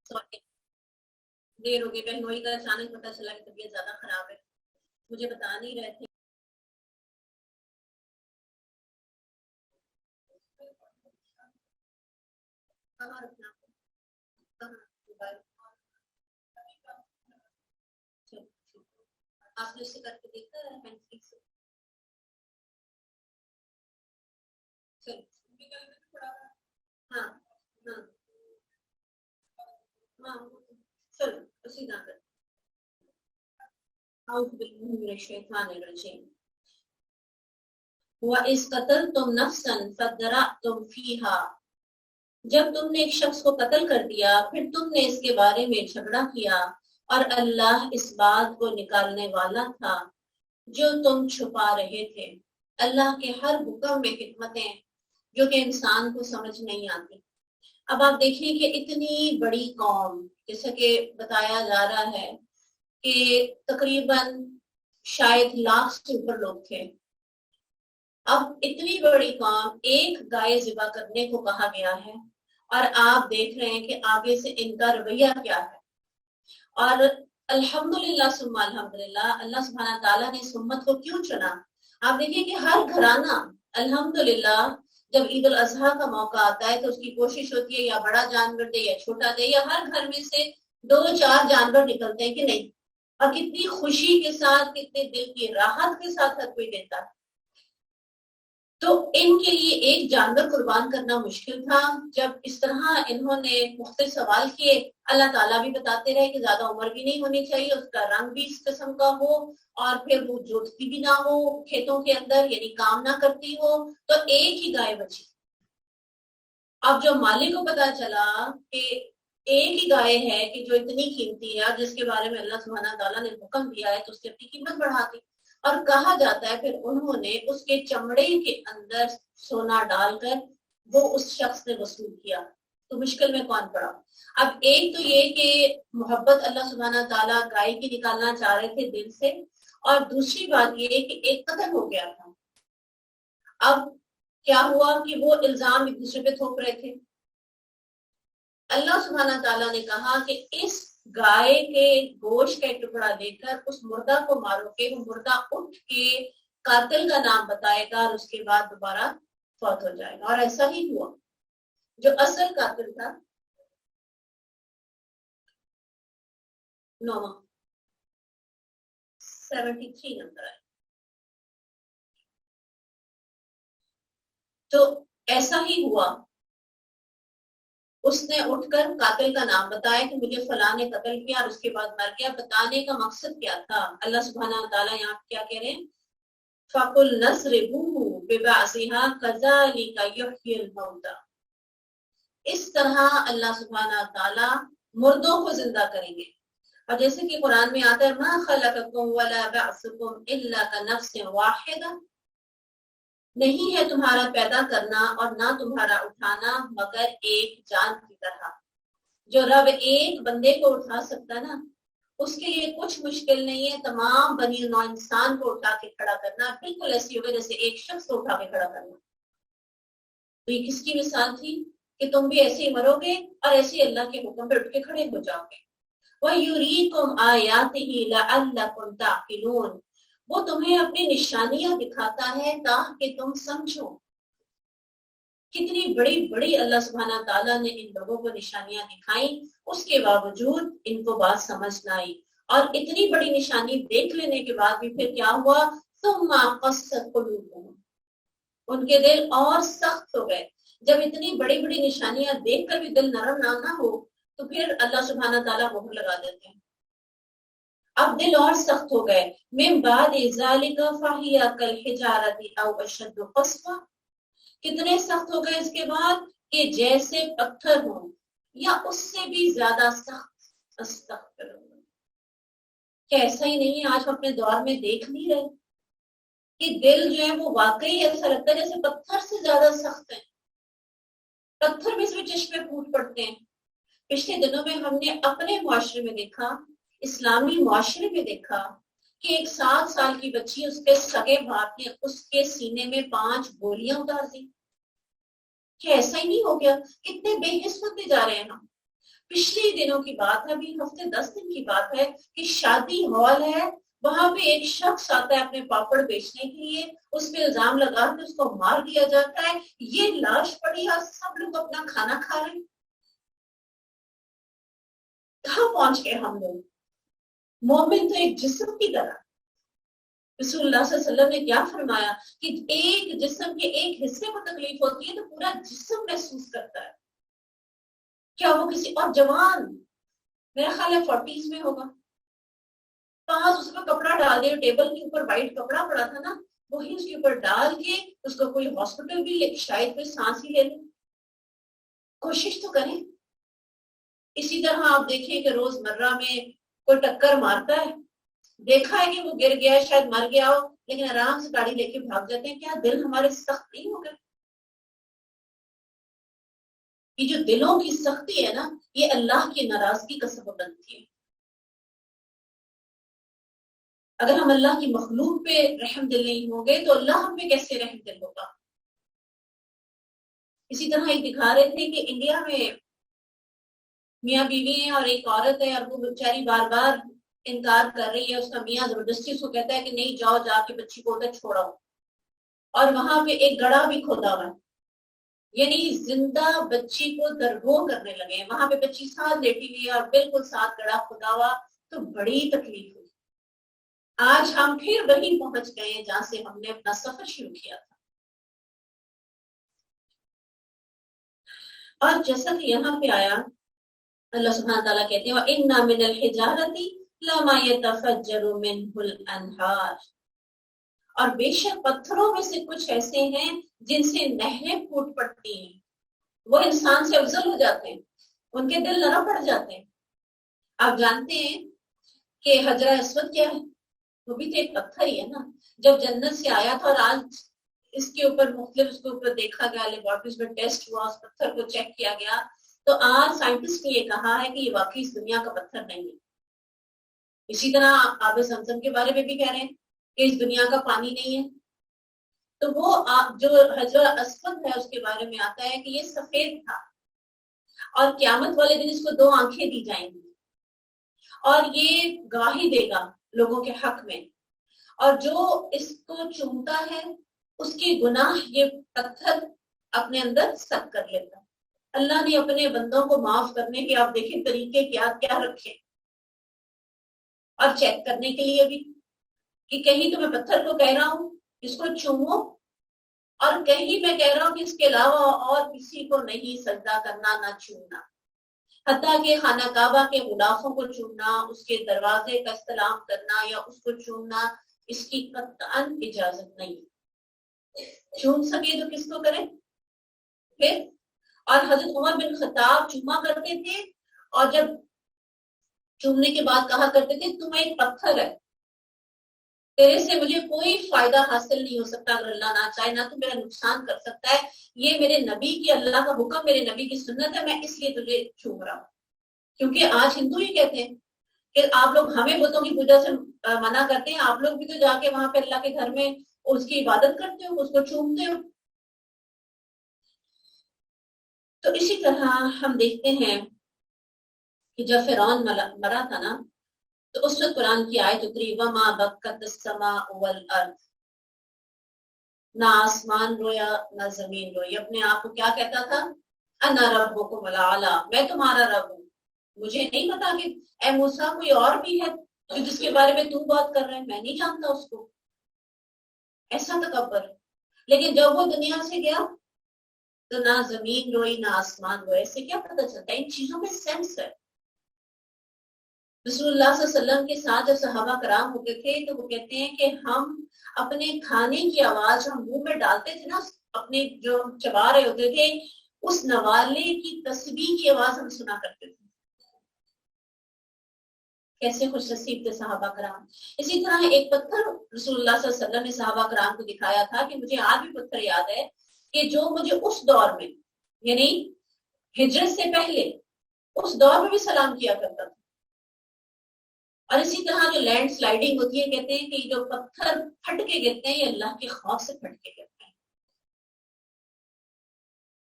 Sorry, دیر ہو گئی، بہنوئی کا اچانک پتہ چلا کہ طبیعت زیادہ خراب ہے، مجھے بتا نہیں رہے تھے۔ کہاں رکھنا کہاں موبائل؟ آپ نے اسے کر کے دیکھا ہے ہینڈ فری سے؟ ہاں ہاں ہاں چلو اسی نہ کر اعوذ باللہ من الشیطان الرجیم وَإِذْ قَتَلْتُمْ نَفْسًا فَادَّرَأْتُمْ فِيهَا، جب تم نے ایک شخص کو قتل کر دیا پھر تم نے اس کے بارے میں جھگڑا کیا اور اللہ اس بات کو نکالنے والا تھا جو تم چھپا رہے تھے۔ اللہ کے ہر حکم میں حکمتیں جو کہ انسان کو سمجھ نہیں آتی۔ اب آپ دیکھیں کہ اتنی بڑی قوم، جیسا کہ بتایا جا رہا ہے کہ تقریباً شاید لاکھ سے اوپر لوگ تھے۔ اب اتنی بڑی قوم، ایک گائے ذبح کرنے کو کہا گیا ہے اور آپ دیکھ رہے ہیں کہ آگے سے ان کا رویہ کیا ہے۔ اور الحمدللہ ثم الحمدللہ، اللہ سبحانہ تعالیٰ نے اس امت کو کیوں چنا؟ آپ دیکھیں کہ ہر گھرانہ الحمدللہ جب عید الاضحیٰ کا موقع آتا ہے تو اس کی کوشش ہوتی ہے یا بڑا جانور دے یا چھوٹا دے، یا ہر گھر میں سے 2-4 جانور نکلتے ہیں کہ نہیں، اور کتنی خوشی کے ساتھ، کتنے دل کی راحت کے ساتھ ہر کوئی دیتا ہے۔ تو ان کے لیے ایک جانور قربان کرنا مشکل تھا۔ جب اس طرح انہوں نے مختلف سوال کیے، اللہ تعالیٰ بھی بتاتے رہے کہ زیادہ عمر بھی نہیں ہونی چاہیے، اس کا رنگ بھی اس قسم کا ہو، اور پھر وہ جوتتی بھی نہ ہو کھیتوں کے اندر، یعنی کام نہ کرتی ہو، تو ایک ہی گائے بچی۔ اب جو مالک کو پتا چلا کہ ایک ہی گائے ہے کہ جو اتنی قیمتی ہے، جس کے بارے میں اللہ سبحانہ تعالیٰ نے حکم دیا ہے، تو اس کی اپنی قیمت بڑھا دی۔ اور کہا جاتا ہے پھر انہوں نے اس کے چمڑے کے اندر سونا ڈال کر وہ اس شخص نے وصول کیا، تو مشکل میں کون پڑا؟ اب ایک تو یہ کہ محبت اللہ سبحانہ تعالیٰ گائے کی نکالنا چاہ رہے تھے دل سے، اور دوسری بات یہ کہ ایک قتل ہو گیا تھا۔ اب کیا ہوا کہ وہ الزام ایک دوسرے پہ تھوپ رہے تھے۔ اللہ سبحانہ تعالیٰ نے کہا کہ اس گائے کے گوشت کا ایک ٹکڑا لے کر اس مردہ کو مارو کہ وہ مردہ اٹھ کے قاتل کا نام بتائے گا اور اس کے بعد دوبارہ فوت ہو جائے گا، اور ایسا ہی ہوا۔ جو اصل قاتل تھا نوما 73 نمبر ہے، تو ایسا ہی ہوا۔ اس نے اٹھ کر قاتل کا نام بتایا کہ مجھے فلاں نے قتل کیا، اور اس کے بعد مر گیا۔ بتانے کا مقصد کیا تھا؟ اللہ سبحانہ تعالیٰ یہاں کیا کہہ رہے ہیں؟ فَقُلْ نَضْرِبُوهُ بِبَعْضِهَا كَذَلِكَ يُحْيِي الْمَوْتَى، اس طرح اللہ سبحانہ تعالیٰ مردوں کو زندہ کریں گے۔ اور جیسے کہ قرآن میں آتا ہے مَا خَلَقَكُمْ وَلَا بَعْثُكُمْ إِلَّا كَنَفْسٍ وَاحِدَةٍ، نہیں ہے تمہارا پیدا کرنا اور نہ تمہارا اٹھانا مگر ایک جان کی طرح۔ جو رب ایک بندے کو اٹھا سکتا نا، اس کے لیے کچھ مشکل نہیں ہے تمام بنی نوع انسان کو اٹھا کے کھڑا کرنا، بالکل ایسی ہوگا جیسے ایک شخص کو اٹھا کے کھڑا کرنا۔ تو یہ کس کی مثال تھی کہ تم بھی ایسے ہی مرو گے اور ایسے اللہ کے حکم پہ اٹھ کے کھڑے ہو جاؤ گے۔ وَيُرِيكُمْ آيَاتِهِ لَعَلَّكُمْ تَعْقِلُونَ، وہ تمہیں اپنی نشانیاں دکھاتا ہے تاکہ تم سمجھو۔ کتنی بڑی بڑی اللہ سبحانہ تعالیٰ نے ان لوگوں کو نشانیاں دکھائیں، اس کے باوجود ان کو بات سمجھ نہ آئی، اور اتنی بڑی نشانی دیکھ لینے کے بعد بھی پھر کیا ہوا؟ ثم قست قلوبهم، ان کے دل اور سخت ہو گئے۔ جب اتنی بڑی بڑی نشانیاں دیکھ کر بھی دل نرم نہ ہو تو پھر اللہ سبحانہ تعالیٰ مہر لگا دیتے ہیں۔ اب دل اور سخت ہو گئے۔ من بعد ذالک فہی کالحجارۃ او اشد قسوہ، کتنے سخت ہو گئے اس کے بعد کہ جیسے پتھر ہوں یا اس سے بھی زیادہ سخت۔ استغفر اللہ، کیا ایسا ہی نہیں ہے آج ہم اپنے دور میں دیکھ نہیں رہے کہ دل جو ہے وہ واقعی ایسا لگتا ہے جیسے پتھر سے زیادہ سخت ہے، پتھر میں سے چشمے پھوٹ پڑتے ہیں۔ پچھلے دنوں میں ہم نے اپنے معاشرے میں دیکھا، اسلامی معاشرے میں دیکھا کہ ایک 7 سال کی بچی، اس کے سگے باپ نے اس کے سینے میں 5 گولیاں اتار دی۔ کیا ایسا ہی نہیں ہو گیا؟ کتنے بے حس ہوتے جا رہے ہیں ہم۔ پچھلے دنوں کی بات ہے، ابھی ہفتے 10 دن کی بات ہے کہ شادی ہال ہے، وہاں پہ ایک شخص آتا ہے اپنے پاپڑ بیچنے کے لیے، اس پہ الزام لگا کے اس کو مار دیا جاتا ہے، یہ لاش پڑی اور سب لوگ اپنا کھانا کھا رہے ہیں۔ کہاں پہنچ گئے ہم لوگ؟ مومن تو ایک جسم کی طرح، رسول اللہ صلی اللہ علیہ وسلم نے کیا فرمایا کہ ایک جسم کے ایک حصے کو تکلیف ہوتی ہے تو پورا جسم محسوس کرتا ہے۔ کیا وہ کسی اور جوان، میرا خیال ہے 40s میں ہوگا، پاس اس پر کپڑا ڈال دے، ٹیبل کے اوپر وائٹ کپڑا پڑا تھا نا، وہی اس کے اوپر ڈال کے اس کو کوئی ہاسپٹل بھی لے، شاید کوئی سانس ہی لے لے، کوشش تو کریں۔ اسی طرح آپ دیکھیں کہ روز مرہ میں کوئی ٹکر مارتا ہے، دیکھا ہے کہ وہ گر گیا، شاید مر گیا ہو، لیکن آرام سے گاڑی لے کے بھاگ جاتے ہیں۔ کیا دل ہمارے سخت نہیں ہو گئے؟ یہ جو دلوں کی سختی ہے نا، یہ اللہ کی ناراضگی کا سبب بنتی ہے۔ اگر ہم اللہ کی مخلوق پہ رحم دل نہیں ہوں گے تو اللہ ہم پہ کیسے رحم دل ہوگا؟ اسی طرح ایک دکھا رہے تھے کہ انڈیا میں میاں بیوی ہیں اور ایک عورت ہے، اور وہ بیچاری بار بار انکار کر رہی ہے، اس کا میاں زبردستی اس کو کہتا ہے کہ نہیں جاؤ، جا کے بچی کو ادھر چھوڑاؤ، اور وہاں پہ ایک گڑھا بھی کھودا ہوا ہے، یعنی زندہ بچی کو درگو کرنے لگے ہیں، وہاں پہ بچی ساتھ لیٹی ہوئی ہے اور بالکل ساتھ گڑھا کھودا ہوا، تو بڑی تکلیف ہوئی۔ آج ہم پھر وہیں پہنچ گئے ہیں جہاں سے ہم نے اپنا سفر شروع کیا تھا۔ اور جیسا کہ یہاں پہ آیا، اللہ سبحانہ تعالیٰ کہتے ہیں وَإِنَّ مِنَ الْحِجَارَةِ لَمَا يَتَفَجَّرُ مِنْهُ الْأَنْهَارُ، اور بے شک پتھروں میں سے کچھ ایسے ہیں جن سے نہریں پھوٹ پڑتی ہیں، وہ انسان سے افضل ہو جاتے ہیں، ان کے دل نرم پڑ جاتے ہیں۔ آپ جانتے ہیں کہ حجر اسود کیا ہے؟ وہ بھی تو ایک پتھر ہی ہے نا، جب جنت سے آیا تھا اور آج اس کے اوپر مختلف، اس کے اوپر دیکھا گیا، لیبارٹریز میں ٹیسٹ ہوا، اس پتھر کو چیک کیا گیا، تو آج سائنٹسٹ نے یہ کہا ہے کہ یہ واقعی اس دنیا کا پتھر نہیں ہے۔ اسی طرح آب زمزم کے بارے میں بھی کہہ رہے ہیں کہ اس دنیا کا پانی نہیں ہے، تو وہ جو حجر اسود ہے اس کے بارے میں آتا ہے کہ یہ سفید تھا، اور قیامت والے دن اس کو 2 آنکھیں دی جائیں گی، اور یہ گواہی دے گا لوگوں کے حق میں، اور جو اس کو چومتا ہے اس کی گناہ یہ پتھر اپنے اندر سک کر لیتا۔ اللہ نے اپنے بندوں کو معاف کرنے کے آپ دیکھیں طریقے کیا کیا رکھے، اور چیک کرنے کے لیے بھی کہ کہیں تو میں پتھر کو کہہ رہا ہوں اس کو چومو، اور کہیں میں کہہ رہا ہوں کہ اس کے علاوہ اور کسی کو نہیں سجدہ کرنا، نہ چومنا، حتیٰ کہ خانہ کعبہ کے غلافوں کو چومنا، اس کے دروازے کا استلام کرنا یا اس کو چومنا، اس کی قطعاً اجازت نہیں۔ چوم سکے تو کس کو کرے پھر؟ اور حضرت عمر بن خطاب چوما کرتے تھے، اور جب چومنے کے بعد کہا کرتے تھے تم ایک پتھر ہے، تیرے سے مجھے کوئی فائدہ حاصل نہیں ہو سکتا اگر اللہ نہ چاہے، نہ تو میرا نقصان کر سکتا ہے، یہ میرے نبی کی، اللہ کا حکم، میرے نبی کی سنت ہے، میں اس لیے تجھے چوم رہا ہوں۔ کیونکہ آج ہندو ہی کہتے ہیں کہ آپ لوگ ہمیں بتوں کی پوجا سے منع کرتے ہیں، آپ لوگ بھی تو جا کے وہاں پہ اللہ کے گھر میں اس کی عبادت کرتے ہو، اس کو چومتے ہو۔ تو اسی طرح ہم دیکھتے ہیں کہ جب فرعون مرا تھا نا، تو اس وقت قرآن کی آیت اتری وَمَا بَكَّتِ السَّمَاءُ وَالْأَرْضُ، نہ آسمان رویا نہ زمین روئی، اپنے آپ کو کیا کہتا تھا؟ اَنَا رَبُّكُمُ الْأَعْلَىٰ، میں تمہارا رب ہوں۔ مجھے نہیں پتا کہ اے موسیٰ کوئی اور بھی ہے جس کے بارے میں تو بات کر رہے ہیں، میں نہیں جانتا اس کو، ایسا تکبر۔ لیکن جب وہ دنیا سے گیا تو نہ زمین روئی نہ آسمان روئے، اس سے کیا پتہ چلتا ہے؟ ان چیزوں میں سینس ہے۔ رسول اللہ صلی اللہ علیہ وسلم کے ساتھ جب صحابہ کرام ہوتے تھے تو وہ کہتے ہیں کہ ہم اپنے کھانے کی آواز ہم منہ میں ڈالتے تھے نا، اپنے جو چبا رہے ہوتے تھے، اس نوالے کی تسبیح کی آواز ہم سنا کرتے تھے۔ کیسے خوش نصیب تھے صحابہ کرام۔ اسی طرح ایک پتھر رسول اللہ صلی اللہ علیہ وسلم نے صحابہ کرام کو دکھایا تھا کہ مجھے آج بھی پتھر یاد ہے کہ جو مجھے اس دور میں، یعنی ہجرت سے پہلے، اس دور میں بھی سلام کیا کرتا تھا۔ اور اسی طرح جو لینڈ سلائیڈنگ ہوتی ہے، کہتے ہیں کہ جو پتھر پھٹ کے گرتے ہیں یہ اللہ کے خوف سے پھٹ کے گرتے ہیں۔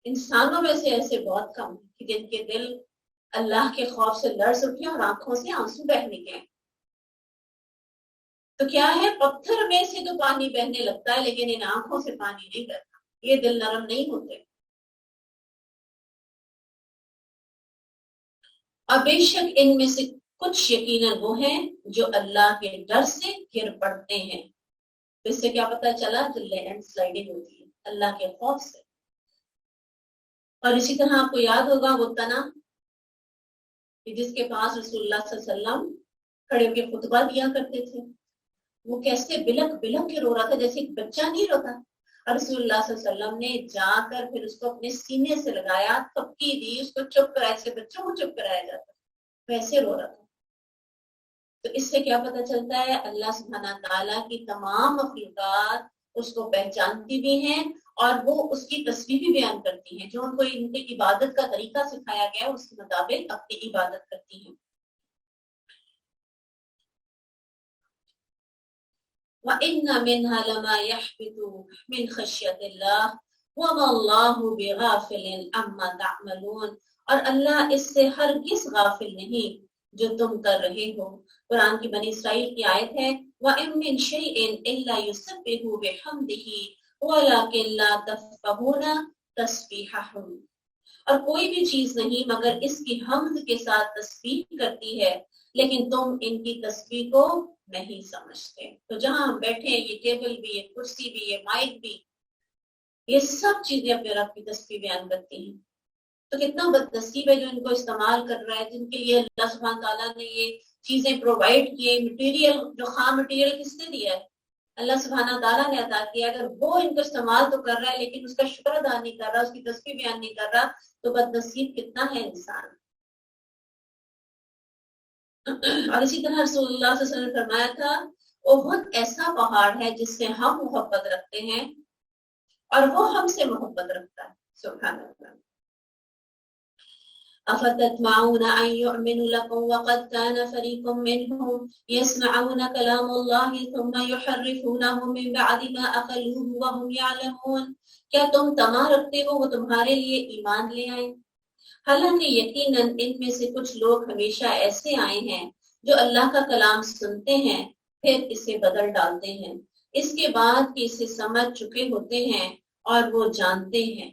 انسانوں میں سے ایسے بہت کم ہیں کہ جن کے دل اللہ کے خوف سے لرز اٹھے اور آنکھوں سے آنسو بہ نکلے. تو کیا ہے، پتھر میں سے تو پانی بہنے لگتا ہے لیکن ان آنکھوں سے پانی نہیں بہتا. یہ دل نرم نہیں ہوتے. اور بے شک ان میں سے کچھ یقیناً وہ ہیں جو اللہ کے ڈر سے گر پڑتے ہیں. اس سے کیا پتہ چلا؟ جو لینڈ سلائڈنگ ہوتی ہے اللہ کے خوف سے. اور اسی طرح آپ کو یاد ہوگا وہ تنا جس کے پاس رسول اللہ صلی اللہ علیہ وسلم کھڑے ہو کے خطبہ دیا کرتے تھے، وہ کیسے بلک بلک کے رو رہا تھا جیسے ایک بچہ نہیں روتا. اور رسول اللہ صلی اللہ علیہ وسلم نے جا کر پھر اس کو اپنے سینے سے لگایا، تھپکی دی، اس کو چپ کرایا، جیسے بچوں کو چپ کرایا جاتا ویسے رو رہا تھا. تو اس سے کیا پتہ چلتا ہے؟ اللہ سبحانہ تعالیٰ کی تمام مخلوقات اس کو پہچانتی بھی ہیں اور وہ اس کی تصویر بھی بیان کرتی ہیں. جو ان کو ان کی عبادت کا طریقہ سکھایا گیا اس کے مطابق اپنی عبادت کرتی ہیں. وَإِنَّ مِنْهَا لَمَا يَحْبِطُ مِنْ خَشْيَةِ اللَّهِ وَمَا اللَّهُ بِغَافِلٍ عَمَّا تَعْمَلُونَ. اور اللہ اس سے ہرگز غافل نہیں جو تم کر رہے ہو. قرآن کی بنی اسرائیل کی آیت ہے وَإِن مِّن شَيْءٍ إِلَّا يُسَبِّحُ بِحَمْدِهِ وَلَكِن لَّا تَفْقَهُونَ تَسْبِيحَهُمْ. اور کوئی بھی چیز نہیں مگر اس کی حمد کے ساتھ تسبیح کرتی ہے لیکن تم ان کی تسبیح کو نہیں سمجھتے. تو جہاں ہم بیٹھے ہیں، یہ ٹیبل بھی، یہ کرسی بھی، یہ مائک بھی، یہ سب چیزیں اپنے رب کی تسبیح بیان کرتی ہیں. تو کتنا بد نصیب ہے جو ان کو استعمال کر رہا ہے، جن کے لیے اللہ سبحانہ تعالیٰ نے یہ چیزیں پرووائڈ کیے. مٹیریل، جو خام مٹیریل کس نے دیا ہے؟ اللہ سبحانہ تعالیٰ نے عطا کیا. اگر وہ ان کو استعمال تو کر رہا ہے لیکن اس کا شکر ادا نہیں کر رہا، اس کی تسبیح بیان نہیں کر رہا، تو بد نصیب کتنا ہے انسان. اور اسی طرح رسول اللہ صلی اللہ علیہ وسلم نے فرمایا تھا احد ایسا پہاڑ ہے جس سے ہم محبت رکھتے ہیں اور وہ ہم سے محبت رکھتا ہے. سبحان اللہ. افتطمعون ان يؤمنوا لكم وقد كان فريق منهم يسمعون كلام الله ثم يحرفونه من بعد ما اقلوه وهم يعلمون. کیا تم طمع رکھتے ہو وہ تمہارے لیے ایمان لے آئیں؟ حالانکہ یقیناً ان میں سے کچھ لوگ ہمیشہ ایسے آئے ہیں جو اللہ کا کلام سنتے ہیں پھر اسے بدل ڈالتے ہیں اس کے بعد کہ اسے سمجھ چکے ہوتے ہیں اور وہ جانتے ہیں.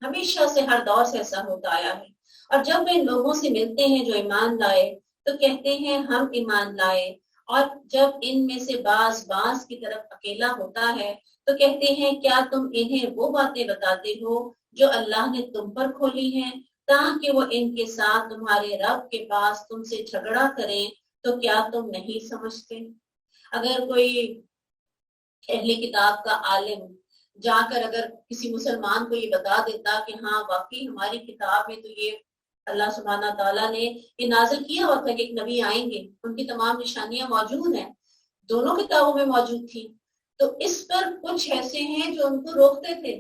ہمیشہ سے ہر دور سے ایسا ہوتا آیا ہے. اور جب وہ ان لوگوں سے ملتے ہیں جو ایمان لائے تو کہتے ہیں ہم ایمان لائے، اور جب ان میں سے بعض کی طرف اکیلا ہوتا ہے تو کہتے ہیں کیا تم انہیں وہ باتیں بتاتے ہو جو اللہ نے تم پر کھولی ہیں تاکہ وہ ان کے ساتھ تمہارے رب کے پاس تم سے جھگڑا کریں، تو کیا تم نہیں سمجھتے؟ اگر کوئی اہل کتاب کا عالم جا کر اگر کسی مسلمان کو یہ بتا دیتا کہ ہاں واقعی ہماری کتاب میں تو یہ اللہ سبحانہ تعالیٰ نے یہ نازل کیا ہوا تھا کہ ایک نبی آئیں گے، ان کی تمام نشانیاں موجود ہیں، دونوں کتابوں میں موجود تھی، تو اس پر کچھ ایسے ہیں جو ان کو روکتے تھے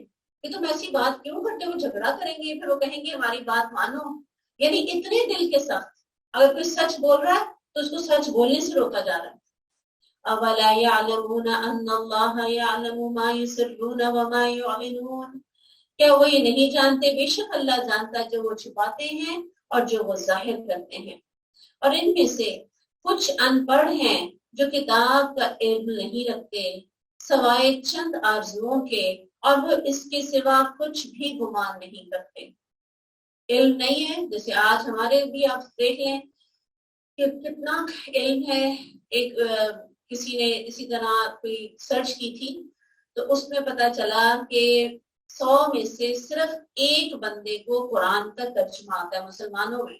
کہ تم ایسی بات کیوں کرتے ہو، جھگڑا کریں گے، پھر وہ کہیں گے ہماری بات مانو. یعنی اتنے دل کے سخت. اگر کوئی سچ بول رہا ہے تو اس کو سچ بولنے سے روکا جا رہا ہے. اولا يعلمون ان الله يعلم ما يسرون وما يعلنون. کیا وہ یہ نہیں جانتے بے شک اللہ جانتا جو وہ چھپاتے ہیں اور جو وہ ظاہر کرتے ہیں. اور ان میں سے کچھ ان پڑھ ہیں جو کتاب کا علم نہیں رکھتے سوائے چند آرزوؤں کے، اور وہ اس کے سوا کچھ بھی گمان نہیں کرتے. علم نہیں ہے، جیسے آج ہمارے بھی آپ دیکھ لیں کہ کتنا علم ہے. ایک کسی نے اسی طرح کوئی سرچ کی تھی تو اس میں پتا چلا کہ 100 میں سے صرف ایک بندے کو قرآن کا ترجمہ آتا ہے مسلمانوں میں.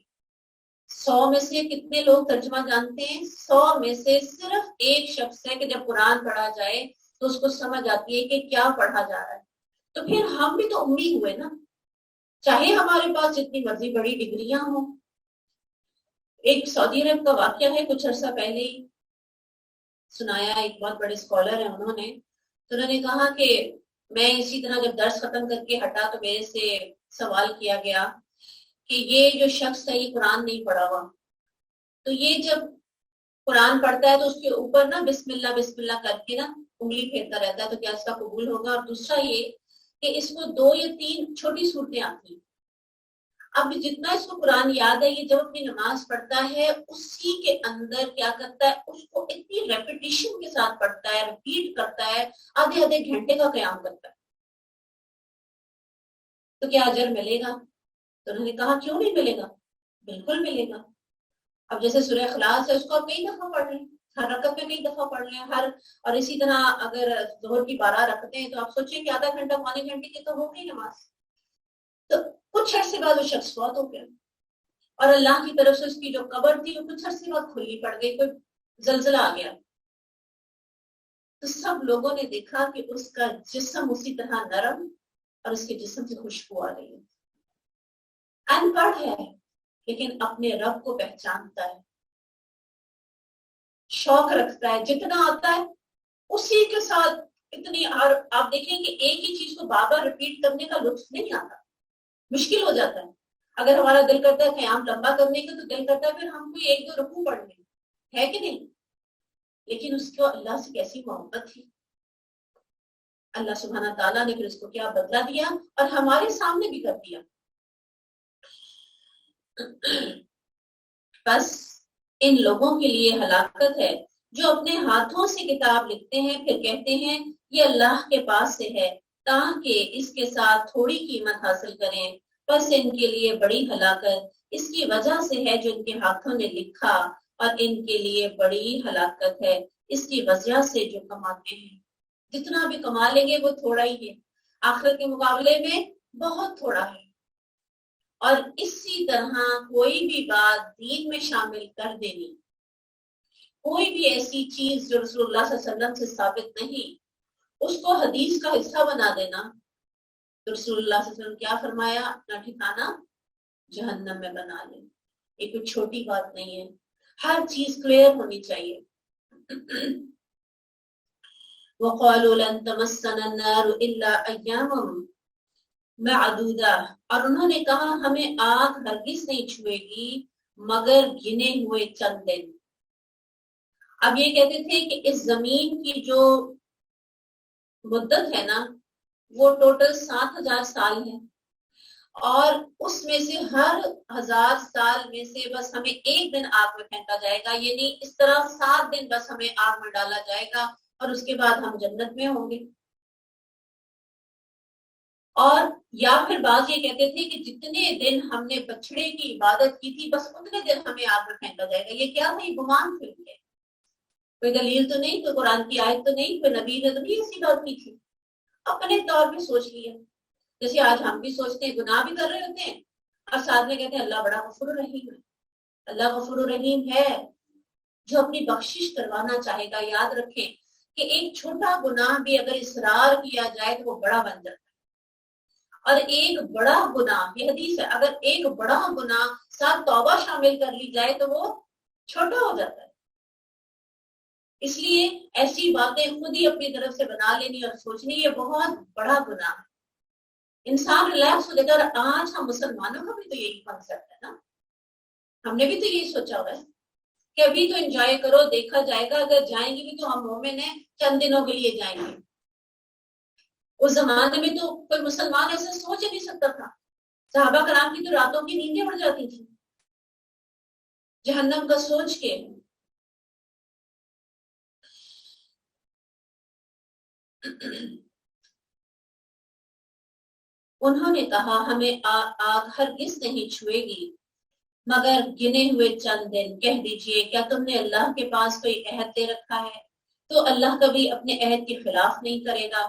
100 میں سے کتنے لوگ ترجمہ جانتے ہیں؟ 100 میں سے صرف ایک شخص ہے کہ جب قرآن پڑھا جائے تو اس کو سمجھ آتی ہے کہ کیا پڑھا جا رہا ہے. تو پھر ہم بھی تو امی ہوئے نا، چاہے ہمارے پاس جتنی مرضی بڑی ڈگریاں ہوں. ایک سعودی عرب کا واقعہ ہے، کچھ عرصہ پہلے ہی سنایا، ایک بہت بڑے اسکالر ہیں انہوں نے کہا کہ میں اسی طرح جب درس ختم کر کے ہٹا تو میرے سے سوال کیا گیا کہ یہ جو شخص ہے یہ قرآن نہیں پڑھا ہوا، تو یہ جب قرآن پڑھتا ہے تو اس کے اوپر نا بسم اللہ کر کے نا انگلی پھیرتا رہتا ہے، تو کیا اس کا قبول ہوگا؟ اور دوسرا یہ کہ اس کو 2 یا 3 چھوٹی صورتیں آتی ہیں. اب جتنا اس کو قرآن یاد ہے، یہ جب اپنی نماز پڑھتا ہے اسی کے اندر کیا کرتا ہے، اس کو اتنی ریپیٹیشن کے ساتھ پڑھتا ہے، ریپیٹ کرتا ہے، آدھے آدھے گھنٹے کا قیام کرتا ہے، تو کیا اجر ملے گا؟ تو انہوں نے کہا کیوں نہیں ملے گا، بالکل ملے گا۔ اب جیسے سورہ اخلاص ہے، اس کو آپ کئی دفعہ پڑھ لیں، ہر رکعت میں کئی دفعہ پڑھ لیں، اور اسی طرح اگر ظہر کی 12 رکعتیں ہیں تو آپ سوچیں کہ آدھا گھنٹہ پونے گھنٹے کی تو ہو گئی نماز۔ تو کچھ عرصے بعد وہ شخص فوت ہو گیا، اور اللہ کی طرف سے اس کی جو قبر تھی وہ کچھ عرصے بعد کھلی پڑ گئی، کوئی زلزلہ آ گیا، تو سب لوگوں نے دیکھا کہ اس کا جسم اسی طرح نرم اور اس کے جسم سے خوشبو آ رہی ہے، ان پڑھ ہے لیکن اپنے رب کو پہچانتا ہے، شوق رکھتا ہے، جتنا آتا ہے اسی کے ساتھ اتنی، اور آپ دیکھیں کہ ایک ہی چیز کو بار بار ریپیٹ کرنے کا لطف نہیں آتا، مشکل ہو جاتا ہے۔ اگر ہمارا دل کرتا ہے قیام لمبا کرنے کا تو دل کرتا ہے پھر ہم کوئی 1-2 رکوع پڑھ لیں، ہے کہ نہیں؟ لیکن اس کو اللہ سے کیسی محبت تھی، اللہ سبحانہ تعالیٰ نے پھر اس کو کیا بدلہ دیا اور ہمارے سامنے بھی کر دیا۔ بس ان لوگوں کے لیے ہلاکت ہے جو اپنے ہاتھوں سے کتاب لکھتے ہیں پھر کہتے ہیں یہ اللہ کے پاس سے ہے تاکہ اس کے ساتھ تھوڑی قیمت حاصل کریں، بس ان کے لیے بڑی ہلاکت اس کی وجہ سے ہے جو ان کے ہاتھوں نے لکھا، اور ان کے لیے بڑی ہلاکت ہے اس کی وجہ سے جو کماتے ہیں۔ جتنا بھی کما لیں گے وہ تھوڑا ہی ہے، آخرت کے مقابلے میں بہت تھوڑا ہے۔ اور اسی طرح کوئی بھی بات دین میں شامل کر دینی، کوئی بھی ایسی چیز جو رسول اللہ صلی اللہ علیہ وسلم سے ثابت نہیں، اس کو حدیث کا حصہ بنا دینا، تو رسول اللہ صلی اللہ علیہ وسلم کیا فرمایا، اپنا ٹھکانہ جہنم میں بنا لیں۔ یہ کوئی چھوٹی بات نہیں ہے، ہر چیز کلیئر ہونی چاہیے۔ وَقَالُوا لَن تَمَسَّنَا النَّارُ إِلَّا أَيَّامًا معدودہ، اور انہوں نے کہا ہمیں آگ ہرگز نہیں چھوئے گی مگر گنے ہوئے چند دن۔ اب یہ کہتے تھے کہ اس زمین کی جو مدت ہے نا وہ ٹوٹل 7,000 سال ہے، اور اس میں سے ہر 1000 سال میں سے بس ہمیں ایک دن آگ میں پھینکا جائے گا، یعنی اس طرح 7 دن بس ہمیں آگ میں ڈالا جائے گا اور اس کے بعد ہم جنت میں ہوں گے۔ اور یا پھر بعض یہ کہتے تھے کہ جتنے دن ہم نے بچڑے کی عبادت کی تھی بس اتنے دن ہمیں آگ میں پھینکا جائے گا۔ یہ کیا ہے، گمان پھر ہے، کوئی دلیل تو نہیں، کوئی قرآن کی آیت تو نہیں، کوئی نبی نے تو نہیں ایسی بات کی تھی، اپنے طور پہ سوچ لیا۔ جیسے آج ہم بھی سوچتے ہیں، گناہ بھی کر رہے ہوتے ہیں اور ساتھ میں کہتے ہیں اللہ بڑا غفور الرحیم ہے۔ اللہ غفور الرحیم ہے جو اپنی بخشش کروانا چاہے گا۔ یاد رکھیں کہ ایک چھوٹا گناہ بھی اگر اصرار کیا جائے تو وہ بڑا بن جاتا ہے، اور ایک بڑا گناہ، یہ حدیث ہے، اگر ایک بڑا گناہ ساتھ توبہ شامل کر لی جائے تو وہ چھوٹا ہو جاتا ہے۔ اس لیے ایسی باتیں خود ہی اپنی طرف سے بنا لینی اور سوچنی یہ بہت بڑا گناہ ہے۔ انسان ریلیکس ہو جائے گا۔ آج ہم مسلمانوں کا بھی تو یہی کنسپٹ ہے نا، ہم نے بھی تو یہی سوچا ہوا ہے کہ ابھی تو انجوائے کرو، دیکھا جائے گا، اگر جائیں گے بھی تو ہم مومن ہیں، چند دنوں کے لیے جائیں گے۔ اس زمانے میں تو کوئی مسلمان ایسا سوچ ہی نہیں سکتا تھا، صحابہ کرام کی تو راتوں کی نیندیں اڑ جاتی تھی جہنم کا سوچ کے۔ انہوں نے کہا ہمیں آگ ہرگز نہیں چھوئے گی مگر گنے ہوئے چند دن۔ کہہ دیجئے کیا تم نے اللہ کے پاس کوئی عہد دے رکھا ہے تو اللہ کبھی اپنے عہد کے خلاف نہیں کرے گا،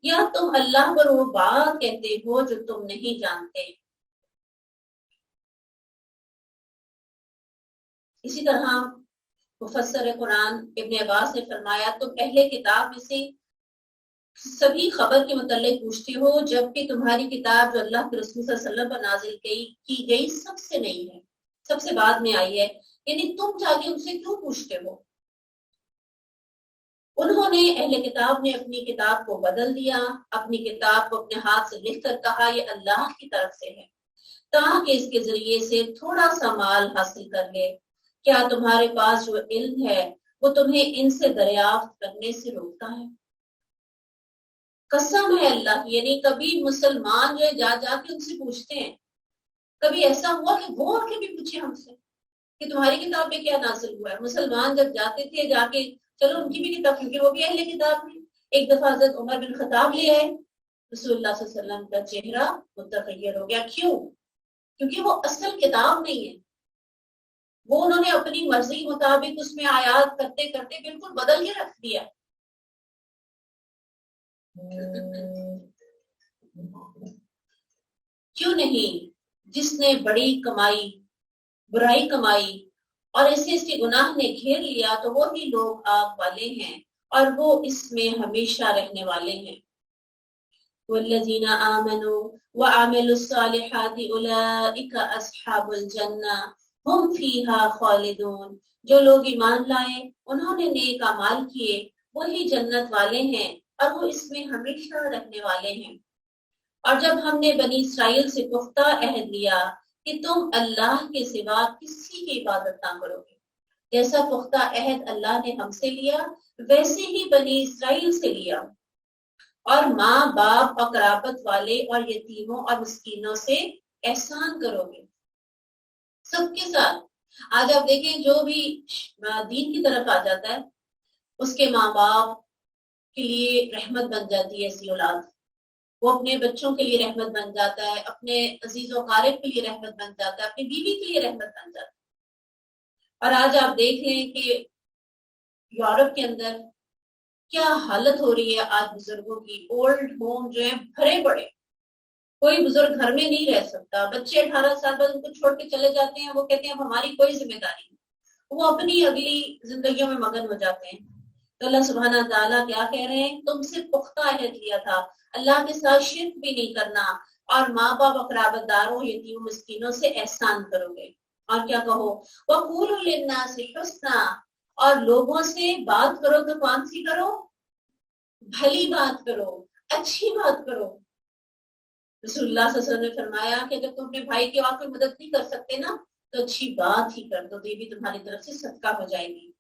یا تم اللہ پر وہ بات کہتے ہو جو تم نہیں جانتے۔ اسی طرح مفسر قرآن ابن عباس نے فرمایا تم اہل کتاب میں سے سبھی خبر کے متعلق پوچھتے ہو جبکہ تمہاری کتاب جو اللہ کے رسول صلی اللہ علیہ وسلم پر نازل کی گئی سب سے نہیں ہے، سب سے بعد میں آئی ہے، یعنی تم جا کے ان سے کیوں پوچھتے ہو؟ انہوں نے، اہل کتاب نے اپنی کتاب کو بدل دیا، اپنی کتاب کو اپنے ہاتھ سے لکھ کر کہا یہ اللہ کی طرف سے ہے تاکہ اس کے ذریعے سے تھوڑا سا مال حاصل کر لے۔ کیا تمہارے پاس جو علم ہے وہ تمہیں ان سے دریافت کرنے سے روکتا ہے؟ قسم ہے اللہ کی، یعنی کبھی مسلمان جو ہے جا کے ان سے پوچھتے ہیں، کبھی ایسا ہوا کہ وہ آ کے بھی پوچھے ہم سے کہ تمہاری کتاب میں کیا نازل ہوا ہے؟ مسلمان جب جاتے تھے جا کے چلو ان کی بھی کتاب، کیونکہ وہ بھی اہل کتاب تھی. ایک دفعہ حضرت عمر بن خطاب لے آئے، رسول اللہ صلی اللہ علیہ وسلم کا چہرہ متغیر ہو گیا. کیوں؟ کیونکہ وہ اصل کتاب نہیں ہے، وہ انہوں نے اپنی مرضی مطابق اس میں آیات کرتے کرتے بالکل بدل کے رکھ دیا. کیوں نہیں؟ جس نے بڑی کمائی برائی کمائی اور ایسے ایسے گناہ نے گھیر لیا تو وہی لوگ آگ والے ہیں اور وہ اس میں ہمیشہ رہنے والے ہیں. والذین آمنوا وعملوا الصالحات اولئک اصحاب الجنہ ہم فیہا خالدون. جو لوگ ایمان لائے، انہوں نے نیک اعمال کیے، وہی جنت والے ہیں اور وہ اس میں ہمیشہ رہنے والے ہیں. اور جب ہم نے بنی اسرائیل سے پختہ عہد لیا کہ تم اللہ کے سوا کسی کی عبادت نہ کرو گے، جیسا پختہ عہد اللہ نے ہم سے لیا ویسے ہی بنی اسرائیل سے لیا، اور ماں باپ اور قرابت والے اور یتیموں اور مسکینوں سے احسان کرو گے. سب کے ساتھ. آج آپ دیکھیں جو بھی دین کی طرف آ جاتا ہے اس کے ماں باپ کے لیے رحمت بن جاتی ہے ایسی اولاد، وہ اپنے بچوں کے لیے رحمت بن جاتا ہے، اپنے عزیز و اقارب کے لیے رحمت بن جاتا ہے، اپنی بیوی کے لیے رحمت بن جاتا ہے. اور آج آپ دیکھ لیں کہ یورپ کے اندر کیا حالت ہو رہی ہے آج بزرگوں کی. اولڈ ہوم جو ہیں بھرے پڑے، کوئی بزرگ گھر میں نہیں رہ سکتا. بچے 18 سال بعد ان کو چھوڑ کے چلے جاتے ہیں، وہ کہتے ہیں اب ہماری کوئی ذمہ داری نہیں، وہ اپنی اگلی زندگیوں میں مگن ہو جاتے ہیں. تو اللہ سبحانہ تعالیٰ کیا کہہ رہے ہیں؟ تم سے پختہ عہد لیا تھا، اللہ کے ساتھ شرک بھی نہیں کرنا، اور ماں باپ قرابت داروں یتیموں مسکینوں سے احسان کرو گے. اور کیا کہو؟ وَقُولُوا لِلنَّاسِ حُسْنًا، اور لوگوں سے بات کرو تو کون سی کرو؟ بھلی بات کرو، اچھی بات کرو. رسول اللہ صلی اللہ علیہ وسلم نے فرمایا کہ اگر تم اپنے بھائی کی اور کوئی مدد نہیں کر سکتے نا تو اچھی بات ہی کر دو، تو یہ بھی تمہاری طرف سے صدقہ ہو جائے گی.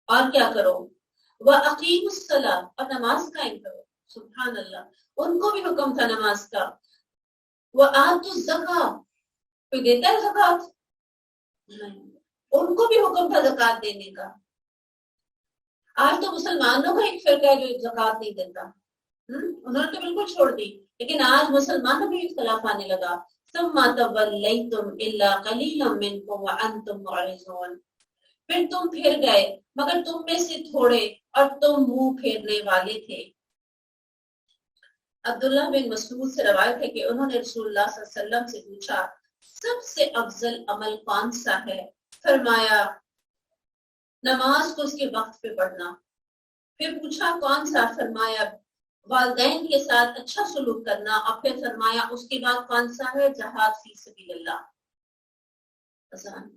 اور کیا کرو؟ وَأَقِيمُوا الصَّلَاةَ، اور نماز قائم کرو. سبحان اللہ، ان کو بھی حکم تھا نماز کا. وَآتُوا الزَّكَاةَ، کوئی دیتا ہے زکوٰۃ؟ نہیں، ان کو بھی حکم تھا زکوٰۃ دینے کا. آج تو مسلمانوں کا ایک فرقہ ہے جو زکوٰۃ نہیں دیتا، انہوں نے تو بالکل چھوڑ دی. لیکن آج مسلمانوں میں اختلاف آنے لگا. ثُمَّ تَوَلَّيْتُمْ إِلَّا قَلِيلًا مِّنكُمْ وَأَنتُمْ مُعْرِضُونَ، پھر تم پھر گئے مگر تم میں سے تھوڑے اور تم منہ پھیرنے والے تھے. عبداللہ بن مسعود سے روایت ہے کہ انہوں نے رسول اللہ صلی اللہ علیہ وسلم سے پوچھا سب سے افضل عمل کون سا ہے؟ فرمایا نماز کو اس کے وقت پہ پڑھنا. پھر پوچھا کون سا؟ فرمایا والدین کے ساتھ اچھا سلوک کرنا. اور پھر فرمایا اس کے بعد کون سا ہے؟ جہاد فی سبیل اللہ. آسان.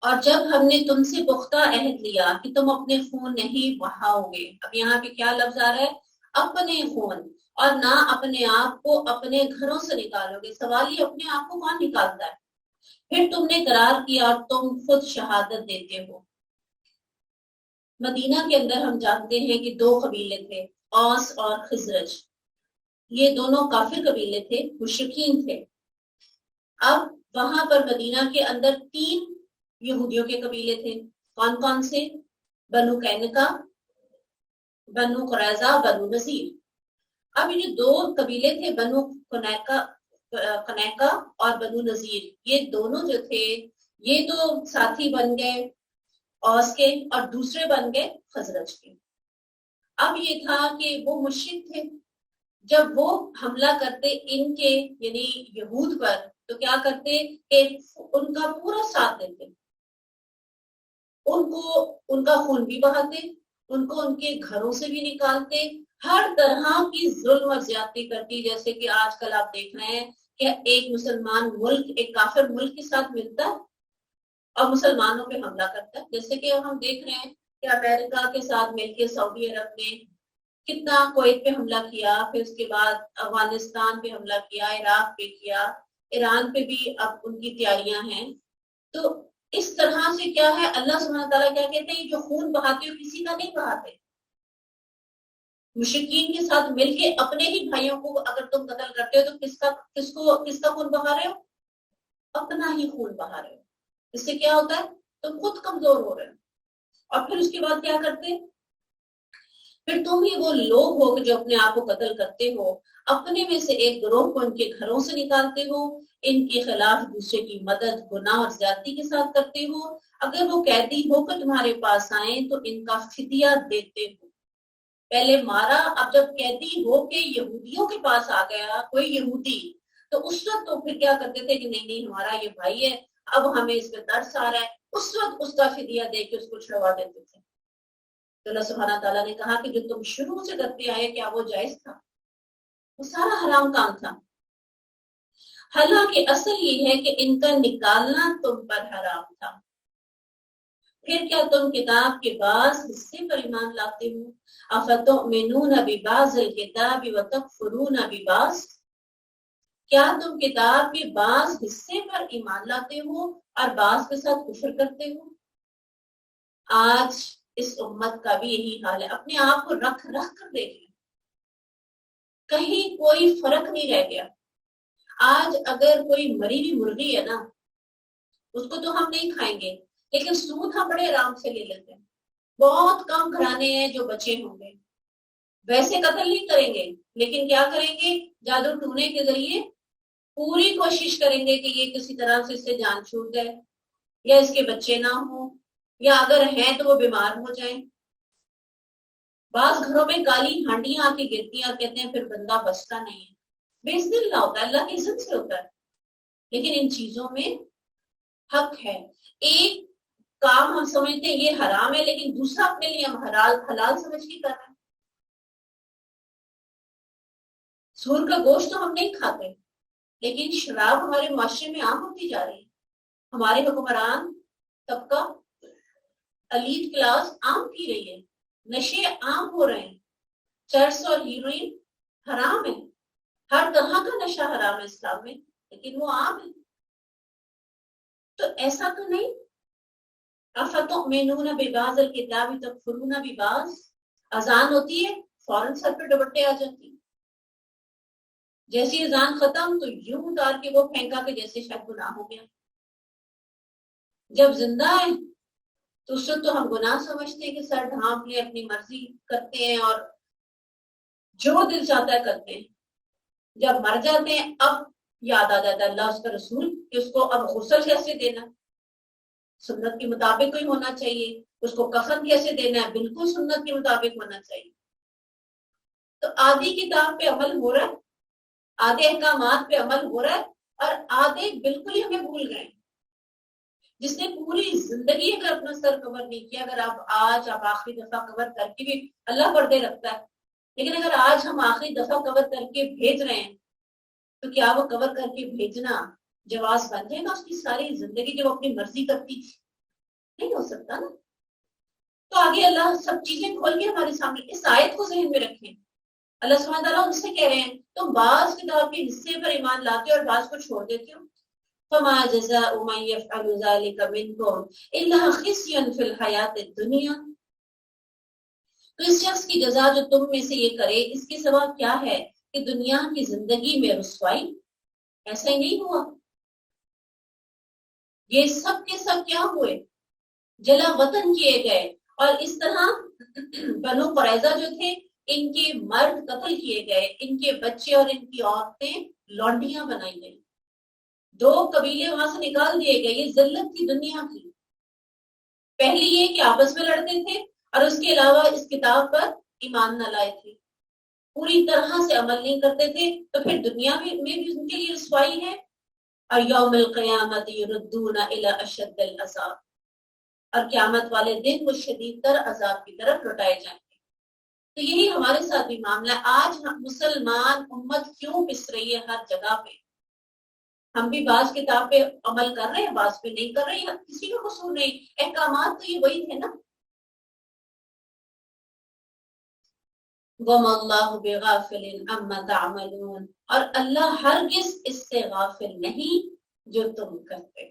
اور جب ہم نے تم سے پختہ عہد لیا کہ تم اپنے خون نہیں بہاؤ گے. اب یہاں پہ کیا لفظ آ رہا ہے؟ اپنے خون، اور نہ اپنے آپ کو اپنے گھروں سے نکالو گے. سوال یہ اپنے آپ کو کون نکالتا ہے؟ پھر تم نے قرار کیا اور تم خود شہادت دیتے ہو. مدینہ کے اندر ہم جانتے ہیں کہ دو قبیلے تھے، اوس اور خزرج. یہ دونوں کافر قبیلے تھے، مشرکین تھے. اب وہاں پر مدینہ کے اندر 3 یہودیوں کے قبیلے تھے. کون کون سے؟ بنو قینقاع، بنو قریظہ، بنو نذیر. اب یہ جو 2 قبیلے تھے بنو قینقاع اور بنو نذیر، یہ دونوں جو تھے یہ تو ساتھی بن گئے اوس کے اور دوسرے بن گئے خزرج کے. اب یہ تھا کہ وہ مشرک تھے، جب وہ حملہ کرتے ان کے یعنی یہود پر تو کیا کرتے کہ ان کا پورا ساتھ دیتے، ان کو ان کا خون بھی بہاتے، ان کو ان کے گھروں سے بھی نکالتے، ہر طرح کی ظلم اور زیادتی کرتی. جیسے کہ آج کل آپ دیکھ رہے ہیں کہ ایک مسلمان ملک ایک کافر ملک کے ساتھ ملتا ہے اور مسلمانوں پہ حملہ کرتا ہے. جیسے کہ ہم دیکھ رہے ہیں کہ امریکہ کے ساتھ مل کے سعودی عرب نے کتنا کویت پہ حملہ کیا، پھر اس کے بعد افغانستان پہ حملہ کیا، عراق پہ کیا، ایران پہ بھی اب ان کی تیاریاں ہیں. تو اس طرح سے کیا ہے، اللہ سبحانہ تعالیٰ کیا کہتے ہیں، جو خون بہاتے ہو کسی کا نہیں بہاتے. مشرکین کے ساتھ مل کے اپنے ہی بھائیوں کو اگر تم قتل کرتے ہو تو کس کا خون بہا رہے ہو؟ اپنا ہی خون بہا رہے ہو. اس سے کیا ہوتا ہے، تم خود کمزور ہو رہے ہو. اور پھر اس کے بعد کیا کرتے، پھر تم ہی وہ لوگ ہو جو اپنے آپ کو قتل کرتے ہو، اپنے میں سے ایک گروہ کو ان کے گھروں سے نکالتے ہو، ان کے خلاف دوسرے کی مدد گناہ اور زیادتی کے ساتھ کرتے ہو. اگر وہ قیدی ہو کر تمہارے پاس آئیں تو ان کا فدیہ دیتے ہو. پہلے مارا، اب جب قیدی ہو کے یہودیوں کے پاس آ گیا کوئی یہودی، تو اس وقت تو پھر کیا کرتے تھے کہ نہیں ہمارا یہ بھائی ہے، اب ہمیں اس پہ ترس آ رہا ہے، اس وقت اس کا فدیہ دے کے اس کو چھڑوا دیتے تھے. تو اللہ سبحانہ تعالیٰ نے کہا کہ جو تم شروع سے کرتے آئے کیا وہ جائز تھا؟ وہ سارا حرام کام تھا. حالانکہ اصل یہ ہے کہ ان کا نکالنا تم پر حرام تھا. پھر کیا تم کتاب کے بعض حصے پر ایمان لاتے ہو؟ افتؤمنون ببعض الکتاب وتکفرون ببعض، کیا تم کتاب کے بعض حصے پر ایمان لاتے ہو اور بعض کے ساتھ کفر کرتے ہو؟ آج اس امت کا بھی یہی حال ہے. اپنے آپ کو رکھ کر دیکھیں، کہیں کوئی فرق نہیں رہ گیا. آج اگر کوئی مری ہوئی مرغی ہے نا، اس کو تو ہم نہیں کھائیں گے، لیکن سود ہم بڑے آرام سے لے لیتے ہیں. بہت کم گھرانے ہیں جو بچے ہوں گے، ویسے قتل نہیں کریں گے، لیکن کیا کریں گے، جادو ٹونے کے ذریعے پوری کوشش کریں گے کہ یہ کسی طرح سے اس سے جان چھوٹ جائے، یا اس کے بچے نہ ہوں، یا اگر ہیں تو وہ بیمار ہو جائیں. بعض گھروں میں کالی ہانڈیاں آ کے گرتی ہیں اور کہتے ہیں پھر بندہ بچتا نہیں ہے. بے اللہ ہوتا ہے، اللہ کی عزت سے ہوتا ہے. لیکن ان چیزوں میں حق ہے. ایک کام ہم سمجھتے ہیں یہ حرام ہے، لیکن دوسرا اپنے لیے ہم حلال سمجھ کے کر رہے ہیں. سور کا گوشت تو ہم نہیں کھاتے، لیکن شراب ہمارے معاشرے میں عام ہوتی جا رہی ہے. ہمارے حکمران طبقہ ایلیٹ کلاس عام پی رہی ہے، نشے عام ہو رہے ہیں، چرس اور ہیروئن حرام ہے، ہر طرح کا نشہ حرام ہے اسلام میں، لیکن وہ عام ہے. تو ایسا تو نہیں. افتؤمنون ببعض الکتاب وتکفرون ببعض، اذان ہوتی ہے فوراً سر پہ دوپٹے آ جاتی، جیسی اذان ختم تو یوں اتار کے وہ پھینکا کہ جیسے شاید گناہ ہو گیا. جب زندہ ہے تو اس وقت تو ہم گناہ سمجھتے ہیں کہ سر ڈھانپ لے، اپنی مرضی کرتے ہیں اور جو دل چاہتا ہے کرتے ہیں. جب مر جاتے ہیں اب یاد آ جاتا ہے اللہ اس کا رسول کہ اس کو اب غسل کیسے دینا، سنت کے مطابق کوئی ہونا چاہیے. اس کو کفن کیسے دینا ہے، بالکل سنت کے مطابق ہونا چاہیے. تو آدھی کتاب پہ عمل ہو رہا ہے، آدھے احکامات پہ عمل ہو رہا ہے، اور آدھے بالکل ہی ہمیں بھول گئے. جس نے پوری زندگی اگر اپنا سر کور نہیں کیا، اگر آج آپ آخری دفعہ کور کر کے بھی، اللہ پردے رکھتا ہے، لیکن اگر آج ہم آخری دفعہ کور کر کے بھیج رہے ہیں تو کیا وہ کور کر کے بھیجنا جواز بن جائے گا اس کی ساری زندگی جو اپنی مرضی کرتی تھی؟ نہیں ہو سکتا نا. تو آگے اللہ سب چیزیں کھول کے ہمارے سامنے، اس آیت کو ذہن میں رکھیں. اللہ سبحانہ تعالیٰ ان سے کہہ رہے ہیں تم بعض کتاب کے حصے پر ایمان لاتے ہو اور بعض کو چھوڑ دیتے ہو. فما جزاء من يفعل ذلك منكم الا خزي في الحياة الدنيا، تو اس شخص کی جزا جو تم میں سے یہ کرے اس کے سوا کیا ہے کہ دنیا کی زندگی میں رسوائی. ایسا ہی نہیں ہوا، یہ سب کے سب کیا ہوئے، جلا وطن کیے گئے. اور اس طرح بنو قریظہ جو تھے ان کے مرد قتل کیے گئے، ان کے بچے اور ان کی عورتیں لونڈیاں بنائی گئی، 2 قبیلے وہاں سے نکال دیے گئے. یہ ذلت تھی دنیا کی. پہلی یہ کہ آپس میں لڑتے تھے اور اس کے علاوہ اس کتاب پر ایمان نہ لائے تھے، پوری طرح سے عمل نہیں کرتے تھے. تو پھر دنیا میں بھی ان کے لیے رسوائی ہے. اور یوم القیامت یردون الی اشد العذاب، اور قیامت والے دن وہ شدید تر عذاب کی طرف لوٹائے جائیں گے۔ تو یہی ہمارے ساتھ بھی معاملہ ہے۔ آج مسلمان امت کیوں پس رہی ہے ہر جگہ پہ؟ ہم بھی بعض کتاب پہ عمل کر رہے ہیں، بعض پہ نہیں کر رہے ہیں، کسی کا قصور نہیں، احکامات تو یہ وہی تھے نا۔ وَمَا اللَّهُ بِغَافِلٍ عَمَّا تَعْمَلُونَ، اور اللہ ہرگز اس سے غافل نہیں جو تم کرتے۔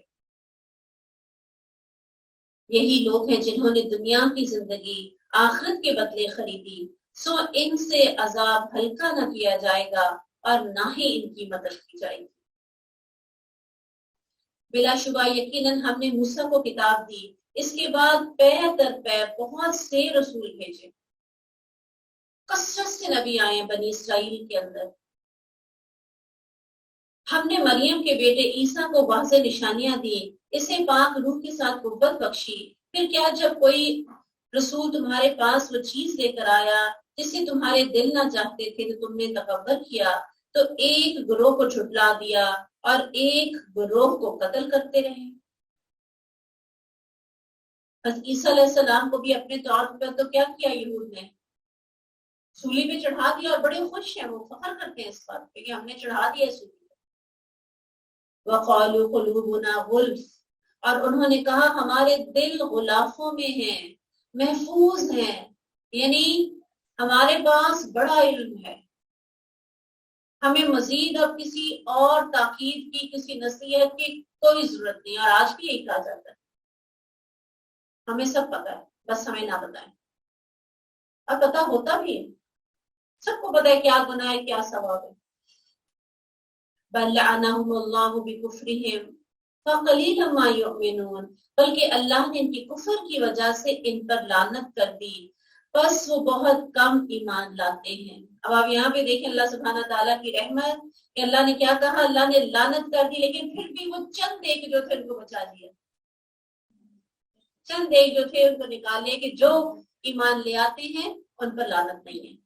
یہی لوگ ہیں جنہوں نے دنیا کی زندگی آخرت کے بدلے خریدی، سو ان سے عذاب ہلکا نہ کیا جائے گا اور نہ ہی ان کی مدد کی جائے گی۔ بلا شبہ یقیناً ہم نے موسیٰ کو کتاب دی، اس کے بعد پے در پے بہت سے رسول بھیجے، کثرت سے نبی آئے بنی اسرائیل کے اندر۔ ہم نے مریم کے بیٹے عیسیٰ کو واضح نشانیاں دی، اسے پاک روح کے ساتھ قوت بخشی۔ پھر کیا جب کوئی رسول تمہارے پاس وہ چیز لے کر آیا جسے تمہارے دل نہ چاہتے تھے تو تم نے تکبر کیا، تو ایک گروہ کو جھٹلا دیا اور ایک گروہ کو قتل کرتے رہے۔ بس عیسیٰ علیہ السلام کو بھی اپنے طور پر تو کیا کیا یہود نے؟ سولی پہ چڑھا دیا، اور بڑے خوش ہیں، وہ فخر کرتے ہیں اس بات پہ کہ ہم نے چڑھا دیا سولی پہ۔ وَقَالُوا قُلُوبُنَا غُلْفٌ، اور انہوں نے کہا ہمارے دل غلافوں میں ہیں، محفوظ ہیں، یعنی ہمارے پاس بڑا علم ہے، ہمیں مزید اب کسی اور تاکید کی، کسی نصیحت کی کوئی ضرورت نہیں۔ اور آج بھی یہی کہا جاتا ہے، ہمیں سب پتا ہے، بس ہمیں نہ بتائیں۔ اور پتا ہوتا بھی ہے، سب کو پتا ہے کیا گناہ ہے کیا ثواب ہے۔ بل لعنہم اللہ بکفرہم فقلیلا ما یؤمنون، بلکہ اللہ نے ان کی کفر کی وجہ سے ان پر لعنت کر دی، بس وہ بہت کم ایمان لاتے ہیں۔ اب آپ یہاں پہ دیکھیں اللہ سبحانہ تعالیٰ کی رحمت کہ اللہ نے کیا کہا، اللہ نے لعنت کر دی، لیکن پھر بھی وہ چند ایک جو تھے ان کو بچا لیا، چند ایک جو تھے ان کو نکال لیا، کہ جو ایمان لے آتے ہیں ان پر لعنت نہیں ہے۔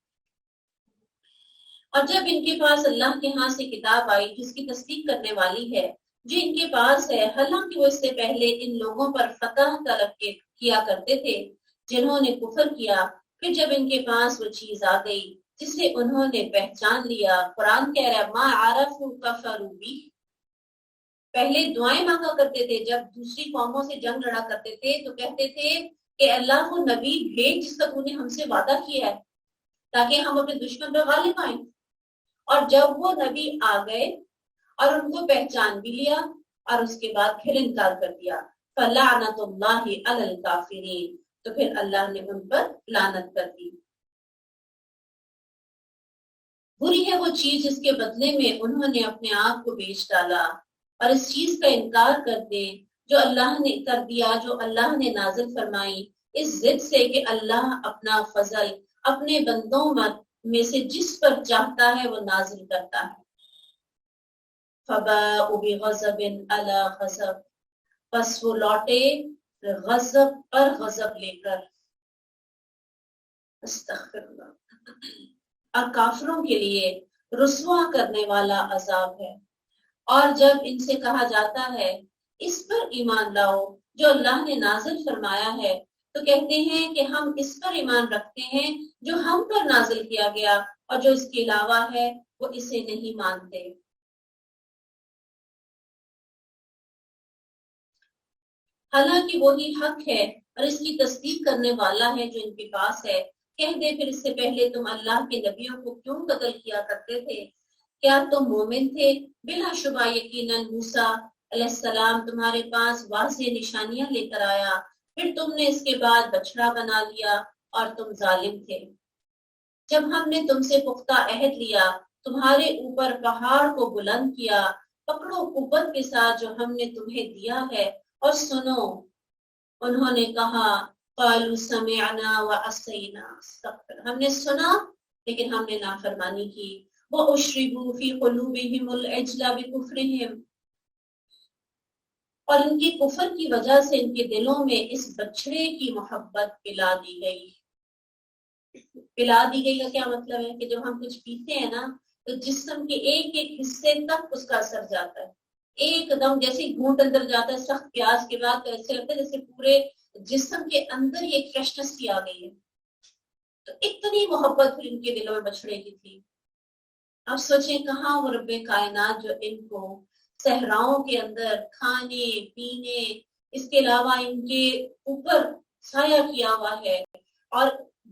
اور جب ان کے پاس اللہ کے ہاں سے کتاب آئی جس کی تصدیق کرنے والی ہے جو ان کے پاس ہے، حالانکہ وہ اس سے پہلے ان لوگوں پر فتح طلب کیا کرتے تھے جنہوں نے کفر کیا، پھر جب ان کے پاس وہ چیز آ گئی جسے انہوں نے پہچان لیا، قرآن کہہ رہا ہے ما عرفوا کفروا بہ، پہلے دعائیں مانگا کرتے تھے، جب دوسری قوموں سے جنگ لڑا کرتے تھے تو کہتے تھے کہ اللہ وہ نبی بھیج جس کا تو نے ہم سے وعدہ کیا ہے تاکہ ہم اپنے دشمن پر غالب آئیں۔ اور جب وہ نبی آ گئے اور ان کو پہچان بھی لیا اور اس کے بعد پھر انکار کر دیا، فلعنت اللہ علی الکافرین، تو پھر اللہ نے ان پر لعنت کر دی۔ بری ہے وہ چیز جس کے بدلے میں انہوں نے اپنے آپ کو بیچ ڈالا، اور اس چیز کا انکار کر دے جو اللہ نے کر دیا، جو اللہ نے نازل فرمائی، اس ضد سے کہ اللہ اپنا فضل اپنے بندوں میں سے جس پر چاہتا ہے وہ نازل کرتا ہے۔ فَبَاءُوا بِغَضَبٍ عَلَى غَضَبٍ، پس وہ لوٹے غضب پر غضب لے کر۔ استغفر اللہ۔ اور کافروں کے لیے رسوا کرنے والا عذاب ہے۔ اور جب ان سے کہا جاتا ہے اس پر ایمان لاؤ جو اللہ نے نازل فرمایا ہے، تو کہتے ہیں کہ ہم اس پر ایمان رکھتے ہیں جو ہم پر نازل کیا گیا، اور جو اس کے علاوہ ہے وہ اسے نہیں مانتے۔ حالانکہ وہی حق ہے اور اس کی تصدیق کرنے والا ہے جو ان کے پاس ہے۔ کہہ دے پھر اس سے پہلے تم اللہ کے نبیوں کو کیوں قتل کیا کرتے تھے؟ کیا تم مومن تھے؟ بلا شبہ یقیناً موسیٰ علیہ السلام تمہارے پاس واضح نشانیاں لے کر آیا، پھر تم نے اس کے بعد بچڑا بنا لیا اور تم ظالم تھے۔ جب ہم نے تم سے پختہ عہد لیا، تمہارے اوپر پہاڑ کو بلند کیا، پکڑو قوت کے ساتھ جو ہم نے تمہیں دیا ہے اور سنو۔ انہوں نے کہا قالوا سمعنا وعصینا، ہم نے سنا لیکن ہم نے نافرمانی کی۔ وَأُشْرِبُوا فِي قُلُوبِهِمُ الْعِجْلَ بِكُفْرِهِمْ، اور ان کی کفر کی وجہ سے ان کے دلوں میں اس بچڑے کی محبت پلا دی گئی۔ پلا دی گئی کا کیا مطلب ہے کہ جب ہم کچھ پیتے ہیں نا تو جسم کے ایک ایک حصے تک اس کا اثر جاتا ہے، ایک دم جیسے گھونٹ اندر جاتا ہے سخت پیاس کے بعد تو ایسے لگتا ہے جیسے پورے جسم کے اندر ہی ایک فریشنس سی آ گئی ہے. تو اتنی محبت پھر ان کے دلوں میں بچڑے کی تھی. اب سوچیں کہاں وہ رب کائنات جو ان کو صحراؤں کے اندر کھانے پینے اس کے علاوہ ان کے اوپر سایہ کیا ہوا ہے، اور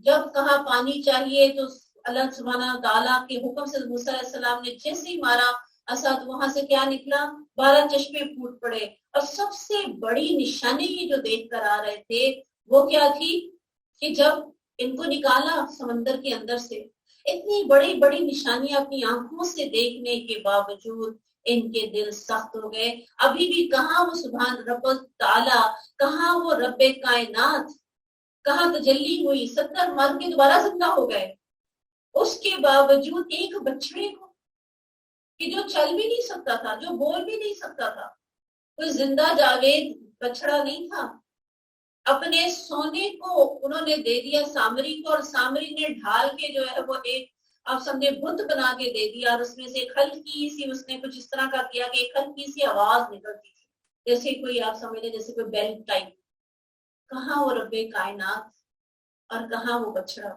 جب کہاں پانی چاہیے تو اللہ سبحانہ تعالیٰ کے حکم سے موسیٰ علیہ السلام نے جیسے ہی مارا عصا تو وہاں سے کیا نکلا، 12 چشمے پھوٹ پڑے. اور سب سے بڑی نشانی یہ جو دیکھ کر آ رہے تھے وہ کیا تھی کہ جب ان کو نکالا سمندر کے اندر سے، اتنی بڑی بڑی نشانیاں اپنی آنکھوں سے دیکھنے کے باوجود ان کے دل سخت ہو گئے. ابھی بھی کہاں وہ سبحان رب تعالی، کہاں وہ رب کائنات، کہاں تجلی ہوئی، 70 مر کے دوبارہ زندہ ہو گئے. اس کے باوجود ایک بچڑے کو کہ جو چل بھی نہیں سکتا تھا، جو بول بھی نہیں سکتا تھا، کوئی زندہ جاوید بچڑا نہیں تھا، اپنے سونے کو انہوں نے دے دیا سامری کو، اور سامری نے ڈھال کے جو ہے وہ ایک آپ سمجھے بت بنا کے دے دیا، اور اس میں سے ایک ہلکی سی اس نے کچھ اس طرح کا کیا کہ ایک ہلکی سی آواز نکلتی تھی جیسے کوئی آپ سمجھ لیں جیسے کوئی بیل ٹائپ. کہاں وہ رب کائنات اور کہاں وہ بچڑا.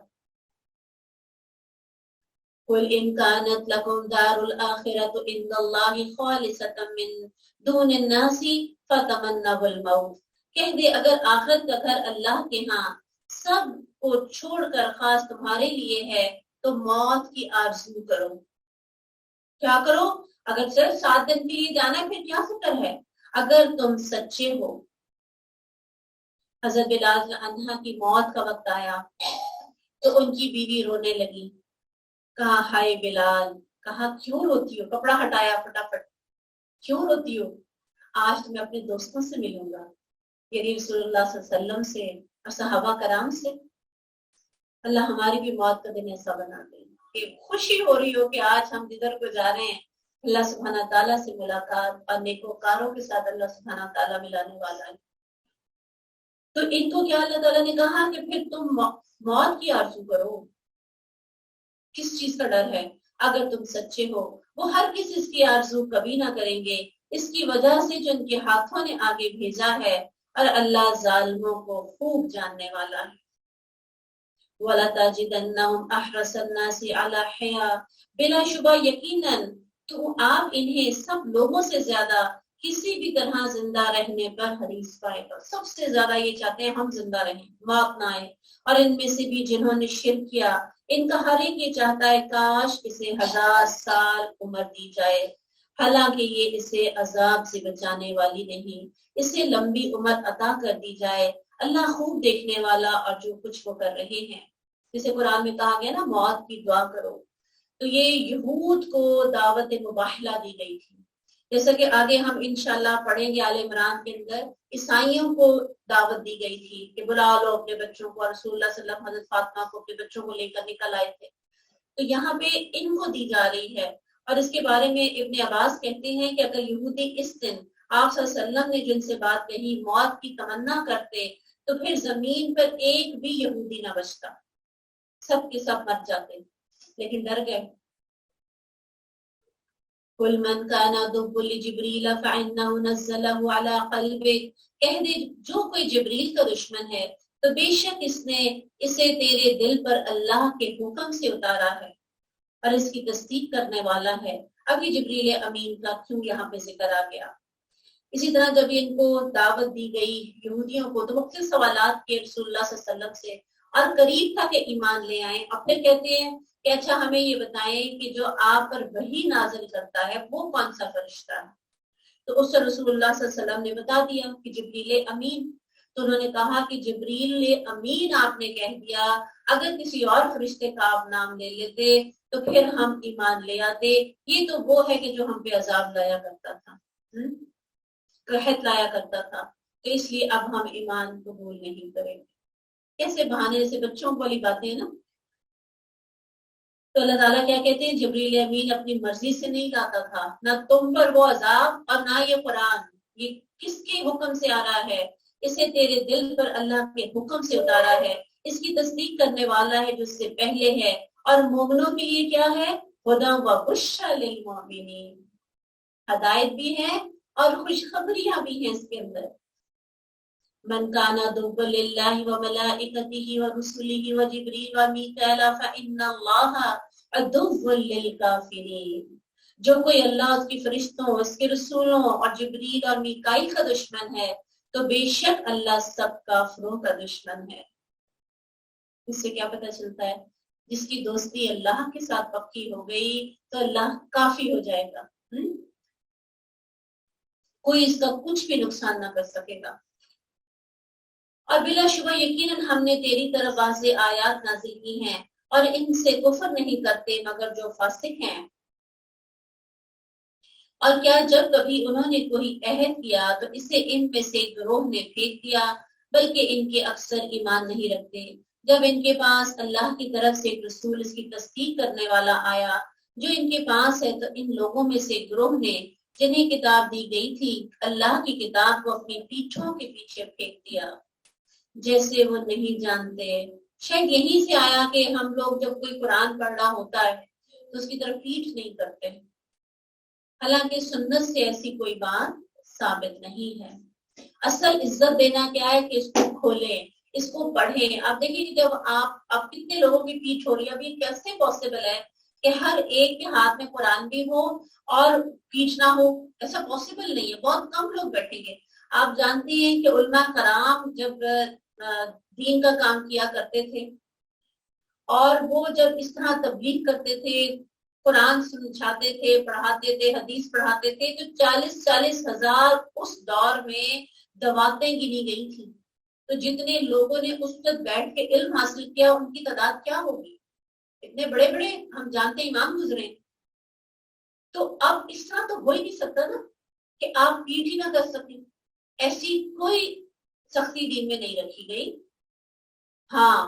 قل ان كانت لكم دار الآخرة عند الله خالصة من دون الناس فتمنوا الموت. کہہ دے اگر آخرت کا گھر اللہ کے ہاں سب کو چھوڑ کر خاص تمہارے لیے ہے تو موت کی آرزو کرو. کیا کرو؟ اگر صرف 7 دن کے لیے جانا ہے پھر کیا فکر ہے، اگر تم سچے ہو. حضرت بلال عنہ کی موت کا وقت آیا تو ان کی بیوی رونے لگی. کہا ہائے بلال، کہا کیوں روتی ہو؟ کپڑا ہٹایا فٹافٹ. کیوں روتی ہو؟ آج تو میں اپنے دوستوں سے ملوں گا، یعنی رسول اللہ صلی اللہ علیہ وسلم سے اور صحابہ کرام سے. اللہ ہماری بھی موت کا دن ایسا بنا دے کہ خوشی ہو رہی ہو کہ آج ہم جدھر کو جا رہے ہیں اللہ سبحانہ تعالیٰ سے ملاقات، اور نیکوکاروں کے ساتھ اللہ سبحانہ تعالیٰ ملانے والا ہے. تو ان کو کیا اللہ تعالیٰ نے کہا کہ پھر تم موت کی آرزو کرو. کس چیز کا ڈر ہے؟ اگر تم سچے ہو وہ ہر کس اس کی آرزو کبھی نہ کریں گے، اس کی وجہ سے جو ان کے ہاتھوں نے آگے بھیجا ہے، اور اللہ ظالموں کو خوب جاننے والا ہے. وَلَتَجِدَنَّهُمْ أَحْرَصَ النَّاسِ عَلَى حَيَاةٍ، بلا شبہ یقیناً تو آپ انہیں سب لوگوں سے زیادہ کسی بھی طرح زندہ رہنے پر حریص پائے گا. سب سے زیادہ یہ چاہتے ہیں ہم زندہ رہیں، موت نہ آئے. اور ان میں سے بھی جنہوں نے شرک کیا ان کا ہر ایک یہ چاہتا ہے کاش اسے 1000 سال عمر دی جائے، حالانکہ یہ اسے عذاب سے بچانے والی نہیں، اسے لمبی عمر عطا کر دی جائے. اللہ خوب دیکھنے والا اور جو کچھ وہ کر رہے ہیں. جسے قرآن میں کہا گیا نا موت کی دعا کرو، تو یہ یہود کو دعوت مباہلہ دی گئی تھی. جیسا کہ آگے ہم انشاءاللہ پڑھیں گے آل عمران کے اندر، عیسائیوں کو دعوت دی گئی تھی کہ بلا لو اپنے بچوں کو. رسول اللہ صلی اللہ علیہ وسلم حضرت فاطمہ کو اپنے بچوں کو لے کر نکل آئے تھے. تو یہاں پہ ان کو دی جا رہی ہے. اور اس کے بارے میں ابن عباس کہتے ہیں کہ اگر یہودی اس دن آپ صلی اللہ علیہ وسلم نے جن سے بات کہی موت کی تمنا کرتے تو پھر زمین پر ایک بھی یہودی نہ بچتا، سب کے سب مر جاتے، لیکن ڈر گئے. قل من كان عدوا لجبريل فإنه نزله على قلبك، کہہ دے جو کوئی جبریل کا دشمن ہے تو بے شک اس نے اسے تیرے دل پر اللہ کے حکم سے اتارا ہے اور اس کی تصدیق کرنے والا ہے. ابھی جبریل امین کا کیوں یہاں پہ ذکر آ گیا؟ اسی طرح جب ان کو دعوت دی گئی یہودیوں کو تو مختلف سوالات کے رسول اللہ صلی اللہ علیہ وسلم سے، اور قریب تھا کہ ایمان لے آئیں. اور پھر کہتے ہیں کہ اچھا ہمیں یہ بتائیں کہ جو آپ پر وحی نازل کرتا ہے وہ کون سا فرشتہ ہے؟ تو اس سے رسول اللہ صلی اللہ علیہ وسلم نے بتا دیا کہ جبریل امین. تو انہوں نے کہا کہ جبریل امین آپ نے کہہ دیا، اگر کسی اور فرشتے کا آپ نام لے لیتے تو پھر ہم ایمان لے آتے. یہ تو وہ ہے کہ جو ہم پہ عذاب لایا کرتا تھا، قحط لایا کرتا تھا، تو اس لیے اب ہم ایمان قبول نہیں کریں گے. کیسے بہانے سے بچوں والی باتیں نا. تو اللہ تعالیٰ کیا کہتے ہیں؟ جبریل امین اپنی مرضی سے نہیں لاتا تھا، نہ تم پر وہ عذاب اور نہ یہ قرآن. یہ کس کے حکم سے آ رہا ہے؟ اسے تیرے دل پر اللہ کے حکم سے اتارا ہے. اس کی تصدیق کرنے والا ہے جو اس سے پہلے ہے، اور مومنوں کے لیے کیا ہے؟ ہدی و بشری للمؤمنین، ہدایت بھی ہے اور خوشخبریاں بھی ہیں اس کے اندر. من کان عدوا للہ وملائکتہ ورسلہ وجبریل ومیکائیل فإن اللہ عدو للکافرین. جو کوئی اللہ، اس کے فرشتوں، اس کے رسولوں اور جبریل اور میکائیل کا دشمن ہے تو بے شک اللہ سب کافروں کا دشمن ہے. اس سے کیا پتہ چلتا ہے؟ جس کی دوستی اللہ کے ساتھ پکی ہو گئی تو اللہ کافی ہو جائے گا. کوئی اس کا کچھ بھی نقصان نہ کر سکے گا. اور بلا شبہ یقیناً ہم نے تیری طرف واضح آیات نازل کی ہیں اور ان سے کفر نہیں کرتے مگر جو فاسق ہیں. اور کیا جب کبھی انہوں نے کوئی عہد کیا تو اسے ان میں سے گروہ نے پھینک دیا، بلکہ ان کے اکثر ایمان نہیں رکھتے. جب ان کے پاس اللہ کی طرف سے ایک رسول اس کی تصدیق کرنے والا آیا جو ان کے پاس ہے، تو ان لوگوں میں سے گروہ نے جنہیں کتاب دی گئی تھی اللہ کی کتاب کو اپنی پیٹھوں کے پیچھے پھینک دیا جیسے وہ نہیں جانتے. شاید یہیں سے آیا کہ ہم لوگ جب کوئی قرآن پڑھ رہا ہوتا ہے تو اس کی طرف پیٹھ نہیں کرتے، حالانکہ سنت سے ایسی کوئی بات ثابت نہیں ہے. اصل عزت دینا کیا ہے کہ اس کو کھولیں، اس کو پڑھیں. آپ دیکھیں کہ جب آپ کتنے لوگوں کی پیٹھ ہو رہی ہے. اب یہ کیسے پاسبل ہے کہ ہر ایک کے ہاتھ میں قرآن بھی ہو اور پیٹھ نہ ہو؟ ایسا پاسبل نہیں ہے. بہت کم لوگ بیٹھیں گے. آپ جانتے ہیں کہ علماء کرام جب دین کا کام کیا کرتے تھے اور وہ جب اس طرح تبلیغ کرتے تھے، قرآن سمجھاتے تھے، پڑھاتے تھے، حدیث پڑھاتے تھے، جو 40 ہزار اس دور میں دواتیں گنی گئی تھی. تو جتنے لوگوں نے اس وقت بیٹھ کے علم حاصل کیا ان کی تعداد کیا ہوگی؟ اتنے بڑے بڑے ہم جانتے امام گزرے. تو اب اس طرح تو ہو ہی نہیں سکتا نا کہ آپ پیٹھ ہی نہ کر سکیں. ایسی کوئی سختی دین میں نہیں رکھی گئی. ہاں،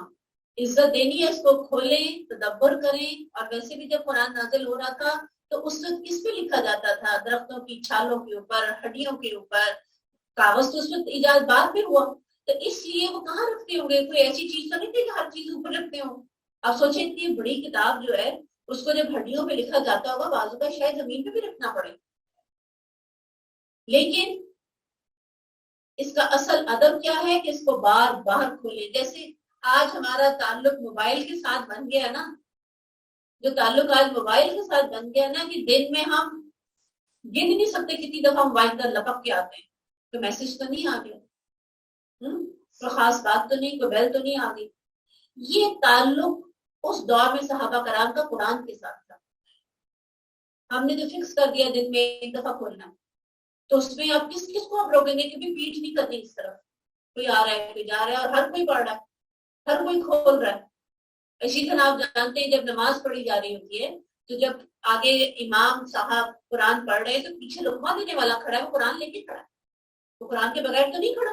عزت دینی ہے، اس کو کھولیں، تدبر کریں. اور ویسے بھی جب قرآن نازل ہو رہا تھا تو اس وقت کس پہ لکھا جاتا تھا؟ درختوں کی چھالوں کے اوپر، ہڈیوں کے اوپر. کاغذ تو اس وقت ایجاد بعد میں ہوا، تو اس لیے وہ کہاں رکھتے ہوں گے؟ کوئی ایسی چیز تو نہیں تھی کہ ہر چیز اوپر رکھتے ہوں. آپ سوچیں اتنی بڑی کتاب جو ہے اس کو جب ہڈیوں پہ لکھا جاتا ہوگا، بازو کا شاید زمین پہ بھی رکھنا پڑے. لیکن اس کا اصل ادب کیا ہے کہ اس کو بار بار کھولے. جیسے آج ہمارا تعلق موبائل کے ساتھ بن گیا نا، جو تعلق آج موبائل کے ساتھ بن گیا نا کہ دن میں ہم گن نہیں سکتے کتنی دفعہ موبائل پر لپک کے آتے ہیں. تو میسج تو نہیں آ گیا، کوئی خاص بات تو نہیں، کوئی بیل تو نہیں آ گئی. یہ تعلق اس دور میں صحابہ کرام کا قرآن کے ساتھ تھا. ہم نے جو فکس کر دیا دن میں ایک دفعہ کھولنا، تو اس میں اب کس کو آپ روکیں گے؟ کیونکہ پیٹھ نہیں کرنی اس طرف. کوئی آ رہا ہے، کوئی جا رہا ہے، اور ہر کوئی پڑھ رہا ہے، ہر کوئی کھول رہا ہے. اسی طرح آپ جانتے ہیں جب نماز پڑھی جا رہی ہوتی ہے تو جب آگے امام صاحب قرآن پڑھ رہے ہیں تو پیچھے لقمہ دینے والا کھڑا ہے، وہ قرآن لے کے کھڑا ہے. وہ قرآن کے بغیر تو نہیں کھڑا.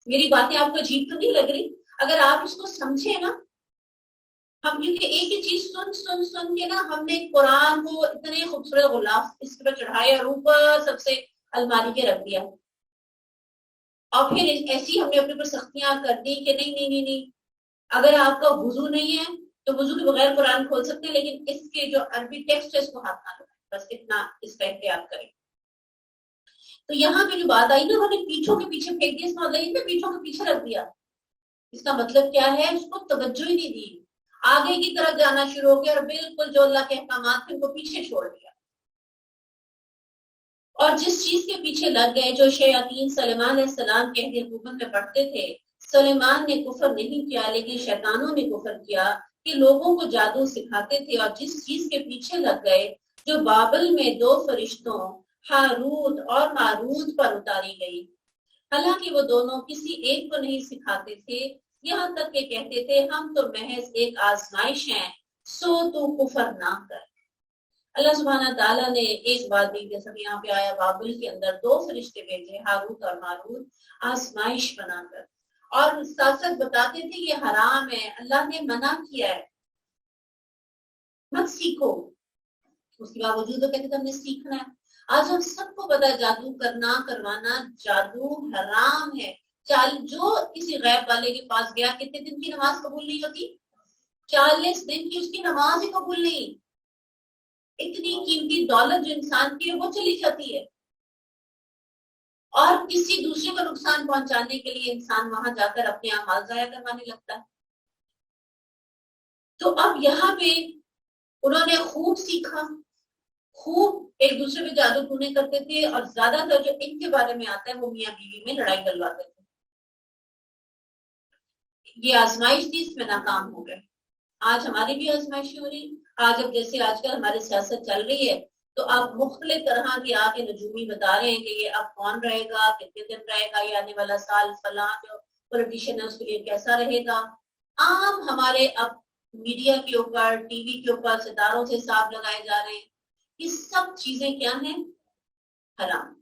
میری باتیں آپ کو عجیب تو نہیں لگ رہی؟ اگر آپ اس کو سمجھے نا، ہم کیونکہ ایک ہی چیز سن کے نا ہم نے قرآن کو اتنے خوبصورت غلاف اس پر چڑھائے اور اوپر سب سے الماری کے رکھ دیا، اور پھر ایسی ہم نے اپنے پر سختیاں کر دی کہ نہیں، اگر آپ کا وضو نہیں ہے تو وضو کے بغیر قرآن کھول سکتے ہیں، لیکن اس کے جو عربی ٹیکسٹ ہے اس کو ہاتھ نہ لگائیں. بس اتنا اس کا احتیاط کریں. تو یہاں پہ جو بات آئی نا، انہوں نے پیٹھوں کے پیچھے پھینک دیا. اس کا مطلب پیٹھوں کے پیچھے رکھ دیا. اس کا مطلب کیا ہے؟ اس کو توجہ ہی نہیں دی، آگے کی طرف جانا شروع ہو گیا اور بالکل جو اللہ کے احکامات تھے ان کو پیچھے چھوڑ دیا. اور جس چیز کے پیچھے لگ گئے جو شیاطین سلیمان علیہ السلام کے عہد حکومت میں پڑھتے تھے، سلیمان نے کفر نہیں کیا لیکن شیطانوں نے کفر کیا کہ لوگوں کو جادو سکھاتے تھے. اور جس چیز کے پیچھے لگ گئے جو بابل میں 2 فرشتوں ہاروت اور ماروت پر اتاری گئی، حالانکہ وہ دونوں کسی ایک کو نہیں سکھاتے تھے، یہاں تک کہ کہتے تھے ہم تو محض ایک آزمائش ہیں، سو تو کفر نہ کر. اللہ سبحانہ تعالیٰ نے ایک بات بھی، جیسا کہ یہاں پہ آیا، بابل کے اندر 2 فرشتے بھیجے، ہاروت اور ماروت، آزمائش بنا کر. اور ساتھ ساتھ بتاتے تھے یہ حرام ہے، اللہ نے منع کیا ہے، مت سیکھو. اس کے باوجود وہ کہتے تھے ہم نے سیکھنا ہے. آج ہم سب کو پتا جادو کرنا، کروانا، جادو حرام ہے. جو کسی غیب والے کے پاس گیا، کتنے دن کی نماز قبول نہیں ہوتی؟ 40 دن کی اس کی نماز ہی قبول نہیں. اتنی قیمتی دولت جو انسان کی ہے وہ چلی جاتی ہے. اور کسی دوسرے کو نقصان پہنچانے کے لیے انسان وہاں جا کر اپنے اعمال ضائع کروانے لگتا ہے۔ تو اب یہاں پہ انہوں نے خوب سیکھا، خوب ایک دوسرے پہ جادو ٹونے کرتے تھے، اور زیادہ تر جو ان کے بارے میں آتا ہے وہ میاں بیوی میں لڑائی ڈلواتے تھے۔ یہ آزمائش تھی، اس میں ناکام ہو گئے۔ آج ہماری بھی آزمائشیں ہو رہی، آج اب جیسے آج کل ہماری سیاست چل رہی ہے تو آپ مختلف طرح کے آگے نجومی بتا رہے ہیں کہ یہ اب کون رہے گا، کتنے دن رہے گا، یہ آنے والا سال فلاں جو پولیٹیشین ہے اس کے لیے کیسا رہے گا۔ عام ہمارے اب میڈیا کے اوپر، ٹی وی کے اوپر ستاروں سے حساب لگائے جا رہے ہیں۔ یہ سب چیزیں کیا ہیں؟ حرام،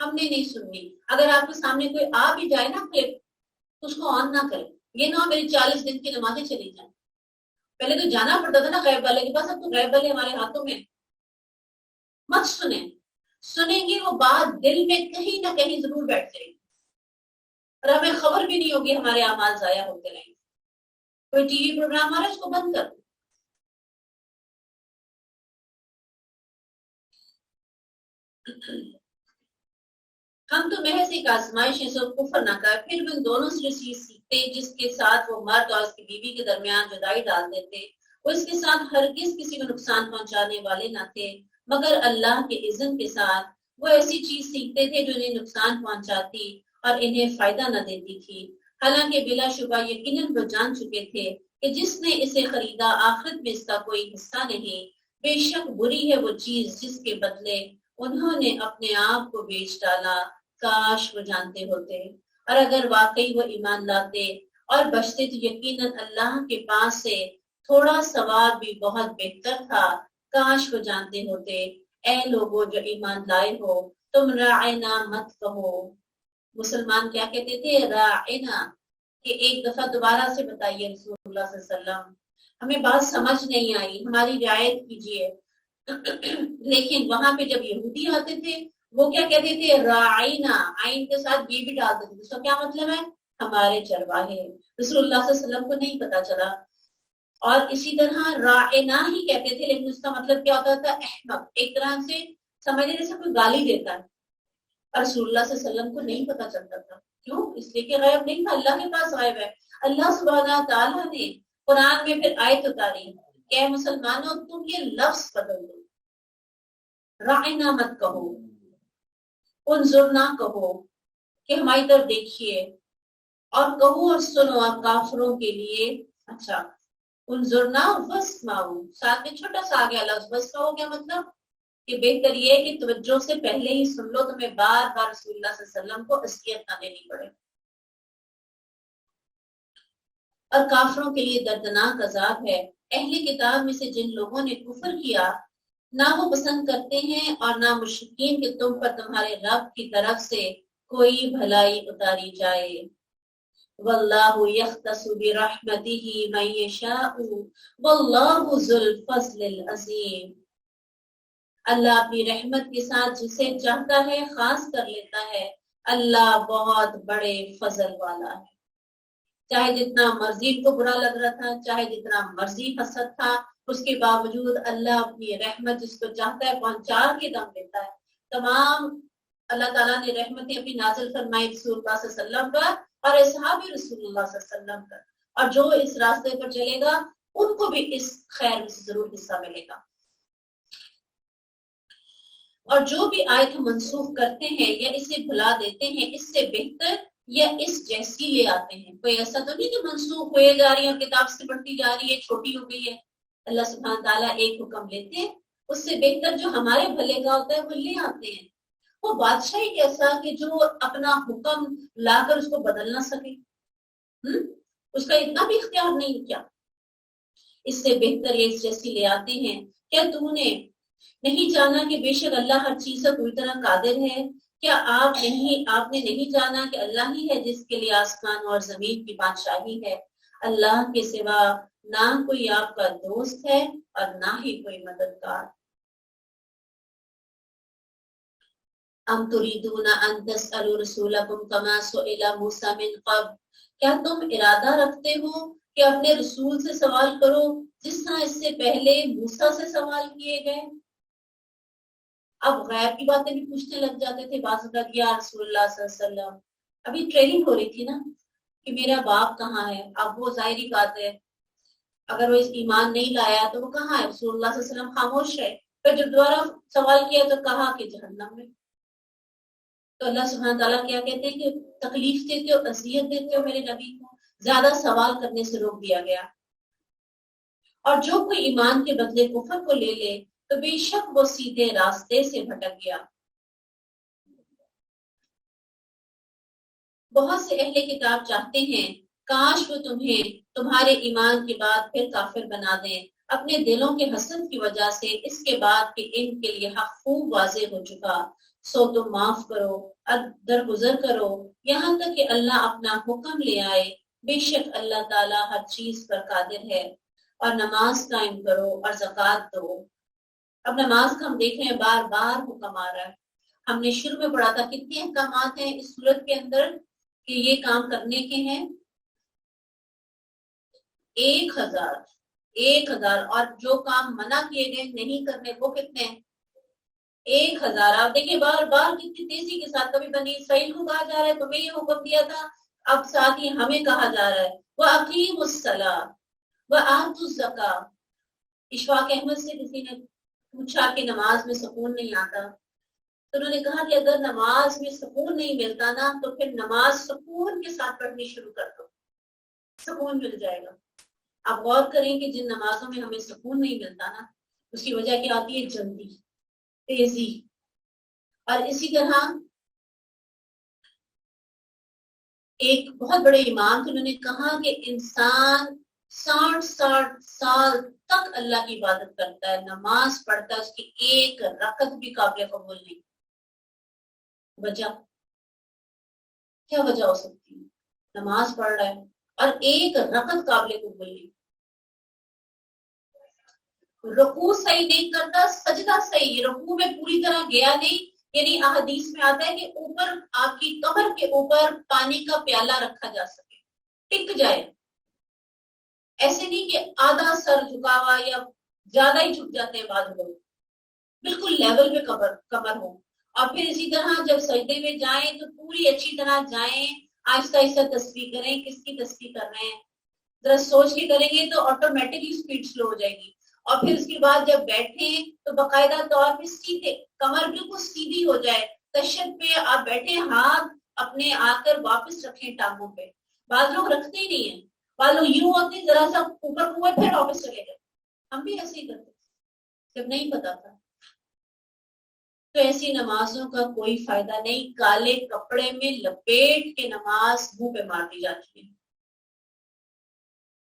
ہم نے نہیں سننی۔ اگر آپ کے سامنے کوئی آ بھی جائے نا کلپ، اس کو آن نہ کریں۔ یہ نہ ہو میری 40 دن کی نمازیں چلی جائیں۔ پہلے تو جانا پڑتا تھا نا غیب والے کے پاس، اب تو غیب والے ہمارے ہاتھوں میں۔ مت سنیں، سنیں گے وہ بات دل میں کہیں نہ کہیں ضرور بیٹھ جائے گی، اور ہمیں خبر بھی نہیں ہوگی، ہمارے اعمال ضائع ہوتے رہیں گے۔ کوئی ٹی وی پروگرام آ رہا ہے، اس کو بند کر دو۔ ہم تو محض ایک آزمائش ہے، سب کفر نہ کر، پھر بھی ان دونوں سے چیز سیکھتے جس کے ساتھ وہ مرد اور اس کی بیوی کے درمیان جدائی ڈال دیتے، وہ اس کے ساتھ ہرگز کسی کو نقصان پہنچانے والے نہ تھے مگر اللہ کے اذن کے ساتھ۔ وہ ایسی چیز سیکھتے تھے جو انہیں نقصان پہنچاتی اور انہیں فائدہ نہ دیتی تھی، حالانکہ بلا شبہ یقیناً وہ جان چکے تھے کہ جس نے اسے خریدا آخرت میں اس کا کوئی حصہ نہیں۔ بے شک بری ہے وہ چیز جس کے بدلے انہوں نے اپنے آپ کو بیچ ڈالا، کاش وہ جانتے ہوتے، اور اگر واقعی وہ ایمان لاتے اور بچتے تو یقیناً اللہ کے پاس سے تھوڑا ثواب بھی بہت بہتر تھا، کاش وہ جانتے ہوتے۔ اے لوگوں جو ایمان لائے ہو، تم راعنا مت کہو۔ مسلمان کیا کہتے تھے؟ راعنا۔ کہ ایک دفعہ دوبارہ سے بتائیے رسول اللہ صلی اللہ علیہ وسلم، ہمیں بات سمجھ نہیں آئی، ہماری رعایت کیجیے۔ لیکن وہاں پہ جب یہودی آتے تھے وہ کیا کہتے تھے؟ راعینا، آئین کے ساتھ یہ بھی ڈال دیتے تھے۔ اس کا کیا مطلب ہے؟ ہمارے چرواہے۔ رسول اللہ صلی اللہ علیہ وسلم کو نہیں پتا چلا، اور اسی طرح راعنا ہی کہتے تھے، لیکن اس کا مطلب کیا ہوتا تھا؟ احمق، ایک طرح سے سمجھنے جیسے کوئی گالی دیتا ہے، اور رسول اللہ صلی اللہ علیہ وسلم کو نہیں پتا چلتا تھا۔ کیوں؟ اس لیے کہ غیب نہیں تھا، اللہ کے پاس غیب ہے۔ اللہ سبحانہ تعالیٰ نے قرآن میں پھر آیت اتاری کہ اے مسلمانوں تم یہ لفظ بدل دو، راعنا مت کہو، انظر نہ کہو کہ ہماری طرف دیکھیے، اور کہو اور سنو آپ کافروں کے لیے اچھا۔ انظر نہ واسمعوا، ساتھ میں چھوٹا سا آ گیا لفظ واسمعوا، کیا مطلب؟ کہ بہتر یہ ہے کہ توجہ سے پہلے ہی سن لو، تمہیں بار بار رسول اللہ صلی اللہ علیہ وسلم کو اذیت نہ دینی پڑے۔ اور کافروں کے لیے دردناک عذاب ہے۔ اہل کتاب میں سے جن لوگوں نے کفر کیا، نہ وہ پسند کرتے ہیں اور نہ مشرکین کہ تم پر تمہارے رب کی طرف سے کوئی بھلائی اتاری جائے۔ واللہ یختص برحمتہ من یشاء واللہ ذو الفضل العظیم۔ اللہ اپنی رحمت کے ساتھ جسے چاہتا ہے خاص کر لیتا ہے، اللہ بہت بڑے فضل والا ہے۔ چاہے جتنا مرضی کو برا لگ رہا تھا، چاہے جتنا مرضی حسد تھا، اس کے باوجود اللہ اپنی رحمت جس کو چاہتا ہے پہنچا کے دم دیتا ہے۔ تمام اللہ تعالیٰ نے رحمتیں اپنی نازل فرمائی رسول اللہ صلی اللہ علیہ وسلم پر اور اصحاب رسول اللہ صلی اللہ علیہ وسلم پر، اور جو اس راستے پر چلے گا ان کو بھی اس خیر میں سے ضرور حصہ ملے گا۔ اور جو بھی آیت ہم منسوخ کرتے ہیں یا اسے بھلا دیتے ہیں، اس سے بہتر یا اس جیسی لے آتے ہیں۔ کوئی ایسا تو نہیں کہ منسوخ ہوئے جا رہی ہے اور کتاب سے بڑھتی جا رہی ہے، چھوٹی ہو گئی ہے۔ اللہ سبحانہ تعالیٰ ایک حکم لیتے ہیں، اس سے بہتر جو ہمارے بھلے کا ہوتا ہے وہ لے آتے ہیں۔ وہ بادشاہ ایک ایسا کہ جو اپنا حکم لا کر اس کو بدل نہ سکے، اس کا اتنا بھی اختیار نہیں کیا؟ اس سے بہتر یہ اس جیسی لے آتے ہیں۔ کیا تم نے نہیں جانا کہ بے شک اللہ ہر چیز سے پوری طرح قادر ہے؟ کیا آپ نے نہیں جانا کہ اللہ ہی ہے جس کے لیے آسمان اور زمین کی بادشاہی ہے؟ اللہ کے سوا نہ کوئی آپ کا دوست ہے اور نہ ہی کوئی مددگار۔ ام تريدون ان تسألوا رسولكم كما سئل موسى من قبل، کیا تم ارادہ رکھتے ہو کہ اپنے رسول سے سوال کرو جس طرح اس سے پہلے موسیٰ سے سوال کیے گئے؟ اب غیب کی باتیں بھی پوچھنے لگ جاتے تھے بعض اوقات، یا رسول اللہ صلی اللہ علیہ وسلم، ابھی ٹریننگ ہو رہی تھی نا کہ میرا باپ کہاں ہے. اب وہ ظاہری بات ہے اگر وہ اس ایمان نہیں لایا تو وہ کہاں ہے. رسول اللہ صلی اللہ علیہ وسلم خاموش ہے. پھر جب دوبارہ سوال کیا تو کہا کہ جہنم میں. تو اللہ سبحانہ تعالیٰ کیا کہتے ہیں کہ تکلیف دیتے ہو، اذیت دیتے ہو میرے نبی کو. زیادہ سوال کرنے سے روک دیا گیا. اور جو کوئی ایمان کے بدلے کفر کو لے لے تو بے شک وہ سیدھے راستے سے بھٹک گیا. بہت سے اہل کتاب چاہتے ہیں کاش وہ تمہیں تمہارے ایمان کے بعد پھر کافر بنا دیں، اپنے دلوں کے حسد کی وجہ سے، اس کے بعد کہ ان کے لیے حق خوب واضح ہو چکا. سو تم معاف کرو، درگزر کرو یہاں تک کہ اللہ اپنا حکم لے آئے. بے شک اللہ تعالیٰ ہر چیز پر قادر ہے. اور نماز قائم کرو اور زکوٰۃ دو. اب نماز کا ہم دیکھ رہے ہیں بار بار حکم آ رہا ہے. ہم نے شروع میں پڑھا تھا کتنے احکامات ہیں اس صورت کے اندر کہ یہ کام کرنے کے ہیں. 1000 اور جو کام منع کیے گئے نہیں کرنے وہ کتنے ہیں؟ 1000. آپ دیکھیں بار بار کتنی تیزی کے ساتھ. کبھی بنی اسرائیل کو کہا جا رہا ہے تمہیں یہ حکم دیا تھا، اب ساتھ ہی ہمیں کہا جا رہا ہے وَأَقِيمُوا الصَّلَاةَ وَآتُوا الزَّكَاةَ. اشفاق احمد سے کسی نے پوچھا کہ نماز میں سکون نہیں آتا، تو انہوں نے کہا کہ اگر نماز میں سکون نہیں ملتا نا تو پھر نماز سکون کے ساتھ پڑھنی شروع کر دو، سکون مل جائے گا. آپ غور کریں کہ جن نمازوں میں ہمیں سکون نہیں ملتا نا اس کی وجہ کیا آتی ہے؟ جلدی، تیزی. اور اسی طرح ایک بہت بڑے امام تھے، انہوں نے کہا کہ انسان 60 سال تک اللہ کی عبادت کرتا ہے، نماز پڑھتا ہے، اس کی ایک رکعت بھی قابل قبول نہیں. وجہ کیا وجہ ہو سکتی ہے؟ نماز پڑھ رہا ہے اور ایک رکعت قابل قبول نہیں. رکوع صحیح نہیں کرتا، سجدہ صحیح، رکوع میں پوری طرح گیا نہیں. یعنی احادیث میں آتا ہے کہ اوپر آپ کی کمر کے اوپر پانی کا پیالہ رکھا جا سکے، ٹک جائے. ایسے نہیں کہ آدھا سر جھکا ہوا یا زیادہ ہی جھک جاتے ہیں بعض لوگ، بالکل لیول پہ کمر ہو. اور پھر اسی طرح جب سجدے میں جائیں تو پوری اچھی طرح جائیں، آہستہ آہستہ تسبیح کریں. کس کی تسبیح کر رہے ہیں؟ ذرا سوچ کے کریں گے تو آٹومیٹکلی سپیڈ سلو ہو جائے گی. اور پھر اس کے بعد جب بیٹھیں تو باقاعدہ طور پہ سیدھے کمر بالکل سیدھی ہو جائے. تشہد پہ آپ بیٹھے، ہاتھ اپنے آ کر واپس رکھیں ٹانگوں پہ. بعض لوگ رکھتے ہی نہیں ہیں، بعض لوگ یوں ہوتے ہیں ذرا سا اوپر ہوئے پھر واپس چلے گئے. ہم بھی ایسے ہی کرتے جب نہیں پتا تھا. تو ایسی نمازوں کا کوئی فائدہ نہیں. کالے کپڑے میں لپیٹ کے نماز منہ پہ مار دی جاتی ہے.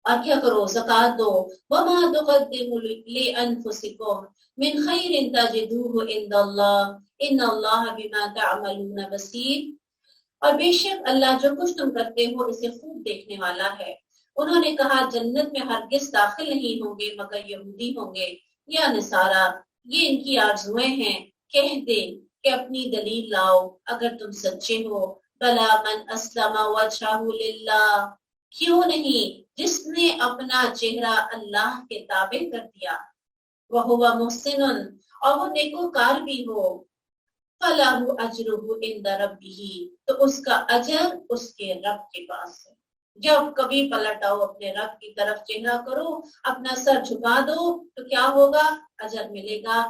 اور کیا کرو؟ زکوٰۃ دو. وَمَا تُقَدِّمُوا لِأَنفُسِكُم مِّن خَيْرٍ تَجِدُوهُ عِندَ اللَّهِ إِنَّ اللَّهَ بِمَا تَعْمَلُونَ بَصِيرٌ. اور بے شک اللہ جو کچھ تم کرتے ہو اسے خوب دیکھنے والا ہے. انہوں نے کہا جنت میں ہرگز داخل نہیں ہوں گے مگر یہودی ہوں گے یا نصارہ. یہ ان کی آرزویں ہیں. کہہ دے کہ اپنی دلیل لاؤ اگر تم سچے ہو. بلا من اسلم وجہہ للہ، کیوں نہیں جس نے اپنا چہرہ اللہ کے تابع کر دیا. وَهُوَ مُحْسِنٌ، اور وہ نیکوکار بھی ہو. فَلَهُ أَجْرُهُ عِندَ رَبِّهِ، تو اس کا اجر اس کے رب کے پاس ہے. جب کبھی پلٹ آؤ اپنے رب کی طرف، چہرہ کرو، اپنا سر جھکا دو تو کیا ہوگا؟ اجر ملے گا.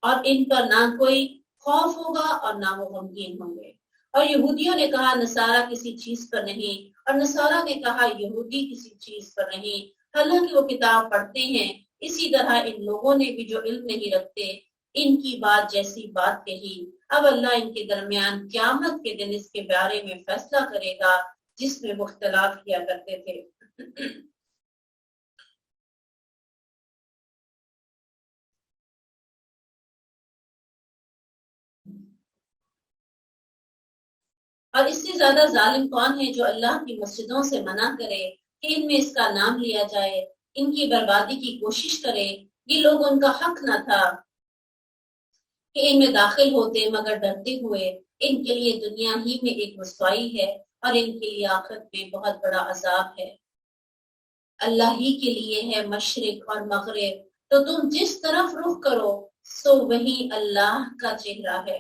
اور ان پر نہ کوئی خوف ہوگا اور نہ وہ غمگین ہوں گے. اور یہودیوں نے کہا نصارہ کسی چیز پر نہیں، اور نصارہ نے کہا یہودی کسی چیز پر نہیں، حالانکہ وہ کتاب پڑھتے ہیں. اسی طرح ان لوگوں نے بھی جو علم نہیں رکھتے ان کی بات جیسی بات کہی. اب اللہ ان کے درمیان قیامت کے دن اس کے بارے میں فیصلہ کرے گا جس میں وہ اختلاف کیا کرتے تھے. اور اس سے زیادہ ظالم کون ہے جو اللہ کی مسجدوں سے منع کرے کہ ان میں اس کا نام لیا جائے، ان کی بربادی کی کوشش کرے. یہ لوگ ان کا حق نہ تھا کہ ان میں داخل ہوتے مگر ڈرتے ہوئے. ان کے لیے دنیا ہی میں ایک رسوائی ہے اور ان کے لیے آخرت میں بہت بڑا عذاب ہے. اللہ ہی کے لیے ہے مشرق اور مغرب، تو تم جس طرف رخ کرو سو وہی اللہ کا چہرہ ہے،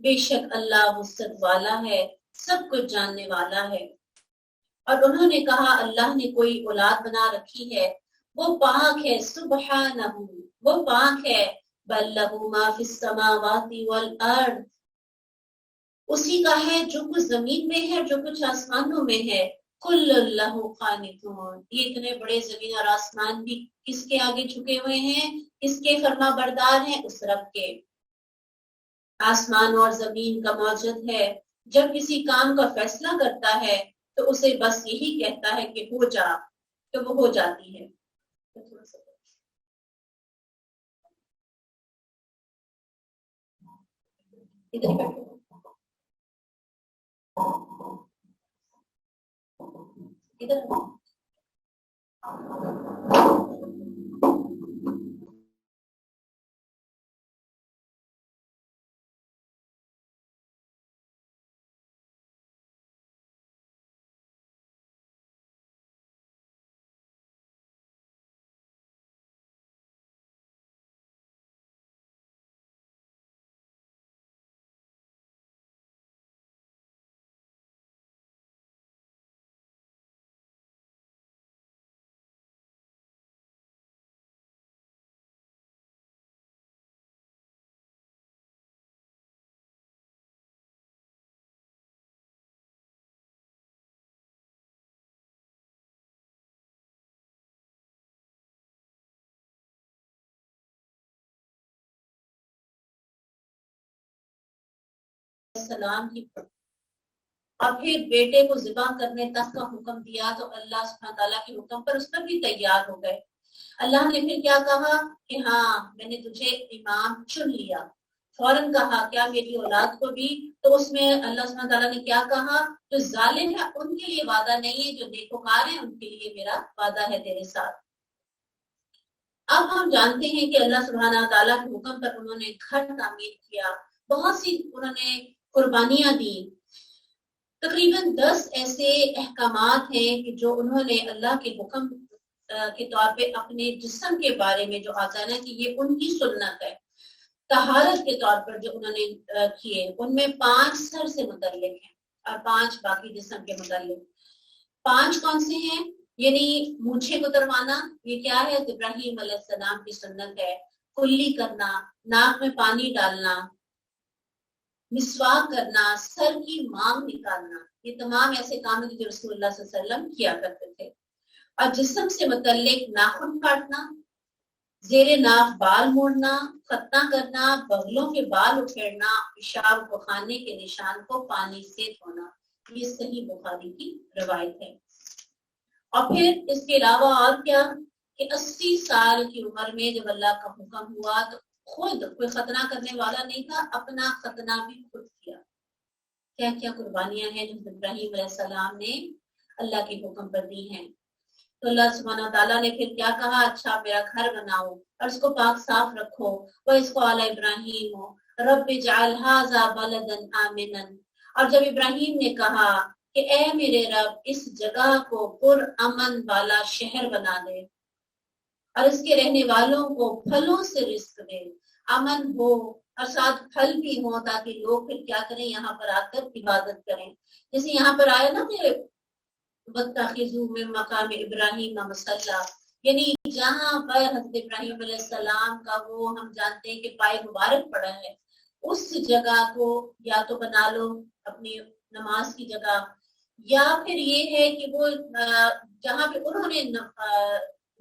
بے شک اللہ وسعت والا ہے، سب کچھ جاننے والا ہے۔ اور انہوں نے کہا اللہ نے کوئی اولاد بنا رکھی ہے، وہ پاک ہے، سبحانہ، وہ پاک ہے، بل لہ ما فی السماوات والارض، اسی کا ہے جو کچھ زمین میں ہے، جو کچھ آسمانوں میں ہے، کل اللہ قانتون، یہ اتنے بڑے زمین اور آسمان بھی کس کے آگے جھکے ہوئے ہیں، کس کے فرما بردار ہیں، اس رب کے۔ آسمان اور زمین کا موجد ہے، جب کسی کام کا فیصلہ کرتا ہے تو اسے بس یہی کہتا ہے کہ ہو جا، تو وہ ہو جاتی ہے۔ ادھر ہی بیٹھو، ادھر۔ السلام کی، اور پھر بیٹے کو ذبح کرنے تک کا حکم دیا تو اللہ سبحانہ تعالیٰ کے حکم پر اس پر بھی تیار ہو گئے۔ اللہ نے پھر کیا کہا کہ ہاں میں نے تجھے امام چن لیا، فوراً کہا کیا میری اولاد کو بھی، تو اس میں اللہ سبحانہ تعالیٰ نے کیا کہا، جو ظالم ہے ان کے لیے وعدہ نہیں ہے، جو نیکوکار ہیں ان کے لیے میرا وعدہ ہے تیرے ساتھ۔ اب ہم جانتے ہیں کہ اللہ سبحانہ تعالیٰ کے حکم پر انہوں نے گھر تعمیر کیا، بہت سی انہوں نے قربانیاں دی، تقریباً 10 ایسے احکامات ہیں کہ جو انہوں نے اللہ کے حکم کے طور پہ اپنے جسم کے بارے میں جو آتا ہے نا کہ یہ ان کی سنت ہے، طہارت کے طور پر جو انہوں نے کیے، ان میں 5 سر سے متعلق ہیں اور 5 باقی جسم کے متعلق۔ 5 کون سے ہیں؟ یعنی مونچھیں کتروانا، یہ کیا ہے؟ ابراہیم علیہ السلام کی سنت ہے۔ کلی کرنا، ناک میں پانی ڈالنا، مسواک کرنا، سر کی مانگ نکالنا، یہ تمام ایسے کام ہیں جو رسول اللہ صلی اللہ علیہ وسلم کیا کرتے تھے۔ اور جسم سے متعلق ناخن کاٹنا، زیر ناف بال موڑنا، ختنہ کرنا، بغلوں کے بال اکھیڑنا، پیشاب کو خانے کے نشان کو پانی سے دھونا، یہ صحیح بخاری کی روایت ہے۔ اور پھر اس کے علاوہ اور کیا کہ 80 سال کی عمر میں جب اللہ کا حکم ہوا تو خود کوئی ختنہ کرنے والا نہیں تھا، اپنا ختنہ بھی خود کیا۔ کیا کیا قربانیاں ہیں جو ابراہیم علیہ السلام نے اللہ کے حکم پر دی ہیں۔ تو اللہ سبحانہ تعالیٰ نے پھر کیا کہا، اچھا میرا گھر بناؤ اور اس کو پاک صاف رکھو، وہ اس کو اعلی ابراہیم ہو رب اجعل ھذا بلدا آمنا، اور جب ابراہیم نے کہا کہ اے میرے رب اس جگہ کو پر امن والا شہر بنا دے اور اس کے رہنے والوں کو پھلوں سے رزق دے، امن ہو اور ساتھ پھل بھی ہو تاکہ لوگ پھر کیا کریں، یہاں پر آ کر عبادت کریں۔ جیسے یہاں پر آیا نا کہ وَاتَّخِذُوا مِن مَقَامِ إِبْرَاهِيمَ مُصَلًّى، یعنی جہاں پر حضرت ابراہیم علیہ السلام کا وہ ہم جانتے ہیں کہ پائے مبارک پڑا ہے، اس جگہ کو یا تو بنا لو اپنی نماز کی جگہ، یا پھر یہ ہے کہ وہ جہاں پہ انہوں نے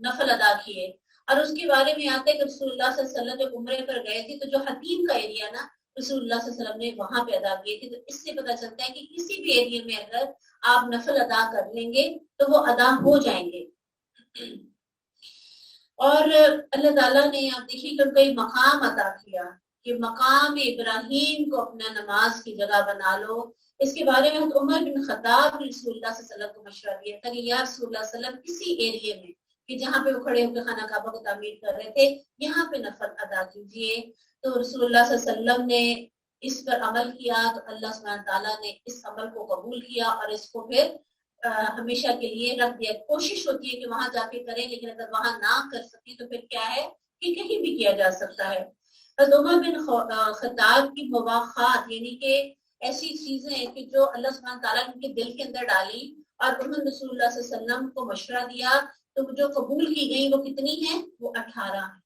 نفل ادا کیے۔ اور اس کے بارے میں آتا ہے کہ رسول اللہ صلی اللہ علیہ وسلم جب عمرے پر گئے تھے تو جو حتیم کا ایریا نا رسول اللہ صلی اللہ علیہ وسلم نے وہاں پہ ادا کیے تھے، تو اس سے پتہ چلتا ہے کہ کسی بھی ایریا میں اگر آپ نفل ادا کر لیں گے تو وہ ادا ہو جائیں گے۔ اور اللہ تعالیٰ نے آپ دیکھیے کہ کوئی مقام عطا کیا کہ مقام ابراہیم کو اپنا نماز کی جگہ بنا لو۔ اس کے بارے میں عمر بن خطاب رسول اللہ صلی اللہ علیہ وسلم کو مشورہ دیا تھا کہ یا رسول اللہ صلی اللہ علیہ وسلم کسی ایریے میں کہ جہاں پہ وہ کھڑے ہو کے خانہ کعبہ کو تعمیر کر رہے تھے، یہاں پہ نفل ادا کیجیے۔ تو رسول اللہ صلی اللہ علیہ وسلم نے اس پر عمل کیا تو اللہ سبحانہ تعالیٰ نے اس عمل کو قبول کیا اور اس کو پھر ہمیشہ کے لیے رکھ دیا۔ کوشش ہوتی ہے کہ وہاں جا کے کریں، لیکن اگر وہاں نہ کر سکیں تو پھر کیا ہے کہ کہیں بھی کیا جا سکتا ہے۔ عمر بن خطاب کی مواخات یعنی کہ ایسی چیزیں کہ جو اللہ سبحانہ تعالیٰ نے ان کے دل کے اندر ڈالی اور انہوں نے رسول اللہ صلی اللہ علیہ وسلم کو مشورہ دیا تو جو قبول کی گئی وہ کتنی ہیں؟ وہ 18 ہیں۔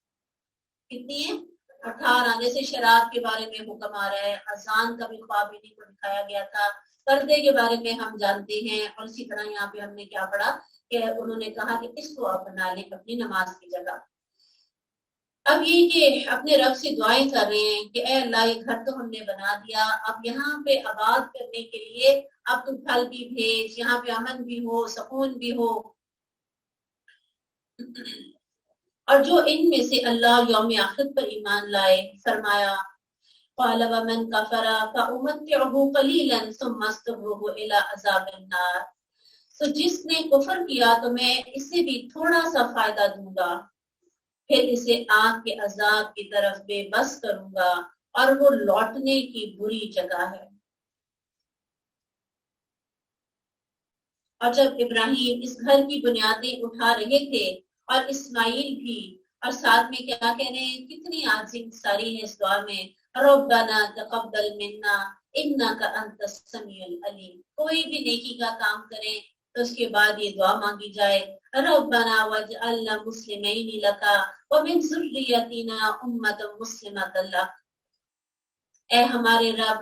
کتنی ہیں؟ 18۔ جیسے شراب کے بارے میں حکم آ رہا ہے، اذان کا بھی خواب انہیں کو دکھایا گیا تھا، پردے کے بارے میں ہم جانتے ہیں، اور اسی طرح یہاں پہ ہم نے کیا پڑھا کہ انہوں نے کہا کہ اس کو آپ بنا لیں اپنی نماز کی جگہ۔ اب یہ کہ اپنے رب سے دعائیں کر رہے ہیں کہ اے اللہ یہ گھر تو ہم نے بنا دیا، اب یہاں پہ آباد کرنے کے لیے اب تو پھل بھی بھیج، یہاں پہ امن بھی ہو، سکون بھی ہو۔ اور جو ان میں سے اللہ یوم آخرت پر ایمان لائے، فرمایا قال ومن كفر فأمتعه قليلا ثم استغفره الى عذاب النار، تو جس نے کفر کیا تو میں اسے بھی تھوڑا سا فائدہ دوں گا، پھر اسے آگ کے عذاب کی طرف بے بس کروں گا، اور وہ لوٹنے کی بری جگہ ہے۔ اور جب ابراہیم اس گھر کی بنیادیں اٹھا رہے تھے اور اسماعیل بھی، اور ساتھ میں کیا کہہ رہے ہیں، کتنی عظیم ساری ہے اس دعا میں، ربنا تقبل منا انک انت السمیع العلیم۔ کوئی بھی نیکی کا کام کریں تو اس کے بعد یہ دعا مانگی جائے، ربنا واجعلنا مسلمین لک ومن ذریتنا امۃ مسلمۃ لک، اے ہمارے رب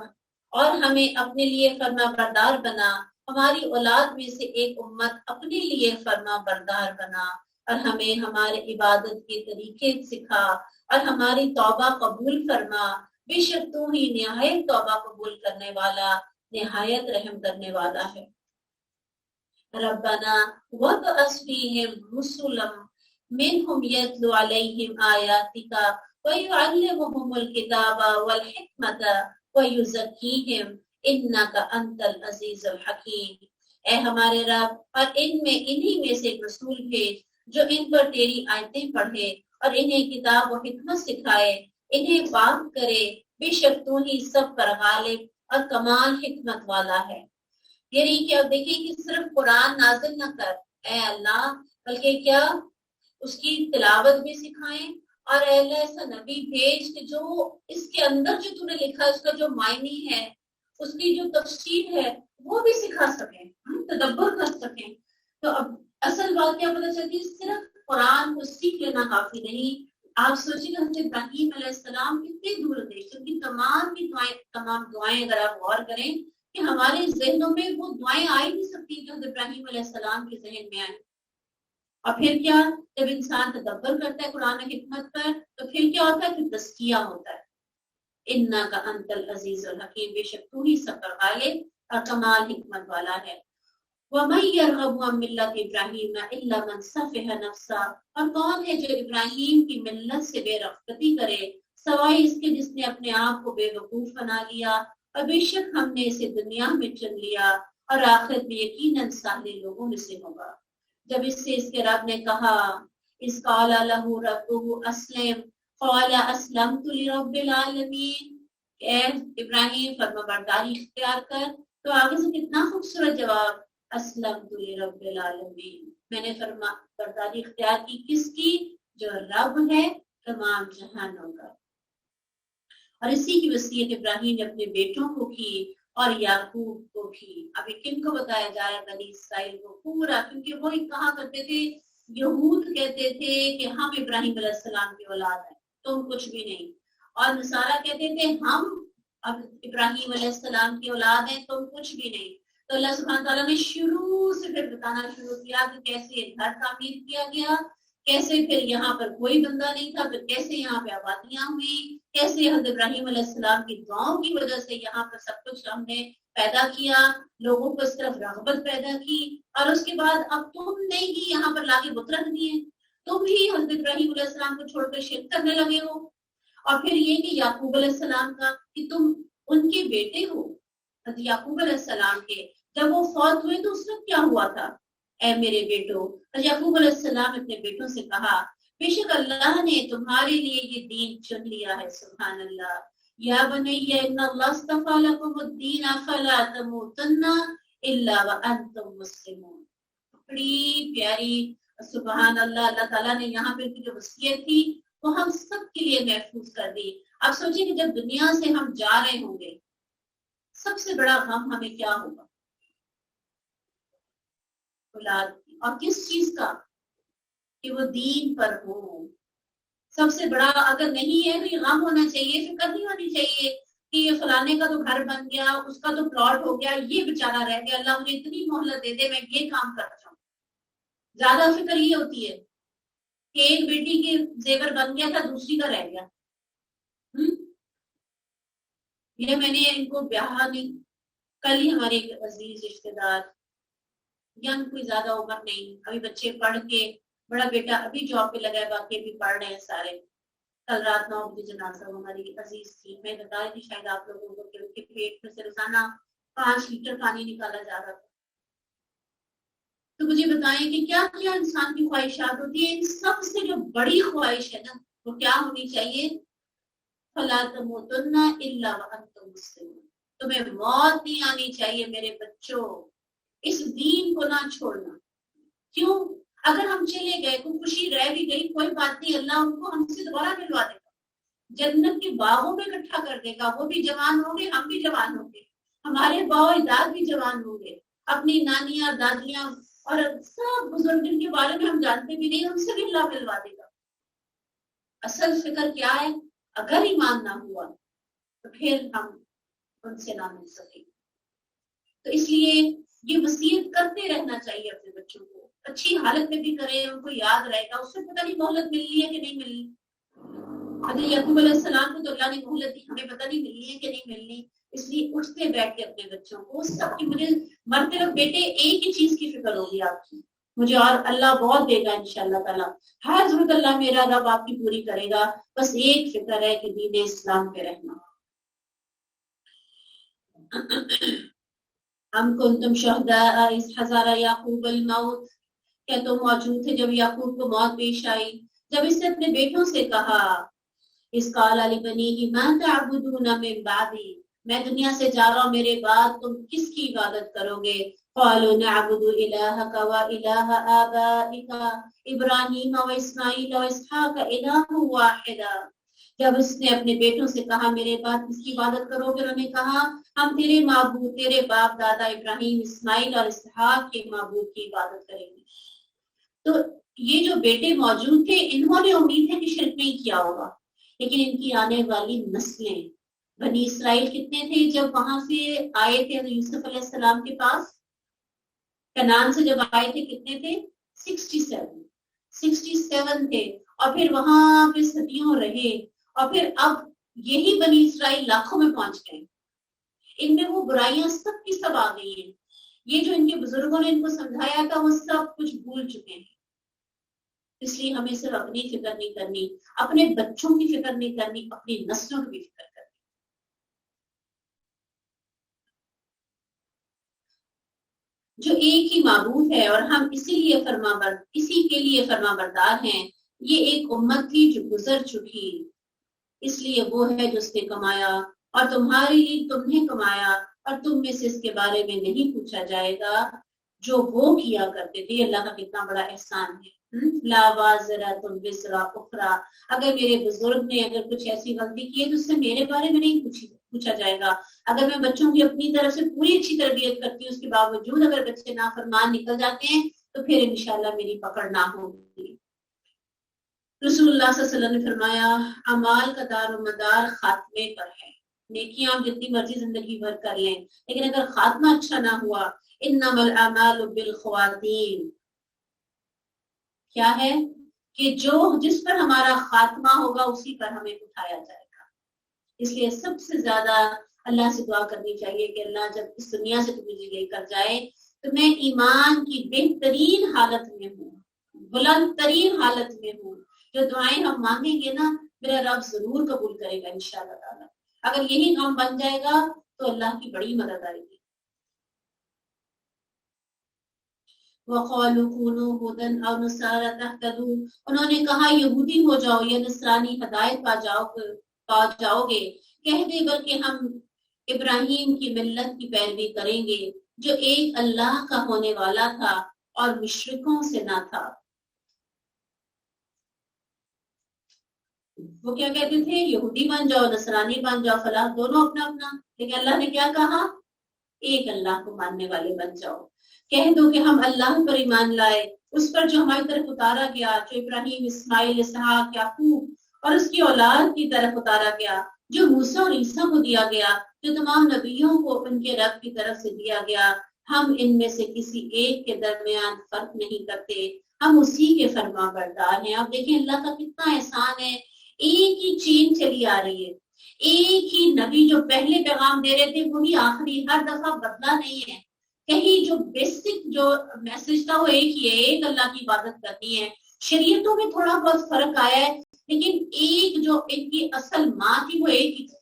اور ہمیں اپنے لیے فرما بردار بنا، ہماری اولاد میں سے ایک امت اپنے لیے فرما بردار بنا، اور ہمیں ہمارے عبادت کے طریقے سکھا، اور ہماری توبہ قبول فرما، بے شک تو ہی نہایت توبہ قبول کرنے والا، نہایت رحم کرنے والا ہے۔ ربنا وابعث فیہم رسلا منہم یتلو علیہم آیاتک ویعلمہم الکتاب والحکمۃ ویزکیہم انک انت العزیز الحکیم، اے ہمارے رب اور ان میں انہی میں سے ایک رسول بھیج جو ان پر تیری آیتیں پڑھے اور انہیں کتاب و حکمت سکھائے، انہیں پاک کرے، بے شک تو ہی سب پر غالب اور کمال حکمت والا ہے۔ یعنی کہ اب دیکھیں کہ صرف قرآن نازل نہ کر اے اللہ، بلکہ کیا اس کی تلاوت بھی سکھائیں، اور اے اللہ ایسا نبی بھیج کہ جو اس کے اندر جو تو نے لکھا ہے اس کا جو معنی ہے، اس کی جو تفسیر ہے وہ بھی سکھا سکیں، تدبر کر سکیں۔ تو اب اصل بات کیا پتہ چلتی ہے، صرف قرآن کو سیکھ لینا کافی نہیں۔ آپ سوچیں کہ حضرت ابراہیم علیہ السلام کتنے دور اندیش، ان کی تمام دعائیں اگر آپ غور کریں کہ ہمارے ذہنوں میں وہ دعائیں آ ہی نہیں سکتی جو حضرت ابراہیم علیہ السلام کے ذہن میں آئیں۔ اور پھر کیا، جب انسان تدبر کرتا ہے قرآن حکمت پر تو پھر کیا ہوتا ہے، پھر تزکیہ ہوتا ہے، انک انت العزیز الحکیم، بے شک تو ہی سب پر غالب اور کمال حکمت والا ہے۔ وَمَن يَرْغَبُ عَن مِّلَّةِ إِبْرَاهِيمَ إِلَّا مَن سَفِهَ نَفْسَهُ، اور کون ہے جو ابراہیم کی ملت سے بے رغبتی کرے سوائے اس کے جس نے اپنے آپ کو بے وقوف بنا لیا، اور بے شک ہم نے اسے دنیا میں چن لیا اور آخرت میں یقیناً صالح لوگوں میں سے ہوگا۔ جب اس سے اس کے رب نے کہا، اِذْ قَالَ لَهُ رَبُّهُ أَسْلِمْ قَالَ أَسْلَمْتُ لِرَبِّ الْعَالَمِينَ، اے ابراہیم فرما برداری اختیار کر، تو آگے سے کتنا خوبصورت جواب، اسلمت لرب العالمین، میں نے فرما برداری اختیار کی، کس کی؟ جو رب ہے تمام جہانوں کا۔ اور اسی کی وصیت ابراہیم نے اپنے بیٹوں کو کی اور یعقوب کو بھی۔ ابھی کن کو بتایا جا رہا ہے؟ بنی اسرائیل کو پورا، کیونکہ وہ کہا کرتے تھے، یہود کہتے تھے کہ ہم ابراہیم علیہ السلام کی اولاد ہیں، تم کچھ بھی نہیں، اور نصارہ کہتے تھے ہم اب ابراہیم علیہ السلام کی اولاد ہیں، تم کچھ بھی نہیں۔ تو اللہ سبحانہ تعالیٰ نے شروع سے پھر بتانا شروع کیا کہ کیسے یہ گھر تعمیر کیا گیا، کیسے پھر یہاں پر کوئی بندہ نہیں تھا، پھر کیسے یہاں پہ آبادیاں ہوئی، کیسے حضرت ابراہیم علیہ السلام کی دعاؤں کی وجہ سے یہاں پر سب کچھ ہم نے پیدا کیا، لوگوں کو اس طرف رغبت پیدا کی، اور اس کے بعد اب تم نہیں ہی یہاں پر لا کے بت رکھ دیے، تم ہی حضرت ابراہیم علیہ السلام کو چھوڑ کر شرک کرنے لگے ہو۔ اور پھر یہ کہ یعقوب علیہ السلام کا کہ تم ان کے بیٹے ہو، حضرت یعقوب علیہ السلام کے، جب وہ فوت ہوئے تو اس وقت کیا ہوا تھا؟ اے میرے بیٹو، یعقوب علیہ السلام اپنے بیٹوں سے کہا، بے شک اللہ نے تمہارے لیے یہ دین چن لیا ہے، سبحان اللہ، یا بنی ان اللہ اصطفی لکم الدین فلا تموتن الا وانتم مسلمون۔ بڑی پیاری، سبحان اللہ، اللہ تعالیٰ نے یہاں پہ جو وصیت تھی وہ ہم سب کے لیے محفوظ کر دی۔ آپ سوچیں کہ جب دنیا سے ہم جا رہے ہوں گے سب سے بڑا غم ہمیں کیا ہوگا؟ اولاد کی، اور کس چیز کا؟ کہ وہ دین پر ہو۔ سب سے بڑا اگر نہیں ہے تو یہ غم ہونا چاہیے، فکر نہیں ہونی چاہیے کہ یہ فلانے کا تو گھر بن گیا، اس کا تو پلاٹ ہو گیا، یہ بیچارہ رہ گیا، اللہ مجھے اتنی مہلت دے دے میں یہ کام کرتا ہوں۔ زیادہ فکر یہ ہوتی ہے کہ ایک بیٹی کے زیور بن گیا تھا، دوسری کا رہ گیا۔ یہ میں نے ان کو بیاہ نہیں، کل ہی ہمارے ایک عزیز رشتے دار، ینگ کوئی زیادہ عمر نہیں، ابھی بچے پڑھ کے، بڑا بیٹا ابھی جاب پہ لگا ہے، باقی ابھی پڑھ رہے ہیں سارے۔ کل رات 9 بجے جنازہ ہماری عزیز تھی، میں بتا رہی تھی شاید آپ لوگوں کو کہ ان کے پیٹ میں سے روزانہ 5 لیٹر پانی نکالا جا رہا تھا۔ تو مجھے بتائیں کہ کیا کیا انسان کی خواہشات ہوتی ہے، ان سب سے جو بڑی خواہش ہے نا وہ کیا ہونی چاہیے؟ فَلَا تَمُوتُنَّ إِلَّا وَأَنْتُمْ مُسْلِمُونَ، تمہیں موت نہیں آنی چاہیے میرے بچوں، اس دین کو نہ چھوڑنا۔ کیوں؟ اگر ہم چلے گئے، کوئی خوشی رہ بھی گئی، کوئی بات نہیں، اللہ ان کو ہم سے دوبارہ ملوا دے گا، جنت کے باغوں میں اکٹھا کر دے گا، وہ بھی جوان ہوں گے، ہم بھی جوان ہوں گے، ہمارے باؤ اجداد بھی جوان ہوں گے، اپنی نانیاں دادیاں اور سب بزرگ جن کے بارے میں ہم جانتے بھی نہیں، ان سے بھی اللہ ملوا دے گا۔ اصل فکر کیا ہے؟ اگر ایمان نہ ہوا تو پھر ہم ان سے نہ مل سکیں۔ تو اس لیے یہ وصیت کرتے رہنا چاہیے اپنے بچوں کو، اچھی حالت میں بھی کریں، ان کو یاد رہے گا، اس سے پتہ نہیں مہلت ملنی ہے کہ نہیں ملنی۔ حضرت یعقوب علیہ السلام کو تو اللہ نے مہلت دی، ہمیں پتہ نہیں ملنی ہے کہ نہیں ملنی، اس لیے اٹھتے بیٹھ کے اپنے بچوں کو سب کی، مجھے مرتے وقت بیٹے ایک ہی چیز کی فکر ہوگی آپ کی، مجھے اور اللہ بہت دے گا انشاءاللہ تعالیٰ، ہر ضرورت اللہ میرا رب آپ کی پوری کرے گا، بس ایک فکر ہے کہ دین اسلام پہ رہنا۔ ام کنتم شہداء اذ حضر یعقوب الموت، کیا تم موجود تھے جب یعقوب کو موت پیش آئی، جب اس نے اپنے بیٹوں سے کہا، اس قال لبنیہ ما تعبدون من بعدی، میں دنیا سے جا رہا ہوں، میرے بعد تم کس کی عبادت کرو گے؟ قالوا نعبد الہک و الہ آبائک ابراہیم و اسماعیل و اسحاق الہ واحدا، جب اس نے اپنے بیٹوں سے کہا میرے بعد کس کی عبادت کرو گے، انہوں نے کہا ہم تیرے معبود، تیرے باپ دادا ابراہیم، اسماعیل اور اسحاق کے معبود کی عبادت کریں گے۔ تو یہ جو بیٹے موجود تھے انہوں نے امید ہے کہ شرک نہیں کیا ہوگا، لیکن ان کی آنے والی نسلیں، بنی اسرائیل کتنے تھے جب وہاں سے آئے تھے یوسف علیہ السلام کے پاس، کنعان سے جب آئے تھے کتنے تھے؟ 67 تھے، اور پھر وہاں پہ صدیوں رہے، اور پھر اب یہی بنی اسرائیل لاکھوں میں پہنچ گئے، ان میں وہ برائیاں سب کی سب آ گئی ہیں، یہ جو ان کے بزرگوں نے ان کو سمجھایا تھا وہ سب کچھ بھول چکے ہیں۔ اس لیے ہمیں صرف اپنی فکر نہیں کرنی، اپنے بچوں کی فکر نہیں کرنی، اپنی نسلوں کی بھی فکر کرنی۔ جو ایک ہی معبود ہے اور ہم اسی کے لیے فرما بردار ہیں، یہ ایک امت تھی جو گزر چکی، اس لیے وہ ہے جو اس نے کمایا اور تمہارے لیے تم نے کمایا، اور تم میں سے اس کے بارے میں نہیں پوچھا جائے گا جو وہ کیا کرتے تھے۔ اللہ کا کتنا بڑا احسان ہے۔ لا وازرۃ وزر اخری، اگر میرے بزرگ نے اگر کچھ ایسی غلطی کی ہے تو اس سے میرے بارے میں نہیں پوچھا جائے گا۔ اگر میں بچوں کی اپنی طرف سے پوری اچھی تربیت کرتی ہوں، اس کے باوجود اگر بچے نافرمان نکل جاتے ہیں تو پھر انشاءاللہ میری پکڑ نہ ہوگی۔ رسول اللہ صلی اللہ علیہ وسلم نے فرمایا اعمال کا دار و مدار خاتمے پر ہے، نیکیاں آپ جتنی مرضی زندگی بھر کر لیں لیکن اگر خاتمہ اچھا نہ ہوا، انما الاعمال بالخواتیم، کیا ہے کہ جس پر ہمارا خاتمہ ہوگا اسی پر ہمیں اٹھایا جائے گا۔ اس لیے سب سے زیادہ اللہ سے دعا کرنی چاہیے کہ اللہ جب اس دنیا سے مجھے لے کر جائے تو میں ایمان کی بہترین حالت میں ہوں، بلند ترین حالت میں ہوں، جو دعائیں ہم مانگیں گے نا میرا رب ضرور قبول کرے گا انشاءاللہ تعالی۔ اگر یہی کام بن جائے گا تو اللہ کی بڑی مدد آئے گی۔ وَقَالُوا كُونُوا هُودًا أَوْ نَصَارَىٰ تَهْتَدُوا، انہوں نے کہا یہودی ہو جاؤ یا نصرانی ہدایت پا جاؤ گے، کہہ دے بلکہ ہم ابراہیم کی ملت کی پیروی کریں گے جو ایک اللہ کا ہونے والا تھا اور مشرکوں سے نہ تھا۔ وہ کیا کہتے تھے؟ یہودی بن جاؤ، نصرانی بن جاؤ، فلاں، دونوں اپنا اپنا، لیکن اللہ نے کیا کہا؟ ایک اللہ کو ماننے والے بن جاؤ۔ کہہ دو کہ ہم اللہ پر ایمان لائے، اس پر جو ہماری طرف اتارا گیا، جو ابراہیم، اسماعیل، اسحاق، یعقوب اور اس کی اولاد کی طرف اتارا گیا، جو موسیٰ اور عیسیٰ کو دیا گیا، جو تمام نبیوں کو ان کے رب کی طرف سے دیا گیا، ہم ان میں سے کسی ایک کے درمیان فرق نہیں کرتے، ہم اسی کے فرما بردار ہیں۔ اب دیکھیں اللہ کا کتنا احسان ہے، ایک ہی چین چلی آ رہی ہے، ایک ہی نبی جو پہلے پیغام دے رہے تھے وہی آخری، ہر دفعہ بدلا نہیں ہے، کہیں جو بیسک جو میسج تھا وہ ایک ہی ہے، ایک اللہ کی عبادت کرنی ہے۔ شریعتوں میں تھوڑا بہت فرق آیا ہے، لیکن ایک جو ان کی اصل ماں تھی وہ ایک ہی تھی،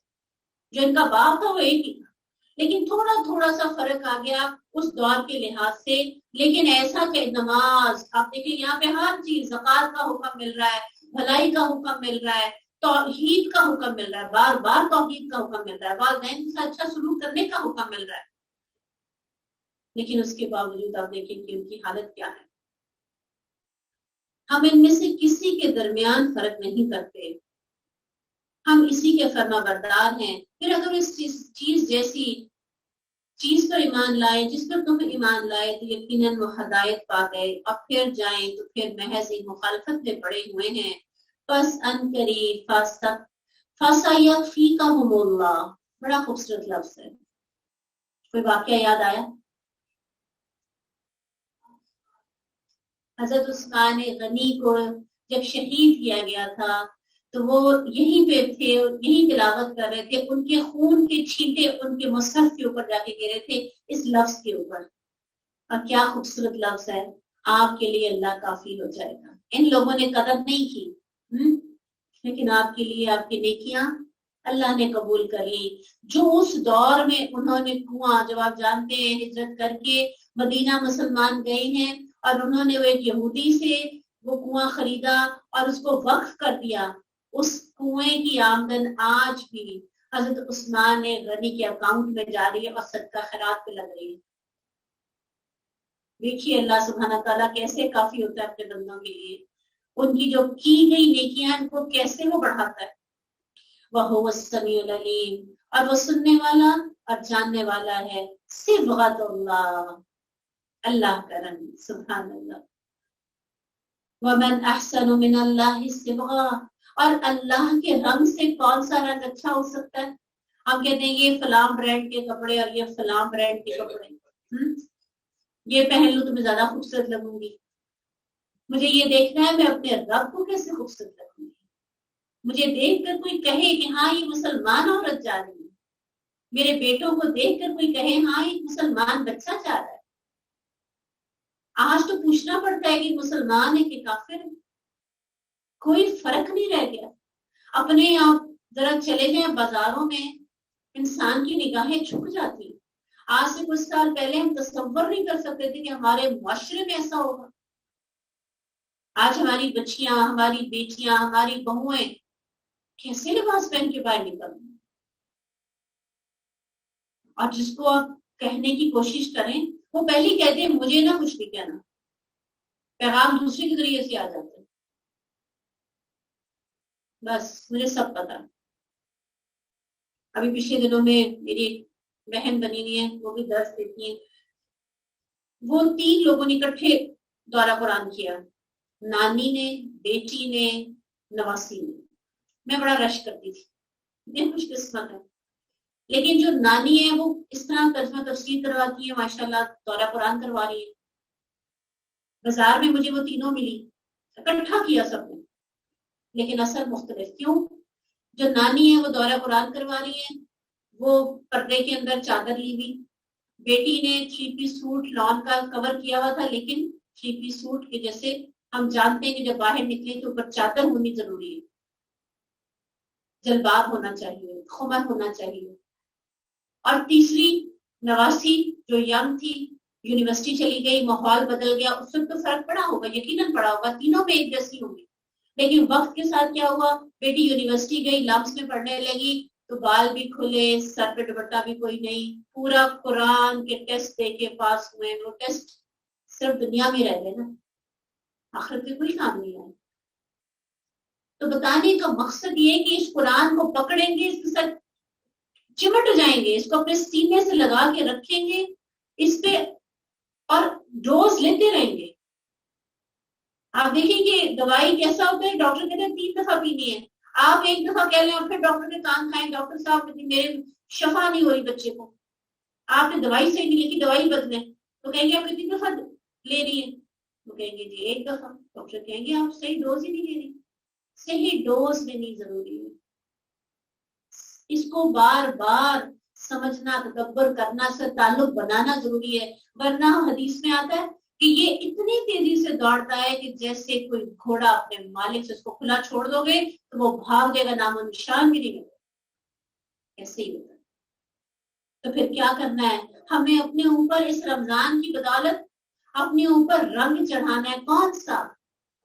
جو ان کا باپ تھا وہ ایک ہی تھا، لیکن تھوڑا تھوڑا سا فرق آ گیا اس دور کے لحاظ سے۔ لیکن ایسا کہ نماز، آپ دیکھیں یہاں پہ ہر چیز، زکوٰۃ کا حکم مل رہا ہے، بھلائی کا حکم مل رہا ہے، توحید کا حکم مل رہا ہے، بار بار توحید کا حکم مل رہا ہے، والدین کے ساتھ اچھا سلوک کرنے کا حکم مل رہا ہے، لیکن اس کے باوجود آپ دیکھیں کہ ان کی حالت کیا ہے۔ ہم ان میں سے کسی کے درمیان فرق نہیں کرتے، ہم اسی کے فرما بردار ہیں۔ پھر اگر اس چیز جیسی چیز پر ایمان لائے جس پر تم ایمان لائے تو یقیناً وہ ہدایت پا گئے، اور پھر جائیں تو پھر محض مخالفت میں پڑے ہوئے ہیں۔ پس ان قریب فَسَيَكْفِيكَهُمُ اللَّهُ، بڑا خوبصورت لفظ ہے۔ کوئی واقعہ یاد آیا؟ حضرت عثمان غنی کو جب شہید کیا گیا تھا تو وہ یہیں پہ تھے، یہیں تلاوت کر رہے تھے، ان کے خون کے چھینٹے ان کے مصحف کے اوپر جا کے گرے تھے اس لفظ کے اوپر، اور کیا خوبصورت لفظ ہے، آپ کے لیے اللہ کافی ہو جائے گا۔ ان لوگوں نے قدر نہیں کی، لیکن آپ کے لیے آپ کی نیکیاں اللہ نے قبول کر لی۔ جو اس دور میں انہوں نے کنواں، جب آپ جانتے ہیں ہجرت کر کے مدینہ مسلمان گئے ہیں اور انہوں نے وہ ایک یہودی سے وہ کنواں خریدا اور اس کو وقف کر دیا، اس کنویں کی آمدن آج بھی حضرت عثمان غنی کے اکاؤنٹ میں جا رہی ہے اور صدقہ خیرات پہ لگ رہی ہے۔ دیکھیے اللہ سبحانہ تعالیٰ کیسے کافی ہوتا ہے اپنے بندوں کے لیے، ان کی جو کی گئی نیکیاں ان کو کیسے وہ بڑھاتا ہے۔ وَهُوَ السَّمِيعُ الْعَلِيمُ، اور وہ سننے والا اور جاننے والا ہے۔ صبغۃ اللہ، اللہ کا رنگ، سبحان اللہ۔ وَمَنْ أَحْسَنُ مِنَ اللَّهِ صِبْغًا، اور اللہ کے رنگ سے کون سا رنگ اچھا ہو سکتا ہے؟ ہم کہتے ہیں یہ فلاں برانڈ کے کپڑے اور یہ فلاں برانڈ کے کپڑے، یہ پہن لوں تو میں زیادہ خوبصورت لگوں گی، مجھے یہ دیکھنا ہے میں اپنے رب کو کیسے خوبصورت لگوں گی، مجھے دیکھ کر کوئی کہے کہ ہاں یہ مسلمان عورت جا رہی ہے، میرے بیٹوں کو دیکھ کر کوئی کہے ہاں یہ مسلمان بچہ جا رہا ہے۔ آج تو پوچھنا پڑتا ہے کہ مسلمان ہے کہ کافر ہے، کوئی فرق نہیں رہ گیا۔ اپنے آپ ذرا چلے جائیں بازاروں میں، انسان کی نگاہیں جھک جاتی ہیں۔ آج سے کچھ سال پہلے ہم تصور نہیں کر سکتے تھے کہ ہمارے معاشرے میں ایسا ہوگا۔ آج ہماری بچیاں، ہماری بیٹیاں، ہماری بہویں کیسے لباس پہن کے باہر نکل رہی ہیں، اور جس کو آپ کہنے کی کوشش کریں وہ پہلے کہتے ہیں مجھے نہ کچھ بھی کہنا، پیغام دوسرے کے ذریعے سے آ جاتے ہیں، بس مجھے سب پتا۔ ابھی پچھلے دنوں میں میری بہن بنی ہوئی ہے، وہ بھی درس دیتی ہیں، وہ 3 لوگوں نے اکٹھے دورہ قرآن کیا، نانی نے، بیٹی نے، نواسی نے۔ میں بڑا رش کرتی تھی، اتنی خوش قسمت ہے، لیکن جو نانی ہے وہ اس طرح ترجمہ تفسیر کرواتی ہے، ماشاءاللہ دورہ قرآن کروا رہی ہے۔ بازار میں مجھے وہ تینوں ملی، اکٹھا کیا سب نے، لیکن اثر مختلف۔ کیوں؟ جو نانی ہے وہ دورہ قرآن کروا رہی ہے، وہ پردے کے اندر چادر لی ہوئی، بیٹی نے 3 پیس سوٹ لان کا کور کیا ہوا تھا، لیکن 3 پیس سوٹ کے جیسے ہم جانتے ہیں کہ جب باہر نکلے تو اوپر چادر ہونی ضروری ہے، جلباب ہونا چاہیے، خمر ہونا چاہیے۔ اور تیسری نواسی جو ینگ تھی، یونیورسٹی چلی گئی، ماحول بدل گیا، اس وقت تو فرق پڑا ہوگا، یقیناً پڑا ہوگا، تینوں میں ایک جیسی ہوں گی، لیکن وقت کے ساتھ کیا ہوا، بیٹی یونیورسٹی گئی، لمس میں پڑھنے لگی تو بال بھی کھلے، سر پہ دوپٹہ بھی کوئی نہیں، پورا قرآن کے ٹیسٹ دے کے پاس ہوئے۔ وہ ٹیسٹ صرف دنیا میں رہ گئے نا، آخرت میں کوئی کام نہیں آئے۔ تو بتانے کا مقصد یہ کہ اس قرآن کو پکڑیں گے، اس کے ساتھ چمٹ جائیں گے، اس کو اپنے سینے سے لگا کے رکھیں گے اس پہ اور ڈوز لیتے رہیں گے۔ آپ دیکھیں کہ دوائی کیسا ہوتا ہے، ڈاکٹر کہتے ہیں 3 دفعہ پینی ہے، آپ 1 دفعہ کہہ لیں اور پھر ڈاکٹر کے کان کھائیں، ڈاکٹر صاحب میرے شفا نہیں ہو رہی بچے کو، آپ نے دوائی صحیح نہیں لکھی، دوائی بدلیں، تو کہیں گے آپ کتنی دفعہ لے رہی ہیں، تو کہیں گے جی 1 دفعہ، ڈاکٹر کہیں گے آپ صحیح ڈوز ہی نہیں لے رہی۔ صحیح ڈوز لینی ضروری ہے، اس کو بار بار سمجھنا، تدبر کرنا، سے تعلق بنانا ضروری ہے، ورنہ حدیث میں آتا ہے کہ یہ اتنی تیزی سے دوڑتا ہے کہ جیسے کوئی گھوڑا اپنے مالک سے، اس کو کھلا چھوڑ دو گے تو وہ بھاگ جائے گا، نام و نشان بھی نہیں ہوگا، ایسے ہی ہوتا ہے۔ تو پھر کیا کرنا ہے، ہمیں اپنے اوپر اس رمضان کی بدولت اپنے اوپر رنگ چڑھانا ہے، کون سا؟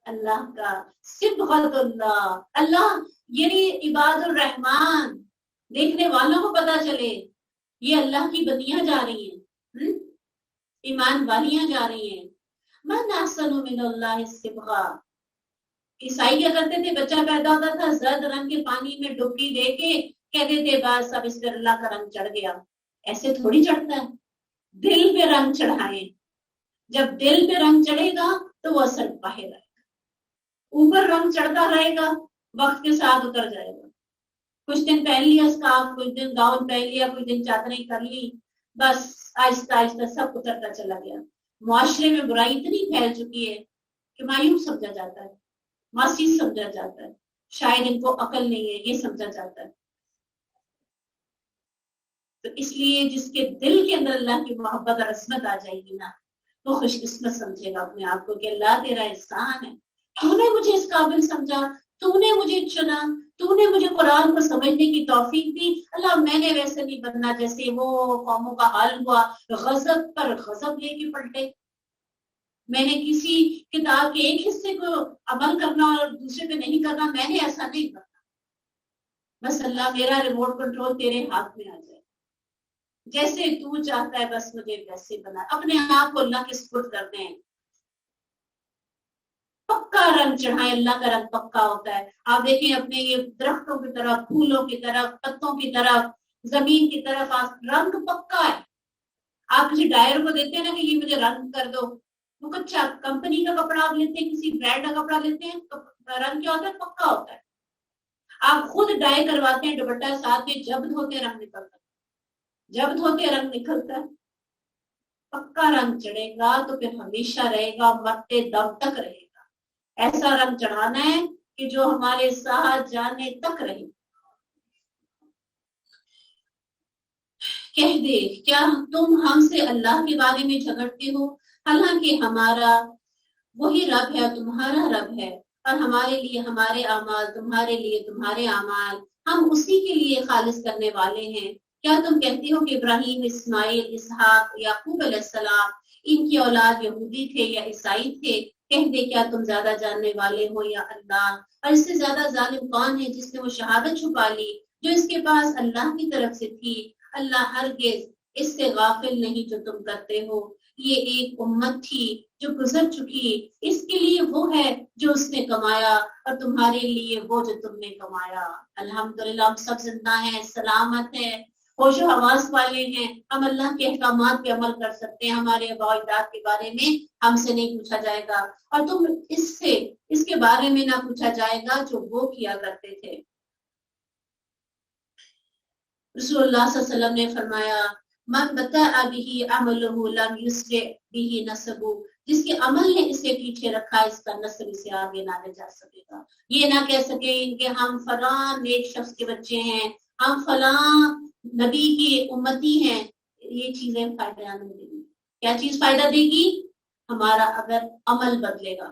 اللہ کا، صبغت اللہ، اللہ یعنی عباد الرحمان، دیکھنے والوں کو پتا چلے یہ اللہ کی بندیاں جا رہی ہیں، ایمان والیاں جا رہی ہیں۔ من احسن من اللہ صبغا، عیسائی کیا کرتے تھے، بچہ پیدا ہوتا تھا زرد رنگ کے پانی میں ڈبکی دے کے کہتے تھے بس اب اس پر اللہ کا رنگ چڑھ گیا، ایسے تھوڑی چڑھتا ہے، دل پہ رنگ چڑھائیں، جب دل پہ رنگ چڑھے گا تو وہ اثر باہر آئے گا، اوپر رنگ چڑھتا رہے گا، وقت کے ساتھ اتر جائے گا، کچھ دن پہن لیا اسکارف، کچھ دن گاؤن پہن لیا، کچھ دن چادریں کر لی، بس آہستہ آہستہ سب اترتا چلا گیا۔ معاشرے میں برائی اتنی پھیل چکی ہے کہ مایوس سمجھا جاتا ہے، معصیت سمجھا جاتا ہے، شاید ان کو عقل نہیں ہے یہ سمجھا جاتا ہے۔ تو اس لیے جس کے دل کے اندر اللہ کی محبت اور عصمت آ جائے گی نا، وہ خوش قسمت سمجھے گا اپنے آپ کو کہ اللہ تیرا احسان ہے، تو نے مجھے اس قابل سمجھا، تو نے مجھے چنا، تو نے مجھے قرآن کو سمجھنے کی توفیق دی، اللہ میں نے ویسے نہیں بننا جیسے وہ قوموں کا حال ہوا، غضب پر غضب لے کے پلٹے، میں نے کسی کتاب کے ایک حصے کو عمل کرنا اور دوسرے پہ نہیں کرنا، میں نے ایسا نہیں کرنا، بس اللہ میرا ریموٹ کنٹرول تیرے ہاتھ میں آ جائے، جیسے تو چاہتا ہے بس مجھے ویسے بنا، اپنے آپ کو اللہ کے سپرد کر دیں، پکا رنگ چڑھائیں، اللہ کا رنگ پکا ہوتا ہے۔ آپ دیکھیں اپنے یہ درختوں کی طرف، پھولوں کی طرف، پتوں کی طرف، زمین کی طرف رنگ پکا ہے۔ آپ کسی ڈائر کو دیتے ہیں نا کہ یہ مجھے رنگ کر دو، وہ اچھا کمپنی کا کپڑا آپ لیتے ہیں، کسی برانڈ کا کپڑا لیتے ہیں، رنگ کیا ہوتا ہے؟ پکا ہوتا ہے۔ آپ خود ڈائی کرواتے ہیں دوپٹہ ساتھ میں، جب دھوتے رنگ نکلتا ہے، جب دھوتے رنگ نکلتا ہے، پکا رنگ چڑھے گا تو پھر ہمیشہ رہے گا، مرتے دم تک رہے گا۔ ایسا رنگ چڑھانا ہے کہ جو ہمارے ساتھ جانے تک رہے۔ کہہ دے کیا تم ہم سے اللہ کے بارے میں جھگڑتے ہو، حالانکہ ہمارا وہی رب ہے، تمہارا رب ہے، اور ہمارے لیے ہمارے اعمال، تمہارے لیے تمہارے اعمال، ہم اسی کے لیے خالص کرنے والے ہیں۔ کیا تم کہتے ہو کہ ابراہیم، اسماعیل، اسحاق، یعقوب علیہ السلام ان کی اولاد یہودی تھے یا عیسائی تھے؟ کہہ دے کیا تم زیادہ جاننے والے ہو یا اللہ، اور اس سے زیادہ ظالم کون ہے جس نے وہ شہادت چھپا لی جو اس کے پاس اللہ کی طرف سے تھی، اللہ ہرگز اس سے غافل نہیں جو تم کرتے ہو۔ یہ ایک امت تھی جو گزر چکی، اس کے لیے وہ ہے جو اس نے کمایا اور تمہارے لیے وہ جو تم نے کمایا۔ الحمدللہ ہم سب زندہ ہیں، سلامت ہیں، ہوش و حواس والے ہیں، ہم اللہ کے احکامات پہ عمل کر سکتے ہیں، ہمارے آباء و اجداد کے بارے میں ہم سے نہیں پوچھا جائے گا، اور تم اس کے بارے میں نہ پوچھا جائے گا جو وہ کیا کرتے تھے۔ رسول اللہ صلی اللہ علیہ وسلم نے فرمایا من بطأ به عمله لم يسرع به نسبه، جس کے عمل نے اسے پیچھے رکھا اس کا نسب اسے آگے نہ لے جا سکے گا، یہ نہ کہہ سکے کہ ہم فلاں نیک شخص کے بچے ہیں، ہم فلاں نبی کی امتی ہیں، یہ چیزیں فائدہ نہیں دے گی۔ کیا چیز فائدہ دے گی؟ ہمارا اگر عمل بدلے گا۔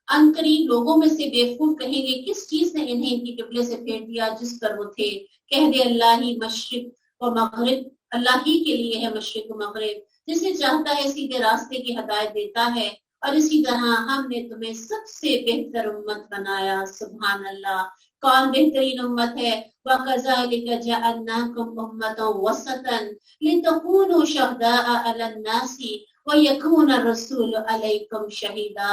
عنقریب لوگوں میں سے بیوقوف کہیں گے کس چیز نے انہیں ان کی قبلے سے پھیر دیا جس پر وہ تھے؟ کہہ دے اللہ ہی مشرق و مغرب، اللہ ہی کے لیے ہے مشرق و مغرب، جسے چاہتا ہے سیدھے راستے کی ہدایت دیتا ہے، اور اسی طرح ہم نے تمہیں سب سے بہتر امت بنایا۔ سبحان اللہ، کون بہترین امت ہے؟ وَكَذَلِكَ جَعَلْنَاكُمْ أُمَّةً وَسَطًا لِتَكُونُوا شُهَدَاءَ عَلَى النَّاسِ وَيَكُونَ الرَّسُولُ عَلَيْكُمْ شَهِيدًا۔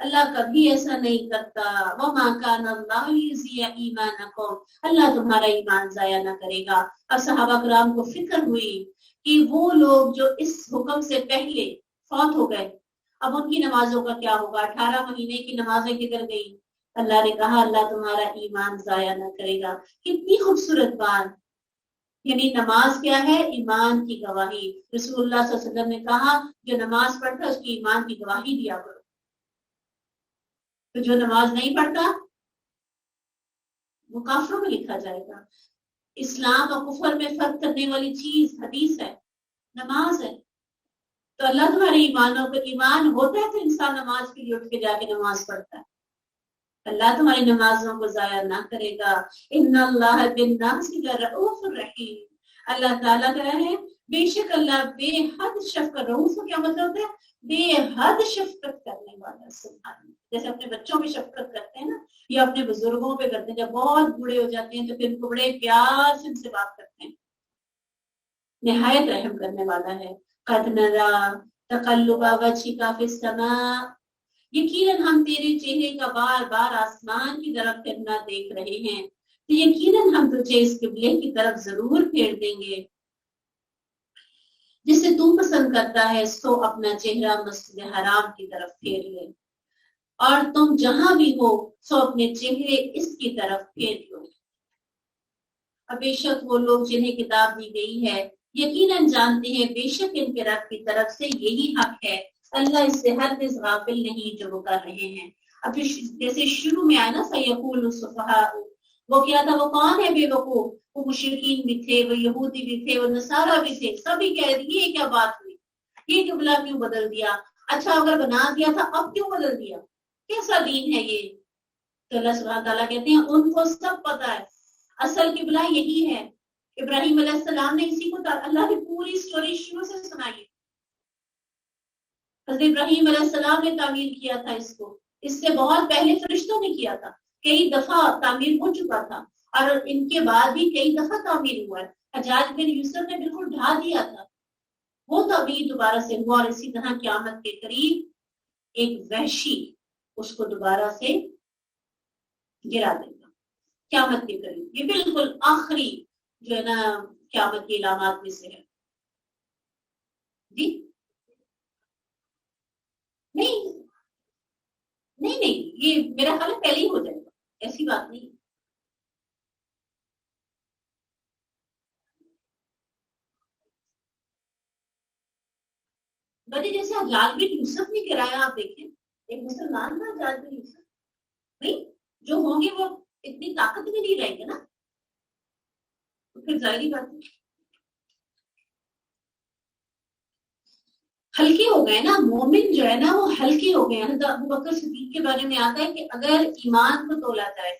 اللہ کبھی ایسا نہیں کرتا. وَمَا كَانَ اللَّهُ لِيُضِيعَ إِيمَانَكُمْ, اللہ تمہارا ایمان ضائع نہ کرے گا. اب صحابہ کرام کو فکر ہوئی کہ وہ لوگ جو اس حکم سے پہلے فوت ہو گئے, اب ان کی نمازوں کا کیا ہوگا؟ 18 مہینے کی نمازیں کدھر گئی؟ اللہ نے کہا اللہ تمہارا ایمان ضائع نہ کرے گا. کتنی خوبصورت بات. یعنی نماز کیا ہے؟ ایمان کی گواہی. رسول اللہ صلی اللہ علیہ وسلم نے کہا جو نماز پڑھتا ہے اس کی ایمان کی گواہی دیا کرو. تو جو نماز نہیں پڑھتا وہ کافروں میں لکھا جائے گا. اسلام اور کفر میں فرق کرنے والی چیز حدیث ہے, نماز ہے. تو اللہ تمہارے ایمانوں کو ایمان ہوتا ہے تو انسان نماز کے لیے اٹھ کے جا کے نماز پڑھتا ہے. اللہ تمہاری نمازوں کو ضائع نہ کرے گا. ان اللہ بالناس لرؤوف الرحیم, اللہ تعالیٰ کہہ رہے ہیں بے شک اللہ بے حد شفقت. رؤوف کیا مطلب ہوتا ہے؟ بے حد شفقت کرنے والا. سبحان اللہ. جیسے اپنے بچوں پہ شفقت کرتے ہیں نا, یا اپنے بزرگوں پہ کرتے ہیں, جب بہت بوڑھے ہو جاتے ہیں تو پھر ان کو بڑے پیار سے ان سے بات کرتے ہیں. نہایت رحم کرنے والا ہے. قد نرا تقلب وجهك في السماء, یقیناً ہم تیرے چہرے کا بار بار آسمان کی طرف پھرنا دیکھ رہے ہیں, تو یقیناً ہم تجھے اس قبلے کی طرف ضرور پھیر دیں گے جسے تو پسند کرتا ہے, سو اپنا چہرہ مسجد حرام کی طرف پھیر لے, اور تم جہاں بھی ہو سو اپنے چہرے اس کی طرف پھیر لو. اب بے شک وہ لوگ جنہیں کتاب دی گئی ہے یقیناً جانتے ہیں بے شک ان کے رب کی طرف سے یہی حق ہے, اللہ اس سے ہرگز غافل نہیں جو وہ کر رہے ہیں. اب جیسے شروع میں آیا نا سیقول السفہاء, وہ کیا تھا؟ وہ کون ہے بے وقوف؟ وہ مشرکین بھی تھے, وہ یہودی بھی تھے, وہ نصارہ بھی تھے. سبھی کہہ رہے یہ کیا بات ہوئی, یہ قبلہ کیوں بدل دیا؟ اچھا اگر بنا دیا تھا اب کیوں بدل دیا؟ کیسا دین ہے یہ؟ تو اللہ سبحانہ تعالیٰ کہتے ہیں ان کو سب پتا ہے, اصل قبلہ یہی ہے. ابراہیم علیہ السلام نے اسی کو اللہ کی پوری سٹوری شروع سے سنائی. حضرت ابراہیم علیہ السلام نے تعمیر کیا تھا اس کو, اس سے بہت پہلے فرشتوں نے کیا تھا, کئی دفعہ تعمیر ہو چکا تھا, اور ان کے بعد بھی کئی دفعہ تعمیر ہوا ہے. حجاج بن یوسف نے بالکل ڈھا دیا تھا, وہ تعمیر دوبارہ سے ہوا, اور اسی طرح قیامت کے قریب ایک وحشی اس کو دوبارہ سے گرا دے گا قیامت کے قریب. یہ بالکل آخری جو ہے نا قیامت کی علامات میں سے ہے. جی نہیں نہیں نہیں, یہ میرا خیال ہے پہلے ہی ہو جائے گا, ایسی بات نہیں. بڑے جیسے حجاج بن یوسف نے کرایا, آپ دیکھیں ایک مسلمان تھا حجاج بن یوسف, نہیں جو ہوں گے وہ اتنی طاقت میں نہیں رہیں گے نا, تو پھر ظاہری بات ہے ہلکے ہو گئے نا. مومن جو ہے نا وہ ہلکے ہو گئے. حضرت ابو بکر صدیق کے بارے میں آتا ہے کہ اگر ایمان کو تولا جائے,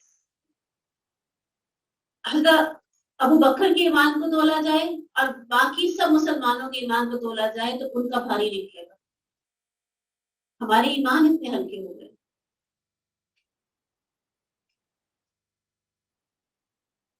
حضرت ابو بکر کے ایمان کو تولا جائے اور باقی سب مسلمانوں کے ایمان کو تولا جائے تو ان کا بھاری نکلے گا. ہمارے ایمان اتنے ہلکے ہو گئے.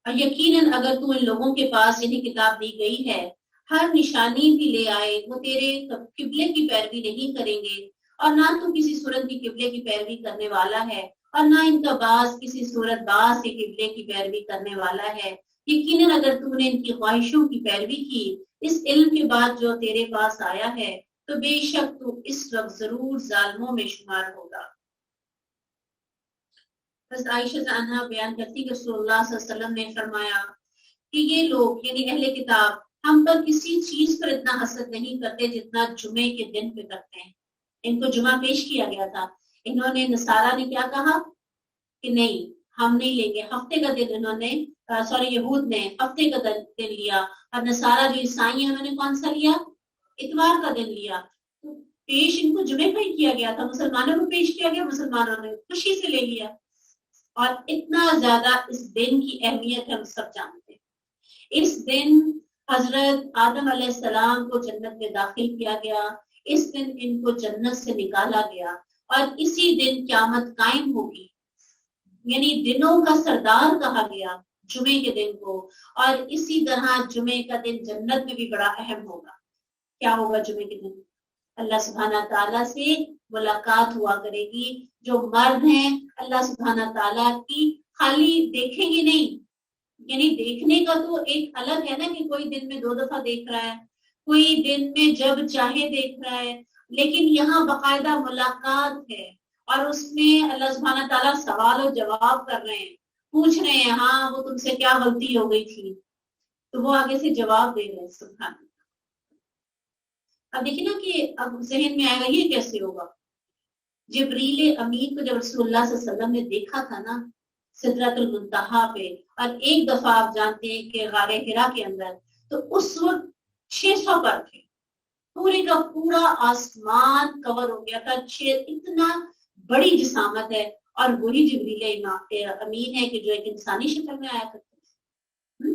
اور یقیناً اگر تو ان لوگوں کے پاس انہیں کتاب دی گئی ہے ہر نشانی بھی لے آئے, وہ تیرے قبلے کی پیروی نہیں کریں گے, اور نہ تو کسی صورت کی قبلے کی پیروی کرنے والا ہے, اور نہ ان کا باز کسی صورت باز کے قبلے کی پیروی کرنے والا ہے. یقیناً اگر تم نے ان کی خواہشوں کی پیروی کی اس علم کے بعد جو تیرے پاس آیا ہے تو بے شک تو اس وقت ضرور ظالموں میں شمار ہوگا. حضرت عائشہ عنہا بیان کرتی کہ رسول اللہ صلی اللہ علیہ وسلم نے فرمایا کہ یہ لوگ یعنی اہل کتاب ہم پر کسی چیز پر اتنا حسد نہیں کرتے جتنا جمعے کے دن پہ کرتے ہیں. ان کو جمعہ پیش کیا گیا تھا, انہوں نے نصارہ نے کیا کہا کہ نہیں ہم نہیں لیں گے, ہفتے کا دن انہوں نے یہود نے ہفتے کا دن لیا, اور نصارہ جو عیسائی ہیں انہوں نے کون سا لیا؟ اتوار کا دن لیا. تو پیش ان کو جمعے کا ہی کیا گیا تھا, مسلمانوں کو پیش کیا گیا, مسلمانوں نے خوشی سے لے لیا. اور اتنا زیادہ اس دن کی اہمیت ہم سب جانتے ہیں. اس دن حضرت آدم علیہ السلام کو جنت میں داخل کیا گیا, اس دن ان کو جنت سے نکالا گیا, اور اسی دن قیامت قائم ہوگی. یعنی دنوں کا سردار کہا گیا جمعے کے دن کو, اور اسی طرح جمعے کا دن جنت میں بھی بڑا اہم ہوگا. کیا ہوگا جمعے کے دن؟ اللہ سبحانہ تعالیٰ سے ملاقات ہوا کرے گی. جو مرد ہیں اللہ سبحانہ تعالیٰ کی خالی دیکھیں گے نہیں، یعنی دیکھنے کا تو ایک الگ ہے نا کہ کوئی دن میں 2 دفعہ دیکھ رہا ہے، کوئی دن میں جب چاہے دیکھ رہا ہے، لیکن یہاں باقاعدہ ملاقات ہے اور اس میں اللہ سبحانہ تعالیٰ سوال و جواب کر رہے ہیں، پوچھ رہے ہیں ہاں وہ تم سے کیا غلطی ہو گئی تھی، تو وہ آگے سے جواب دے رہے ہیں. سبحان اللہ. اب دیکھیں نا کہ اب ذہن میں آئے گا یہ کیسے ہوگا. جبریل امین کو جب رسول اللہ صلی اللہ علیہ وسلم نے دیکھا تھا نا سدرۃ المنتہا پہ، اور ایک دفعہ آپ جانتے ہیں کہ غار حرا کے اندر تو اس وقت 600 پر تھے، پورے کا پورا آسمان کور ہو گیا تھا، اتنا بڑی جسامت ہے، اور وہی جبریل امین ہے کہ جو ایک انسانی شکل میں آیا کرتے ہیں.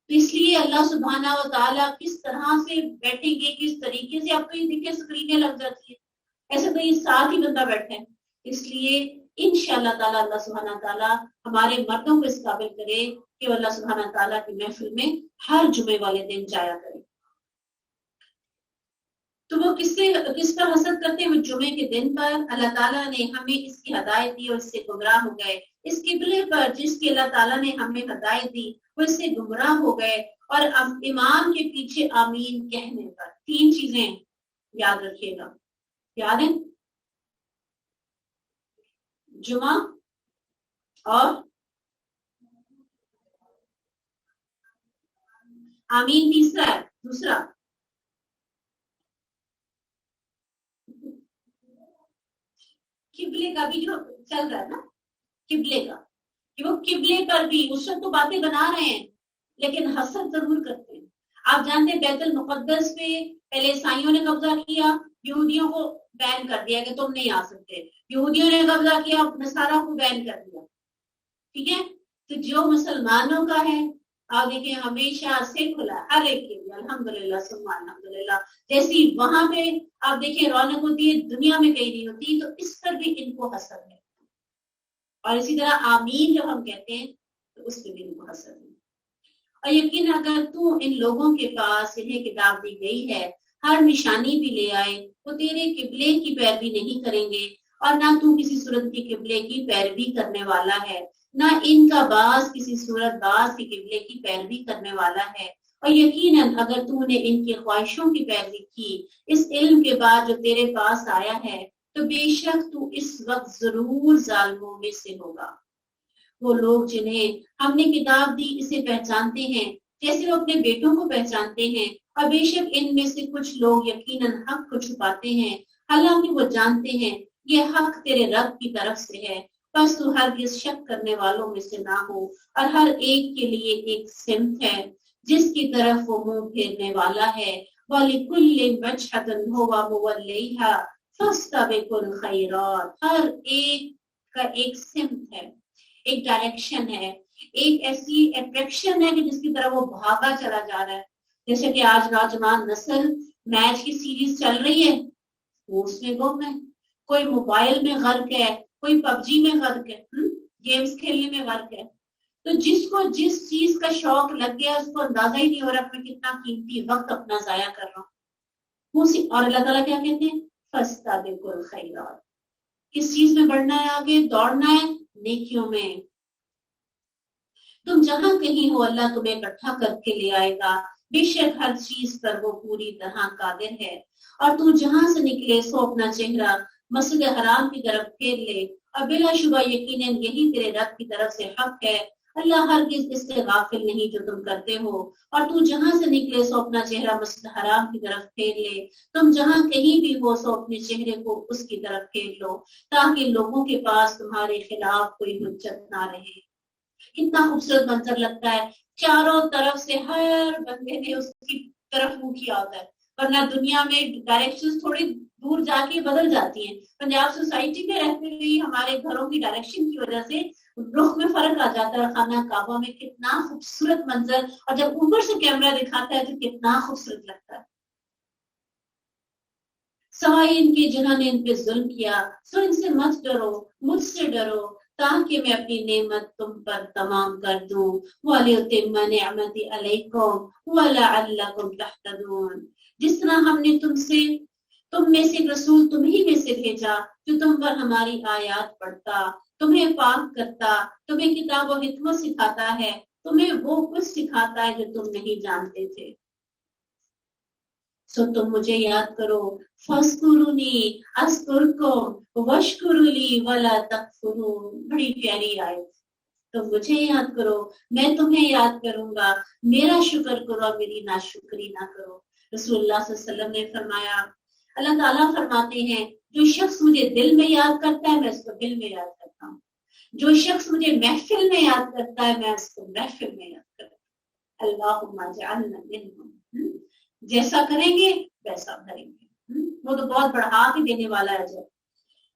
تو اس لیے اللہ سبحانہ و تعالیٰ کس طرح سے بیٹھیں گے، کس طریقے سے، آپ کو یہ دیکھیں اسکرینیں لگ جاتی ہے، ایسے تو یہ ساتھ ہی بندہ بیٹھے. اس لیے انشاءاللہ تعالیٰ اللہ سبحانہ تعالیٰ ہمارے مردوں کو اس قابل کرے کہ وہ اللہ سبحانہ تعالیٰ کی محفل میں ہر جمعے والے دن جایا کرے. تو وہ کس پر حسد کرتے ہیں؟ وہ جمعے کے دن پر. اللہ تعالیٰ نے ہمیں اس کی ہدایت دی اور اس سے گمراہ ہو گئے. اس قبلے پر جس کی اللہ تعالیٰ نے ہمیں ہدایت دی وہ اس سے گمراہ ہو گئے، اور امام کے پیچھے آمین کہنے پر 3 چیزیں یاد رکھیے گا. یاد ہے؟ جمعہ اور آمین تیسرا ہے. دوسرا قبلے کا بھی جو چل رہا ہے نا، قبلے کا، کہ وہ قبلے پر بھی اس وقت تو باتیں بنا رہے ہیں لیکن حسد ضرور کرتے ہیں. آپ جانتے ہیں بیت المقدس پہ پہلے عیسائیوں نے قبضہ کیا، یہودیوں کو بین کر دیا کہ تم نہیں آ سکتے، یہودیوں نے قبضہ کیا، نصارہ کو بین کر دیا. ٹھیک ہے، تو جو مسلمانوں کا ہے آپ دیکھیں ہمیشہ سے کھلا ہر ایک کے لیے، الحمدللہ ثم الحمدللہ. جیسی وہاں پہ آپ دیکھیں رونق ہوتی ہے دنیا میں کہیں نہیں ہوتی، تو اس پر بھی ان کو حسد ہے. اور اسی طرح آمین جب ہم کہتے ہیں تو اس پہ بھی ان کو حسد ہے. اور یقین اگر تو ان لوگوں کے پاس انہیں کتاب دی گئی ہے، ہر نشانی بھی لے آئے، وہ تیرے قبلے کی پیروی نہیں کریں گے، اور نہ تو کسی صورت کی قبلے کی پیروی کرنے والا ہے، نہ ان کا باز کسی صورت باز کی قبلے کی پیروی کرنے والا ہے. اور یقیناً اگر تو نے ان کی خواہشوں کی پیروی کی اس علم کے بعد جو تیرے پاس آیا ہے، تو بے شک تو اس وقت ضرور ظالموں میں سے ہوگا. وہ لوگ جنہیں ہم نے کتاب دی اسے پہچانتے ہیں جیسے وہ اپنے بیٹوں کو پہچانتے ہیں، اور بے شک ان میں سے کچھ لوگ یقیناً حق کو چھپاتے ہیں، حالانکہ وہ جانتے ہیں یہ حق تیرے رب کی طرف سے ہے. بس تو ہرگز شک کرنے والوں میں سے نہ ہو، اور ہر ایک کے لیے ایک سمت ہے جس کی طرف وہ منہ پھیرنے والا ہے. وَلِكُلِّ مَشْهَدٌ هُوَ مُوَلِّيهَا فَاسْتَبِقُوا الْخَيْرَاتِ. ہر ایک کا ایک سمت ہے، ایک ڈائریکشن ہے، ایک ایسی اٹریکشن ہے کہ جس کی طرف وہ بھاگا چلا جا رہا ہے. جیسے کہ آج نوجوان نسل میچ کی سیریز چل رہی ہے، وہ اس میں گم ہے، کوئی موبائل میں غرق ہے، کوئی پب جی میں غرق ہے، گیمز کھیلنے میں غرق ہے. تو جس کو جس چیز کا شوق لگ گیا اس کو اندازہ ہی نہیں ہو رہا میں کتنا قیمتی وقت اپنا ضائع کر رہا ہوں. اور اللہ تعالیٰ کیا کہتے ہیں؟ فاستبقوا الخیرات. کس چیز میں بڑھنا ہے؟ آگے دوڑنا ہے نیکیوں میں. تم جہاں کہیں ہو اللہ تمہیں اکٹھا کر کے لے آئے گا، بے شک ہر چیز پر وہ پوری طرح قادر ہے. اور تو جہاں سے نکلے سو اپنا چہرہ مسجد حرام کی طرف پھیر لے، اور بلا شبہ یقیناً یہی تیرے رب کی طرف سے حق ہے. اللہ ہرگز اس سے غافل نہیں جو تم کرتے ہو. اور تو جہاں سے نکلے سو اپنا چہرہ مسجد حرام کی طرف پھیر لے، تم جہاں کہیں بھی ہو سو اپنے چہرے کو اس کی طرف پھیر لو، تاکہ لوگوں کے پاس تمہارے خلاف کوئی حجت نہ رہے. کتنا خوبصورت منظر لگتا ہے، چاروں طرف سے ہر بندے نے اس کی طرف منہ کیا ہوتا ہے. ورنہ دنیا میں ڈائریکشن تھوڑی دور جا کے بدل جاتی ہیں. پنجاب سوسائٹی میں رہتے ہوئے ہمارے گھروں کی ڈائریکشن کی وجہ سے رخ میں فرق آ جاتا ہے. خانہ کعبہ میں کتنا خوبصورت منظر، اور جب اوپر سے کیمرہ دکھاتا ہے تو کتنا خوبصورت لگتا ہے. سوائے ان کے جنہوں نے ان پہ ظلم کیا، سو ان سے مت ڈرو، مجھ سے ڈرو تاکہ میں اپنی نعمت تم پر تمام کر دوں. وَلِأُتِمَّ نِعْمَتِي عَلَيْكُمْ وَلَعَلَّكُمْ تَهْتَدُونَ. جس طرح ہم نے تم میں سے رسول تمہیں میں سے بھیجا جو تم پر ہماری آیات پڑھتا، تمہیں پاک کرتا، تمہیں کتاب و حکمت سکھاتا ہے، تمہیں وہ کچھ سکھاتا ہے جو تم نہیں جانتے تھے۔ سو تم مجھے یاد کرو، فَاذْكُرُونِي أَذْكُرْكُمْ وَاشْكُرُوا لِي وَلَا تَكْفُرُونَ۔ بڑی پیاری آیت۔ تم مجھے یاد کرو، میں تمہیں یاد کروں گا، میرا شکر کرو، میری ناشکری نہ کرو۔ رسول اللہ صلی اللہ علیہ وسلم نے فرمایا، اللہ تعالیٰ فرماتے ہیں جو شخص مجھے دل میں یاد کرتا ہے میں اس کو دل میں یاد کرتا ہوں، جو شخص مجھے محفل میں یاد کرتا ہے میں اس کو محفل میں یاد کرتا ہوں۔ اللہم اجعلنا منہم۔ جیسا کریں گے ویسا بھریں گے۔ وہ تو بہت بڑھا کے دینے والا ہے۔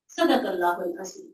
صدق اللہ العظیم۔